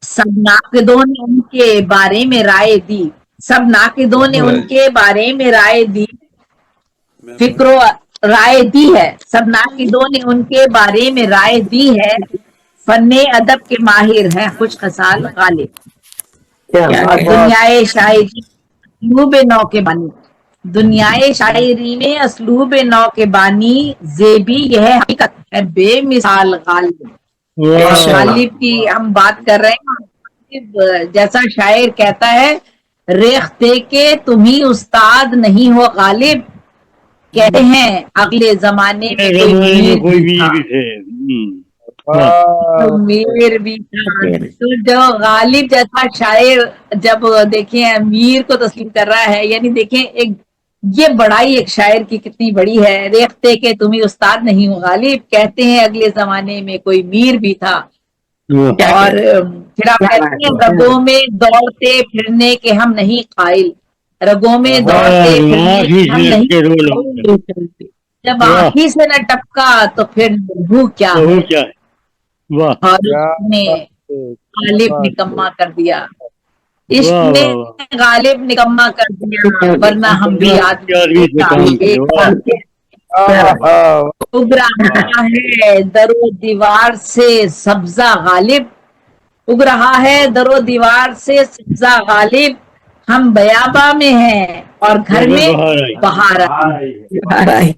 [SPEAKER 12] सब नाकिदों ने उनके बारे में राय दी, सब नाकिदों ने उनके बारे में राय दी, फिक्रो राय दी है, सब नाकिदों ने उनके बारे में राय दी है, फन्ने अदब के माहिर हैं खुश खसाल गालिब। दुनियाए शायरी असलूब नौ के बानी, दुनियाए शायरी में असलूब नौ के बानी, ज़ेबी यह हकीकत है बेमिसाल गालिब। गालिब की हम बात कर रहे हैं, जैसा शायर कहता है, रेख्ते के तुम ही उस्ताद नहीं हो गालिब, कहते हैं अगले जमाने में कोई भी थे, तो मीर भी था। तो जो गालिब जैसा शायर जब देखें मीर को तस्लीम कर रहा है, यानी देखें एक ये बड़ाई एक शायर की कितनी बड़ी है। रेख्ते के तुम ही उस्ताद नहीं हो गालिब, कहते हैं अगले जमाने में कोई मीर भी था। और फिर आप कहते हैं रगों में दौड़ते फिरने के हम नहीं कायल, रगों में दौड़ते फिरने के हम नहीं, जब आँखी से न टपका तो फिर भूख क्या है। और उसने गालिब निकम्मा कर दिया, इश्क ने गालिब निकम्मा कर दिया, वरना हम भी आदमी उग रहा है दरो दीवार से सब्जा गालिब, उग रहा है दरो दीवार से सब्जा गालिब, हम बयाबा में हैं और घर में बहार आई।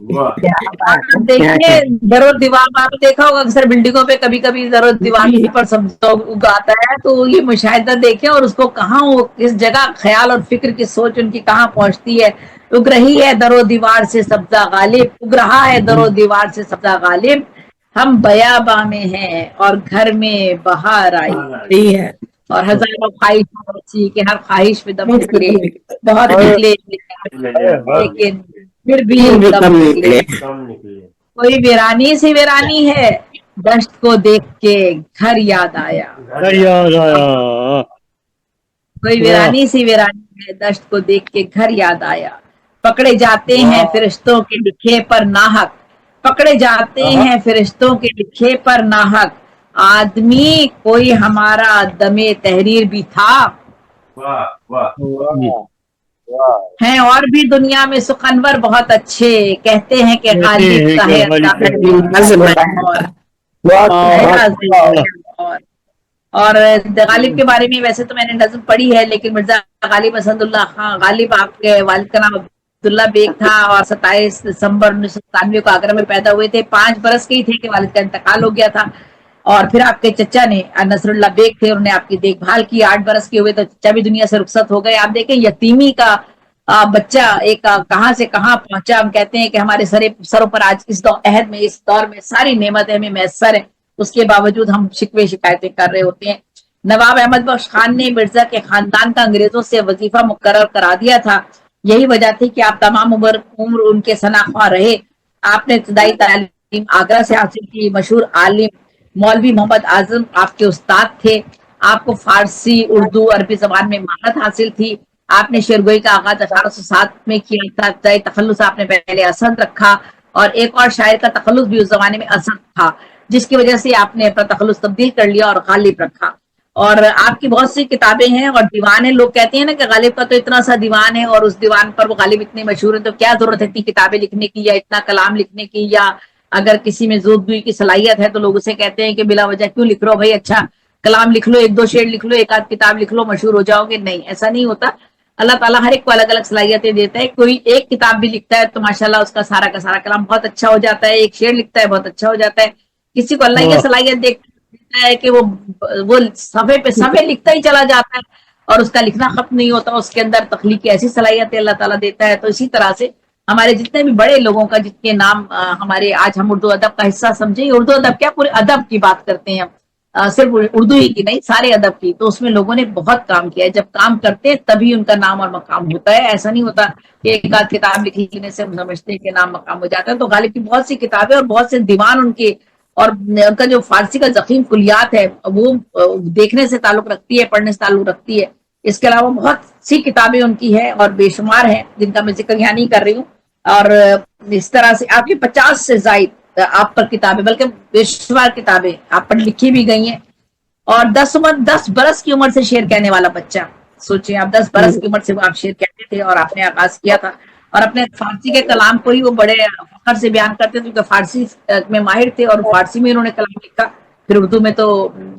[SPEAKER 12] देखिए दरो दीवार आप देखा होगा अक्सर बिल्डिंगों पे कभी कभी दरो दीवार पर सब्जा उगाता है, तो ये मुशाहिदा देखें और उसको कहाँ वो किस जगह ख्याल और फिक्र की सोच उनकी कहाँ पहुंचती है। उग रही है दरो दीवार से सब्जा गालिब, उग रहा है दरो दीवार से सब्जा गालिब, हम बयाबा में हैं और घर में बहार आई है। और हजारों ख्वाहिश बची कि हर ख्वाहिश पे दम निकले, बहुत निकले लेकिन फिर भी दम निकले। कोई वीरानी सी वीरानी है, दश्त को देख के घर याद आया, घर याद आया। कोई वीरानी सी वीरानी है, दश्त को देख के घर याद आया। पकड़े जाते हैं फरिश्तों के लिखे पर नाहक, पकड़े जाते हैं फरिश्तों के लिखे पर नाहक, आदमी कोई हमारा दमे तहरीर भी था। हैं और भी दुनिया में सुखनवर बहुत अच्छे, कहते हैं कि गालिब का है और गालिब के बारे में वैसे तो मैंने नज़्म पढ़ी है, लेकिन मिर्जा गालिब असदुल्लाह खां गालिब आपके वालिद का नाम अब्दुल्ला बेग था और 27 दिसंबर 1997 को आगरा में पैदा हुए थे। 5 बरस के ही थे कि वालिद का इंतकाल हो गया था और फिर आपके चचा ने नसरुल्लाह बेग थे, उन्होंने आपकी देखभाल की, 8 बरस के हुए तो चचा भी दुनिया से रुखसत हो गए। आप देखें यतीमी का बच्चा एक कहां से कहां पहुंचा। हम कहते हैं कि हमारे सरों पर आज इस अहद में, इस दौर में सारी नेमतें हमें मैसर है, उसके बावजूद हम शिकवे शिकायतें कर रहे होते हैं। नवाब अहमद बख्श खान ने मिर्जा के खानदान का अंग्रेजों से वजीफा मुकर्रर करा दिया था। यही वजह थी कि आप तमाम उम्र उनके सनाख्वाह रहे। आपने इब्तदाई तालीम आगरा से हासिल की। मशहूर आलिम मौलवी मोहम्मद आजम आपके उस्ताद थे। आपको फारसी, उर्दू, अरबी जबान में महारत हासिल थी। आपने शेरगोई का आगाज 1807 में किया था। इब्तदाई तखल्लुस आपने पहले असद रखा और एक और शायर का तखल्लुस भी उस जमाने में असद था, जिसकी वजह से आपने अपना तखल्लुस तब्दील कर लिया और गालिब रखा। और आपकी बहुत सी किताबें हैं और दीवान है। लोग कहते हैं ना कि गालिब का तो इतना सा दीवान है और उस दीवान पर वो गालिब इतने मशहूर है, तो क्या जरूरत है इतनी किताबें लिखने की या इतना कलाम लिखने की, या अगर किसी में ज़ोदगुई की सलाहियत है तो लोग उसे कहते हैं कि बिला वजह क्यों लिख रहे हो भाई, अच्छा कलाम लिख लो, 1-2 शेर लिख लो, एक आध किताब लिख लो, मशहूर हो जाओगे। नहीं, ऐसा नहीं होता। अल्लाह ताला हर एक को अलग अलग सलाहियतें देता है। कोई एक किताब भी लिखता है तो माशाल्लाह उसका सारा का सारा कलाम बहुत अच्छा हो जाता है। एक शेर लिखता है बहुत अच्छा हो जाता है। किसी को अल्लाह ये सलाहियत देता है कि वो सफ़े पे सफ़े लिखता ही चला जाता है और उसका लिखना खत्म नहीं होता। उसके अंदर तख्लीक की ऐसी सलाहियत अल्लाह ताला देता है। तो इसी तरह से हमारे जितने भी बड़े लोगों का, जिनके नाम हमारे आज हम उर्दू अदब का हिस्सा समझे, उर्दू अदब क्या पूरे अदब की बात करते हैं, सिर्फ उर्दू ही की नहीं, सारे अदब की, तो उसमें लोगों ने बहुत काम किया है। जब काम करते हैं तभी उनका नाम और मकाम होता है। ऐसा नहीं होता कि एक आध किताब लिखने से हम समझते हैं कि नाम मकाम हो जाता है। तो गालिब की बहुत सी किताबें और बहुत से दीवान उनके, और उनका जो फारसी का ज़ख़ीम कुलियात है वो देखने से ताल्लुक रखती है, पढ़ने से ताल्लुक रखती है। इसके अलावा बहुत सी किताबें उनकी है और बेशुमार हैं, जिनका मैं जिक्र यहाँ नहीं कर रही हूँ। और इस तरह से आपकी 50 से ज़ायद आप पर किताबें, बल्कि बेशुमार किताबें आप पर लिखी भी गई हैं। और 10 बरस की उम्र से शेर कहने वाला बच्चा, सोचिए आप 10 बरस की उम्र से वो आप शेर कहते थे और आपने आगाज किया था। और अपने फारसी के कलाम को ही वो बड़े फख्र से बयान करते थे क्योंकि फारसी में माहिर थे और फारसी में उन्होंने कलाम लिखा। फिर उर्दू में तो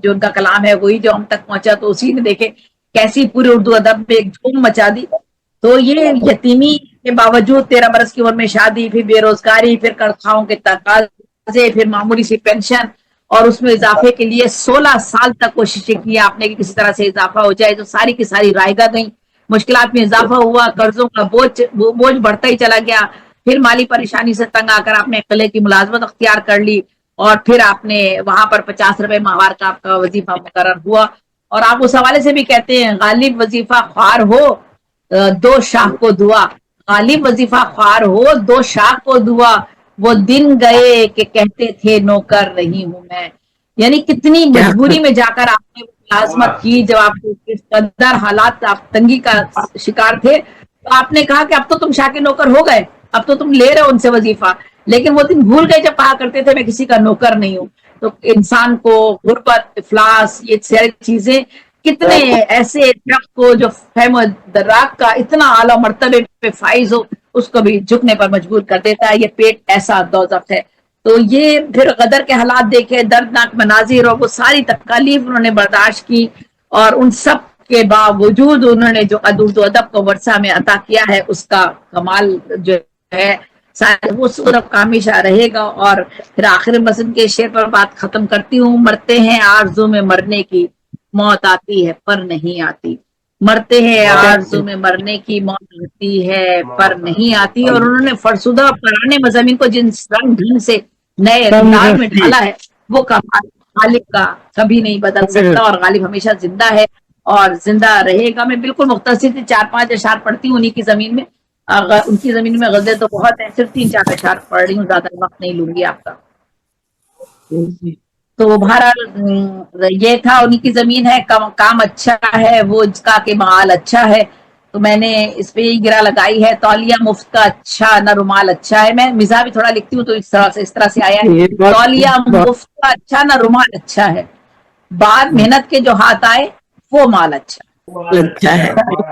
[SPEAKER 12] जो उनका कलाम है वही जो हम तक पहुंचा, तो उसी ने देखे कैसी पूरे उर्दू अदब में एक धूम मचा दी। तो ये यतीमी के बावजूद 13 बरस की उम्र में शादी, फिर बेरोजगारी, फिर कड़खाओं के तकाजे, फिर मामूली सी पेंशन और उसमें इजाफे के लिए 16 साल तक कोशिशें की आपने कि किसी तरह से इजाफा हो जाए, तो सारी की सारी रायगा गई। मुश्किलात में इजाफा हुआ, कर्जों का बोझ बढ़ता ही चला गया। फिर माली परेशानी से तंग आकर आपने किले की मुलाजमत अख्तियार कर ली और फिर आपने वहां पर 50 रुपए माहवार का आपका वजीफा मुकर्रर हुआ। और आप उस हवाले से भी कहते हैं, गालिब वजीफा ख्वार हो 2 शाह को दुआ, गालिब वजीफा ख्वार हो 2 शाह को दुआ, वो दिन गए कि कहते थे नौकर नहीं हूं मैं। यानी कितनी मजबूरी में जाकर आपने मुलाजमत की, जब आपको किस कदर हालात, आप तंगी का शिकार थे, तो आपने कहा कि अब तो तुम शाह के नौकर हो गए, अब तो तुम ले रहे हो उनसे वजीफा, लेकिन वो दिन भूल गए जब कहा करते थे मैं किसी का नौकर नहीं हूं। तो इंसान को गुर्बत, इफलास, ये सारी चीजें, कितने ऐसे शख्स को जो फहम दर्राक का इतना आला मर्तबे पे फाइज हो, उसको भी झुकने पर मजबूर कर देता है। ये पेट ऐसा दोज़ख है। तो ये फिर गदर के हालात देखे, दर्दनाक मनाजिर और वो सारी तकालीफ उन्होंने बर्दाश्त की और उन सब के बावजूद उन्होंने जो उर्दू अदब को वर्षा में अता किया है, उसका कमाल जो है वो सूरत कामिशा रहेगा। और फिर आखिर मसन के शेर पर बात खत्म करती हूँ। मरते हैं आरज़ू में मरने की, मौत आती है पर नहीं आती। मरते हैं आरज़ू में मरने की, मौत आती है पर नहीं आती। और उन्होंने फरसुदा पुराने मज़ामीन को जिन रंग ढंग से नए अंदाज में ढाला है, वो कमाल गालिब का कभी नहीं बदल सकता और गालिब हमेशा जिंदा है और जिंदा रहेगा। मैं बिल्कुल मुख्तसर से 4-5 अशार पढ़ती हूँ उन्हीं की जमीन में। उनकी जमीन में गज़लें तो बहुत है, सिर्फ 3-4 अशार पढ़ रही हूँ, ज्यादा वक्त नहीं लूंगी आपका। तो बहरहाल ये था, उन्हीं की जमीन है, काम अच्छा है वो जिसका के माल अच्छा है। तो मैंने इस पे यही गिरा लगाई है, तौलिया मुफ्त का अच्छा न रुमाल अच्छा है। मैं मिजाज भी थोड़ा लिखती हूँ तो इस तरह से आया है, तौलिया मुफ्त का अच्छा न रुमाल अच्छा है, बाद मेहनत के जो हाथ आए वो माल अच्छा है।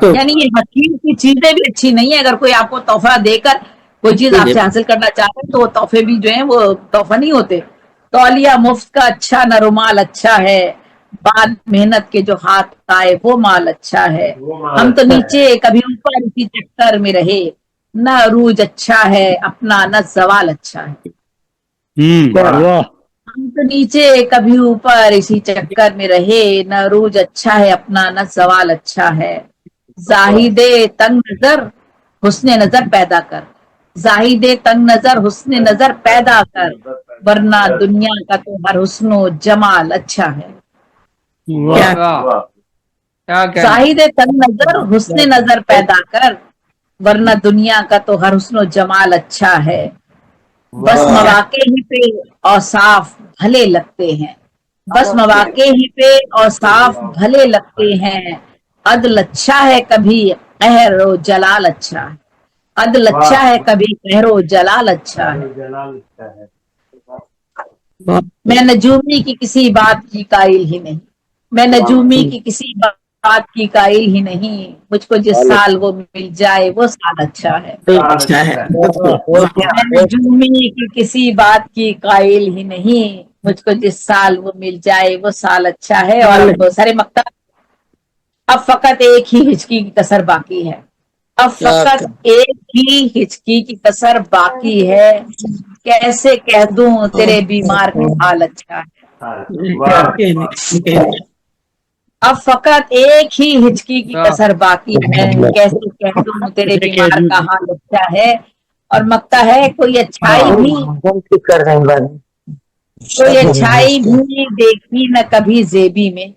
[SPEAKER 12] यानी ये हकीम की चीजें भी अच्छी नहीं है। अगर कोई आपको तोहफा देकर कोई चीज आपसे हासिल करना चाहते हैं तो वो तोहफे भी जो है वो तोहफा नहीं होते। तौलिया मुफ्त का अच्छा न रुमाल अच्छा है, बाद मेहनत के जो हाथ आए वो माल अच्छा है। हम तो नीचे कभी ऊपर इसी चक्कर में रहे, न अरूज अच्छा है अपना न सवाल अच्छा है। हम तो नीचे कभी ऊपर इसी चक्कर में रहे, न रोज अच्छा है अपना न सवाल अच्छा है। जाहिदे तंग नजर हुस्ने नजर पैदा कर, जाहिदे तंग नजर हुस्ने नजर पैदा कर, वरना दुनिया का तो हर हुस्नो जमाल अच्छा है। जाहिदे तंग नजर हुस्ने नजर पैदा कर, वरना दुनिया का तो हर हुस्नो जमाल अच्छा है। बस मवाके ही पे औसाफ भले लगते हैं, बस मवाके ही पे औसाफ भले लगते हैं। अदल अच्छा है कभी कहर व जलाल अच्छा है, अदल अच्छा है कभी कहर व जलाल अच्छा है। मैं नजूमी की किसी बात की कायल ही नहीं, मैं नजूमी की किसी बात की कायल ही नहीं, मुझको जिस साल वो मिल जाए वो साल अच्छा है।
[SPEAKER 3] अच्छा है।
[SPEAKER 12] मैं नजूमी की किसी बात की कायल ही नहीं, मुझको जिस साल वो मिल जाए वो साल अच्छा है। और बहुत सारे मक्ता, अब फकत एक ही हिचकी की कसर बाकी है, अब फकत एक ही हिचकी की कसर बाकी है। कैसे कह दूं तेरे बीमार का हाल अच्छा है, अब फकत एक ही हिचकी की कसर बाकी है। कैसे कह दूं तेरे बीमार का हाल अच्छा है। और मक्ता है कोई अच्छाई भी, कोई अच्छाई भी देखी न कभी जेबी में,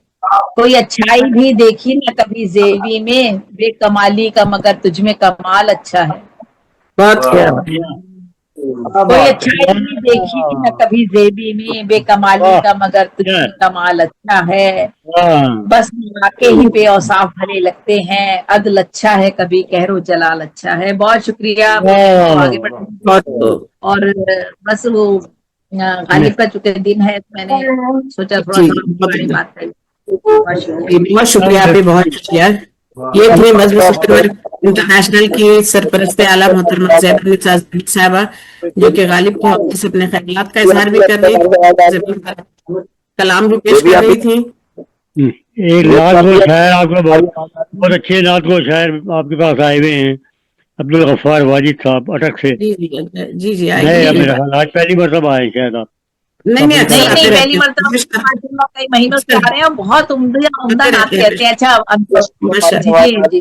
[SPEAKER 12] कोई अच्छाई भी देखी न कभी जेबी में, बेकमाली का मगर तुझमें कमाल अच्छा है। कोई अच्छाई भी देखी न कभी जेबी में, बेकमाली का मगर तुझमें कमाल अच्छा है। बस मौके ही पे औसाफ भले लगते हैं, अदल अच्छा है कभी कहरो जलाल अच्छा है। बहुत शुक्रिया, आगे बढ़ते। और बस वो गालिब का चूंकि दिन है तो मैंने सोचा थोड़ा सा बात करें।
[SPEAKER 3] बहुत शुक्रिया आपकी, बहुत शुक्रिया। ये थी मजलिस इंटरनेशनल की सरपरस्त आला मोहतरमा साहबा, जो कि गालिब के हवाले से अपने ख्यालात का इजहार भी कर रही थी, कलाम भी पेश कर रही थी।
[SPEAKER 2] एक नात को शायर आपको बहुत अच्छे नात को शायर आपके पास आए हुए हैं, अब्दुल गफ्फार वाजिद साहब अटक से।
[SPEAKER 3] जी
[SPEAKER 2] मेरा ख्याल आज पहली मरतबा आए शायद आप।
[SPEAKER 12] नहीं पहली मरतबा कई महीनों से आ रहे हैं, बहुत उम्दा नात कहते हैं। अच्छा जी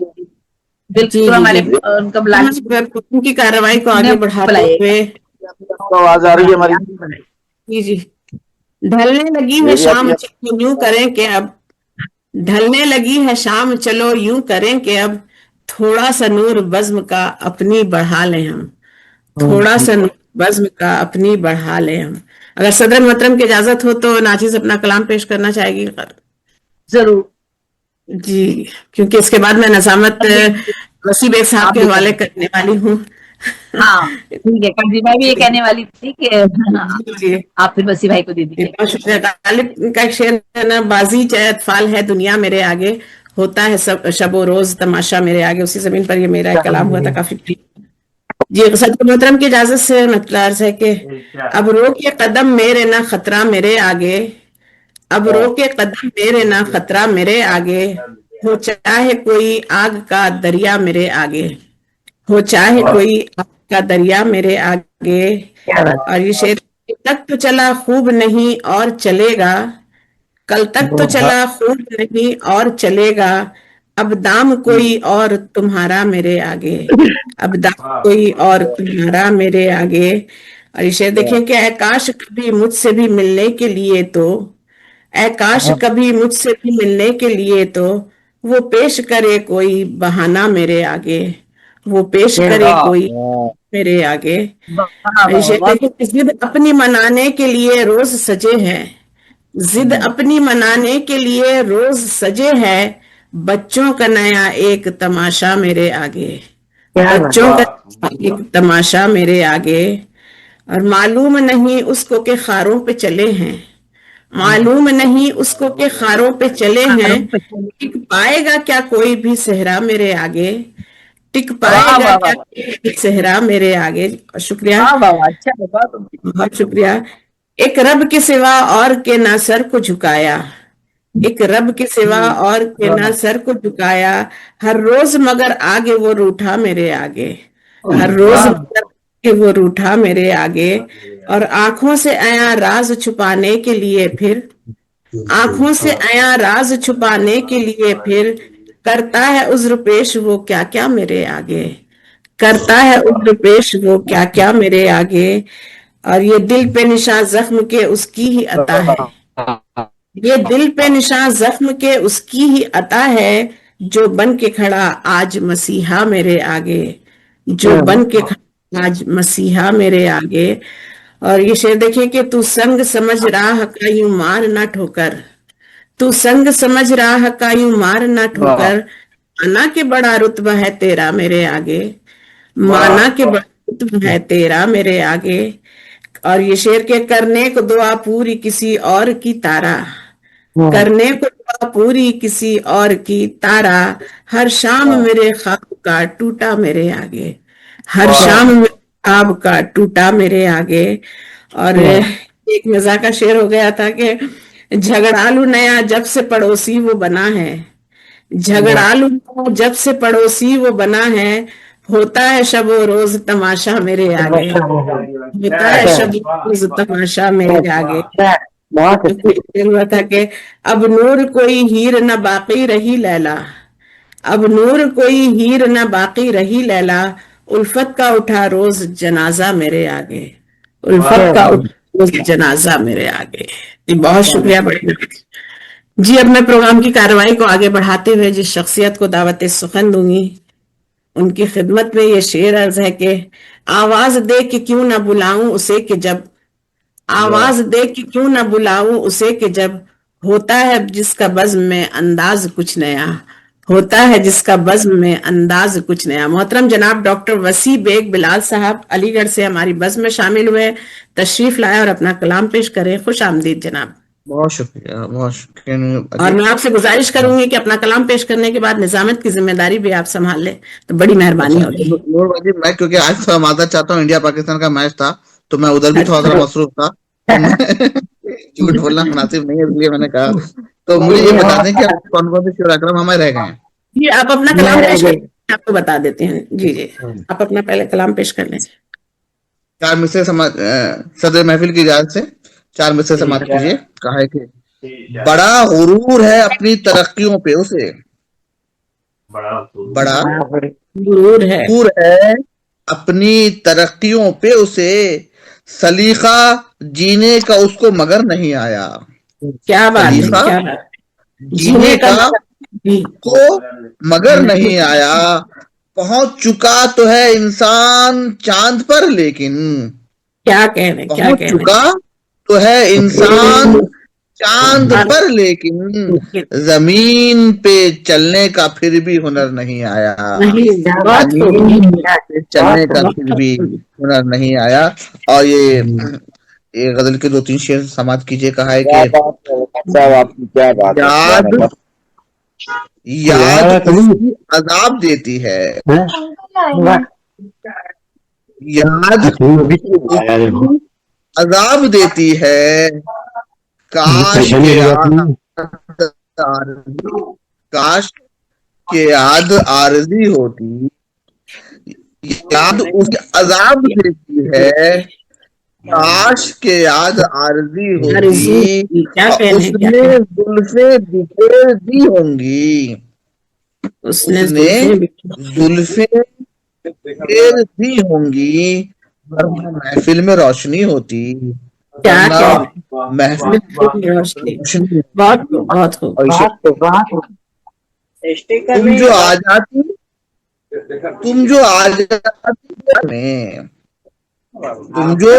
[SPEAKER 12] बिल्कुल, हमारे उनका
[SPEAKER 3] उनकी कार्रवाई को आगे बढ़ाते हुए
[SPEAKER 4] आवाज आ रही है हमारी।
[SPEAKER 3] जी ढलने लगी है शाम, चलो यूं करें कि अब ढलने लगी है शाम, चलो यूं करें कि अब थोड़ा सा नूर बज़्म का अपनी बढ़ा लें हम, थोड़ा सा नूर बज़्म का अपनी बढ़ा लें हम। अगर सदर मोहतरम की इजाजत हो तो नाचिज अपना कलाम पेश करना चाहेगी।
[SPEAKER 12] जरूर
[SPEAKER 3] जी, क्योंकि इसके बाद मैं नजामत वसीम बेग साहब के हवाले करने वाली हूँ।
[SPEAKER 12] हाँ ठीक है, काजी मैं भी ये कहने वाली थी कि आप फिर वसी भाई को दे दीजिए।
[SPEAKER 3] बहुत शुक्रिया। गालिब का एक शेर है ना, बाजी चाहे अतफाल है दुनिया मेरे आगे, होता है सब शबो रोज तमाशा मेरे आगे। उसी जमीन पर ये मेरा एक कलाम हुआ था काफी। जी सदर मोहतरम की इजाजत से मतलब है कि अब रोके कदम मेरे ना खतरा मेरे आगे, अब रोके कदम मेरे ना खतरा मेरे आगे, हो चाहे कोई आग का दरिया मेरे आगे, हो चाहे कोई आग का दरिया मेरे आगे। और ये शेर, तक तो चला खूब नहीं और चलेगा, कल तक तो चला खूब नहीं और चलेगा, अब दाम कोई और तुम्हारा मेरे आगे, अब दाम कोई और तुम्हारा मेरे आगे। और ये शेर देखें कि काश कभी मुझसे भी मिलने के लिए तो, काश कभी मुझसे भी मिलने के लिए तो वो पेश करे कोई बहाना मेरे आगे, वो पेश करे कोई मेरे आगे। जिद अपनी मनाने के लिए रोज सजे हैं, जिद अपनी मनाने के लिए रोज सजे है, बच्चों का नया एक तमाशा मेरे आगे, बच्चों का एक तमाशा मेरे आगे। और मालूम नहीं उसको के खारों पे चले हैं, मालूम नहीं उसको के खारों पे चले हैं, टिक पाएगा क्या कोई भी सेहरा मेरे आगे, टिक पाएगा क्या कोई भी सेहरा मेरे आगे। शुक्रिया, बहुत शुक्रिया। एक रब के सिवा और के ना सर को झुकाया, एक रब के सिवा और के ना सर को झुकाया, हर रोज मगर आगे वो रूठा मेरे आगे, हर रोज मगर कि वो रूठा मेरे आगे, और आंखों से आया राज छुपाने के लिए फिर, आंखों से आया राज छुपाने के लिए फिर, करता है उज्र पेश वो क्या क्या मेरे आगे, करता है उज्र पेश वो क्या क्या मेरे आगे। और ये दिल पे निशान जख्म के उसकी ही अता है, ये दिल पे निशान जख्म के उसकी ही अता है, जो बन के खड़ा आज मसीहा मेरे आगे, जो बन के खड़ा आज मसीहा मेरे आगे। और ये शेर देखिए कि तू संग समझ राह का यूं मार ना ठोकर, तू संग समझ राह का यूं मार ना ठोकर, माना के बड़ा रुतबा है तेरा मेरे आगे, माना के बड़ा रुतबा है तेरा मेरे आगे। और ये शेर के करने को दुआ पूरी किसी और की तारा, करने को दुआ पूरी किसी और की तारा, हर शाम मेरे ख्वाब का टूटा मेरे आगे, हर शाम मेरे ख्वाब का टूटा मेरे आगे। और एक मजाक का शेर हो गया था कि झगड़ालू नया जब से पड़ोसी वो बना है, झगड़ालू जब से पड़ोसी वो बना है, होता है शबो रोज तमाशा मेरे आगे, होता है शबो रोज तमाशा मेरे आगे। हुआ था कि अब नूर कोई हीर न बाकी रही लैला, अब नूर कोई हीर न बाकी रही लैला, उल्फत का उठा रोज जनाजा मेरे आगे, उल्फत का उठा रोज जनाजा मेरे आगे। जी बहुत शुक्रिया बड़ी जी। अब मैं प्रोग्राम की कार्रवाई को आगे बढ़ाते हुए जिस शख्सियत को दावत सुखन दूंगी उनकी खिदमत में ये शेर अर्ज है कि आवाज दे कि क्यों ना बुलाऊं उसे कि जब, आवाज दे कि क्यों ना बुलाऊं उसे कि जब, होता है जिसका बज़्म में अंदाज कुछ नया, होता है जिसका बज़्म में अंदाज कुछ नया। मोहतरम जनाब डॉक्टर वसी बेग बिलाल साहब अलीगढ़ से हमारी बज़्म में शामिल हुए, तशरीफ लाए और अपना कलाम पेश करें। खुश आमदीद जनाब।
[SPEAKER 5] बहुत शुक्रिया, बहुत शुक्रिया।
[SPEAKER 3] और मैं आपसे गुजारिश करूंगी कि अपना कलाम पेश करने के बाद निजामत की जिम्मेदारी भी आप संभाल लें तो बड़ी मेहरबानी होगी।
[SPEAKER 5] नूर भाई मैं क्योंकि आज थोड़ा माजरत चाहता हूँ, इंडिया पाकिस्तान का मैच था तो मैं उधर भी थोड़ा सा मसरूफ था, झूठ बोलना मुनासिब नहीं है इसलिए मैंने कहा। तो मुझे ये बता दें कि कौन कौन से शेर अकरम हमारे रह गए हैं।
[SPEAKER 3] जी आप अपना कलाम पेश करें, आपको बता देते हैं। जी जी आप अपना पहले कलाम पेश कर लें।
[SPEAKER 5] चार मिसरे सदर महफिल की इजाजत से चार मिसरे समाप्त कीजिए। कहा है कि बड़ा गुरूर है अपनी तरक्कियों पे उसे, बड़ा गुरूर है अपनी तरक्कियों पे उसे, सलीका जीने का उसको मगर नहीं आया।
[SPEAKER 3] क्या बात है, क्या बात।
[SPEAKER 5] जीने का को मगर नहीं आया, पहुंच चुका तो है इंसान चांद पर लेकिन,
[SPEAKER 3] क्या कह रहे, क्या
[SPEAKER 5] पहुंच चुका तो है इंसान चांद पर लेकिन, जमीन पे चलने का फिर भी हुनर नहीं आया, जमीन पे चलने का फिर भी हुनर नहीं आया। और ये गजल के 2-3 शेर समाप्त कीजिए। कहा है कि याद उसकी अजाब देती है, याद अजाब देती है, काश के याद आरज़ी होती, याद उसकी अजाब देती है, काश के याद आरज़ी होती, उसने जुल्फे बिखेर दी होंगी, उसने जुल्फे बिखेर दी होंगी, महफिल में रोशनी होती, महफिल में रोशनी। तुम जो आ जाती, तुम जो आ जाती में, तुम जो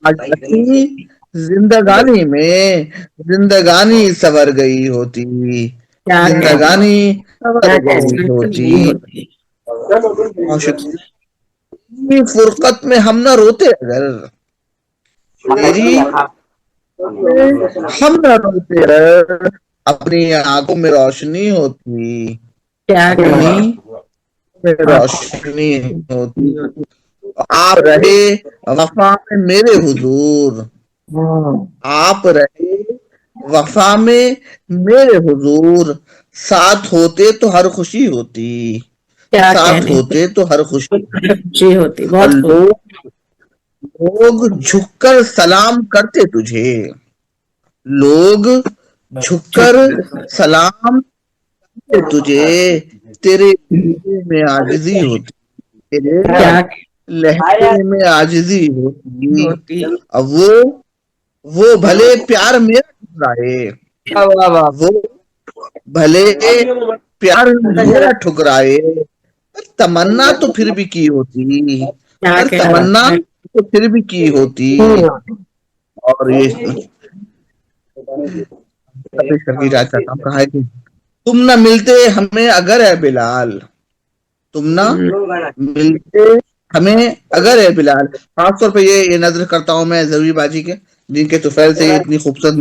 [SPEAKER 5] आ जाती जिंदगानी में, जिंदगानी सवर गई होती, जिंदगानी सवर गई होती। फुरकत में हम न रोते अगर, तेरी हम न रोते अगर, अपनी आंखों में रोशनी होती, अपनी रोशनी होती। आप रहे वफा में मेरे हुजूर, आप रहे वफा में मेरे हुजूर, साथ होते तो हर खुशी होती, ساتھ ہوتے تو ہر خوشی
[SPEAKER 3] ہوتی.
[SPEAKER 5] اور لوگ جھک کر سلام کرتے تجھے، لوگ جھک کر سلام کرتے تجھے، تیرے میں عاجزی ہوتی، تیرے لہجے میں عاجزی ہوتی. اب وہ بھلے پیار میرا ٹھکرائے، وہ بھلے پیار میرا ٹھکرائے، تمنا تو پھر بھی کی ہوتی، تمنا تو پھر بھی کی ہوتی. اور یہ کہا ہے کہ تم نہ ملتے ہمیں اگر اے بلال، تم نہ ملتے ہمیں اگر اے بلال. خاص طور پہ یہ نظر کرتا ہوں میں ضروری باجی کے، جن کے طفیل سے یہ اتنی خوبصورت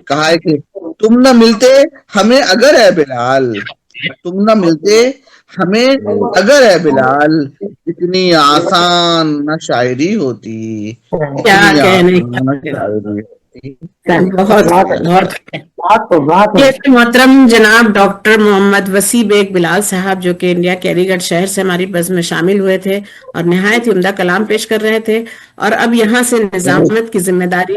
[SPEAKER 5] کہا ہے کہ تم نہ ملتے ہمیں اگر اے بلال، تم نہ ملتے ہمیں اگر اے بلال، اتنی آسان نہ شاعری ہوتی، اتنی آسان نہ شاعری.
[SPEAKER 3] محترم جناب ڈاکٹر محمد وسیع بیگ بلال صاحب، جو کہ انڈیا کے علی گڑھ شہر سے ہماری بزم میں شامل ہوئے تھے اور نہایت ہی عمدہ کلام پیش کر رہے تھے، اور اب یہاں سے نظامت کی ذمہ داری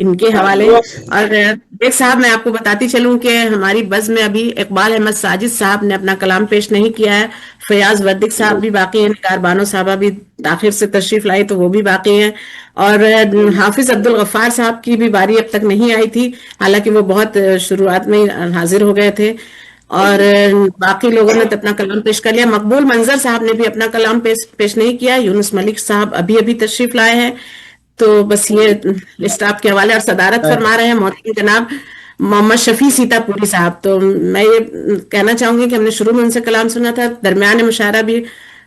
[SPEAKER 3] ان کے حوالے. اور بیگ صاحب میں آپ کو بتاتی چلوں کہ ہماری بزم میں ابھی اقبال احمد ساجد صاحب نے اپنا کلام پیش نہیں کیا ہے، فیاض وردک صاحب بھی باقی ہیں، نگار بانو صاحبہ بھی تاخیر سے تشریف لائی تو وہ بھی باقی ہیں، اور حافظ عبدالغفار صاحب کی بھی باری اب تک نہیں آئی تھی، حالانکہ وہ بہت شروعات میں حاضر ہو گئے تھے، اور باقی لوگوں نے اپنا کلام پیش کر لیا. مقبول منظر صاحب نے بھی اپنا کلام پیش نہیں کیا. یونس ملک صاحب ابھی تشریف لائے ہیں. تو بس یہ لسٹ آپ کے حوالے، اور صدارت فرما رہے ہیں محترم جناب محمد شفیع سیتا پوری صاحب. تو میں یہ کہنا چاہوں گی کہ ہم نے شروع میں ان سے کلام سنا تھا، درمیان مشاعرہ بھی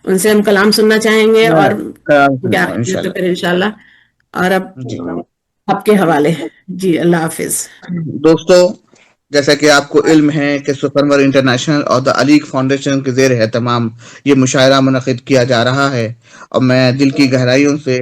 [SPEAKER 3] ان سے ہم کلام سننا چاہیں گے، اور انشاءاللہ. اور اب آپ کے حوالے. جی اللہ حافظ.
[SPEAKER 5] دوستو، جیسا کہ آپ کو علم ہے کہ سپرمر انٹرنیشنل اور دا علیگ فاؤنڈیشن کے زیر اہتمام یہ مشاعرہ منعقد کیا جا رہا ہے، اور میں دل کی گہرائیوں سے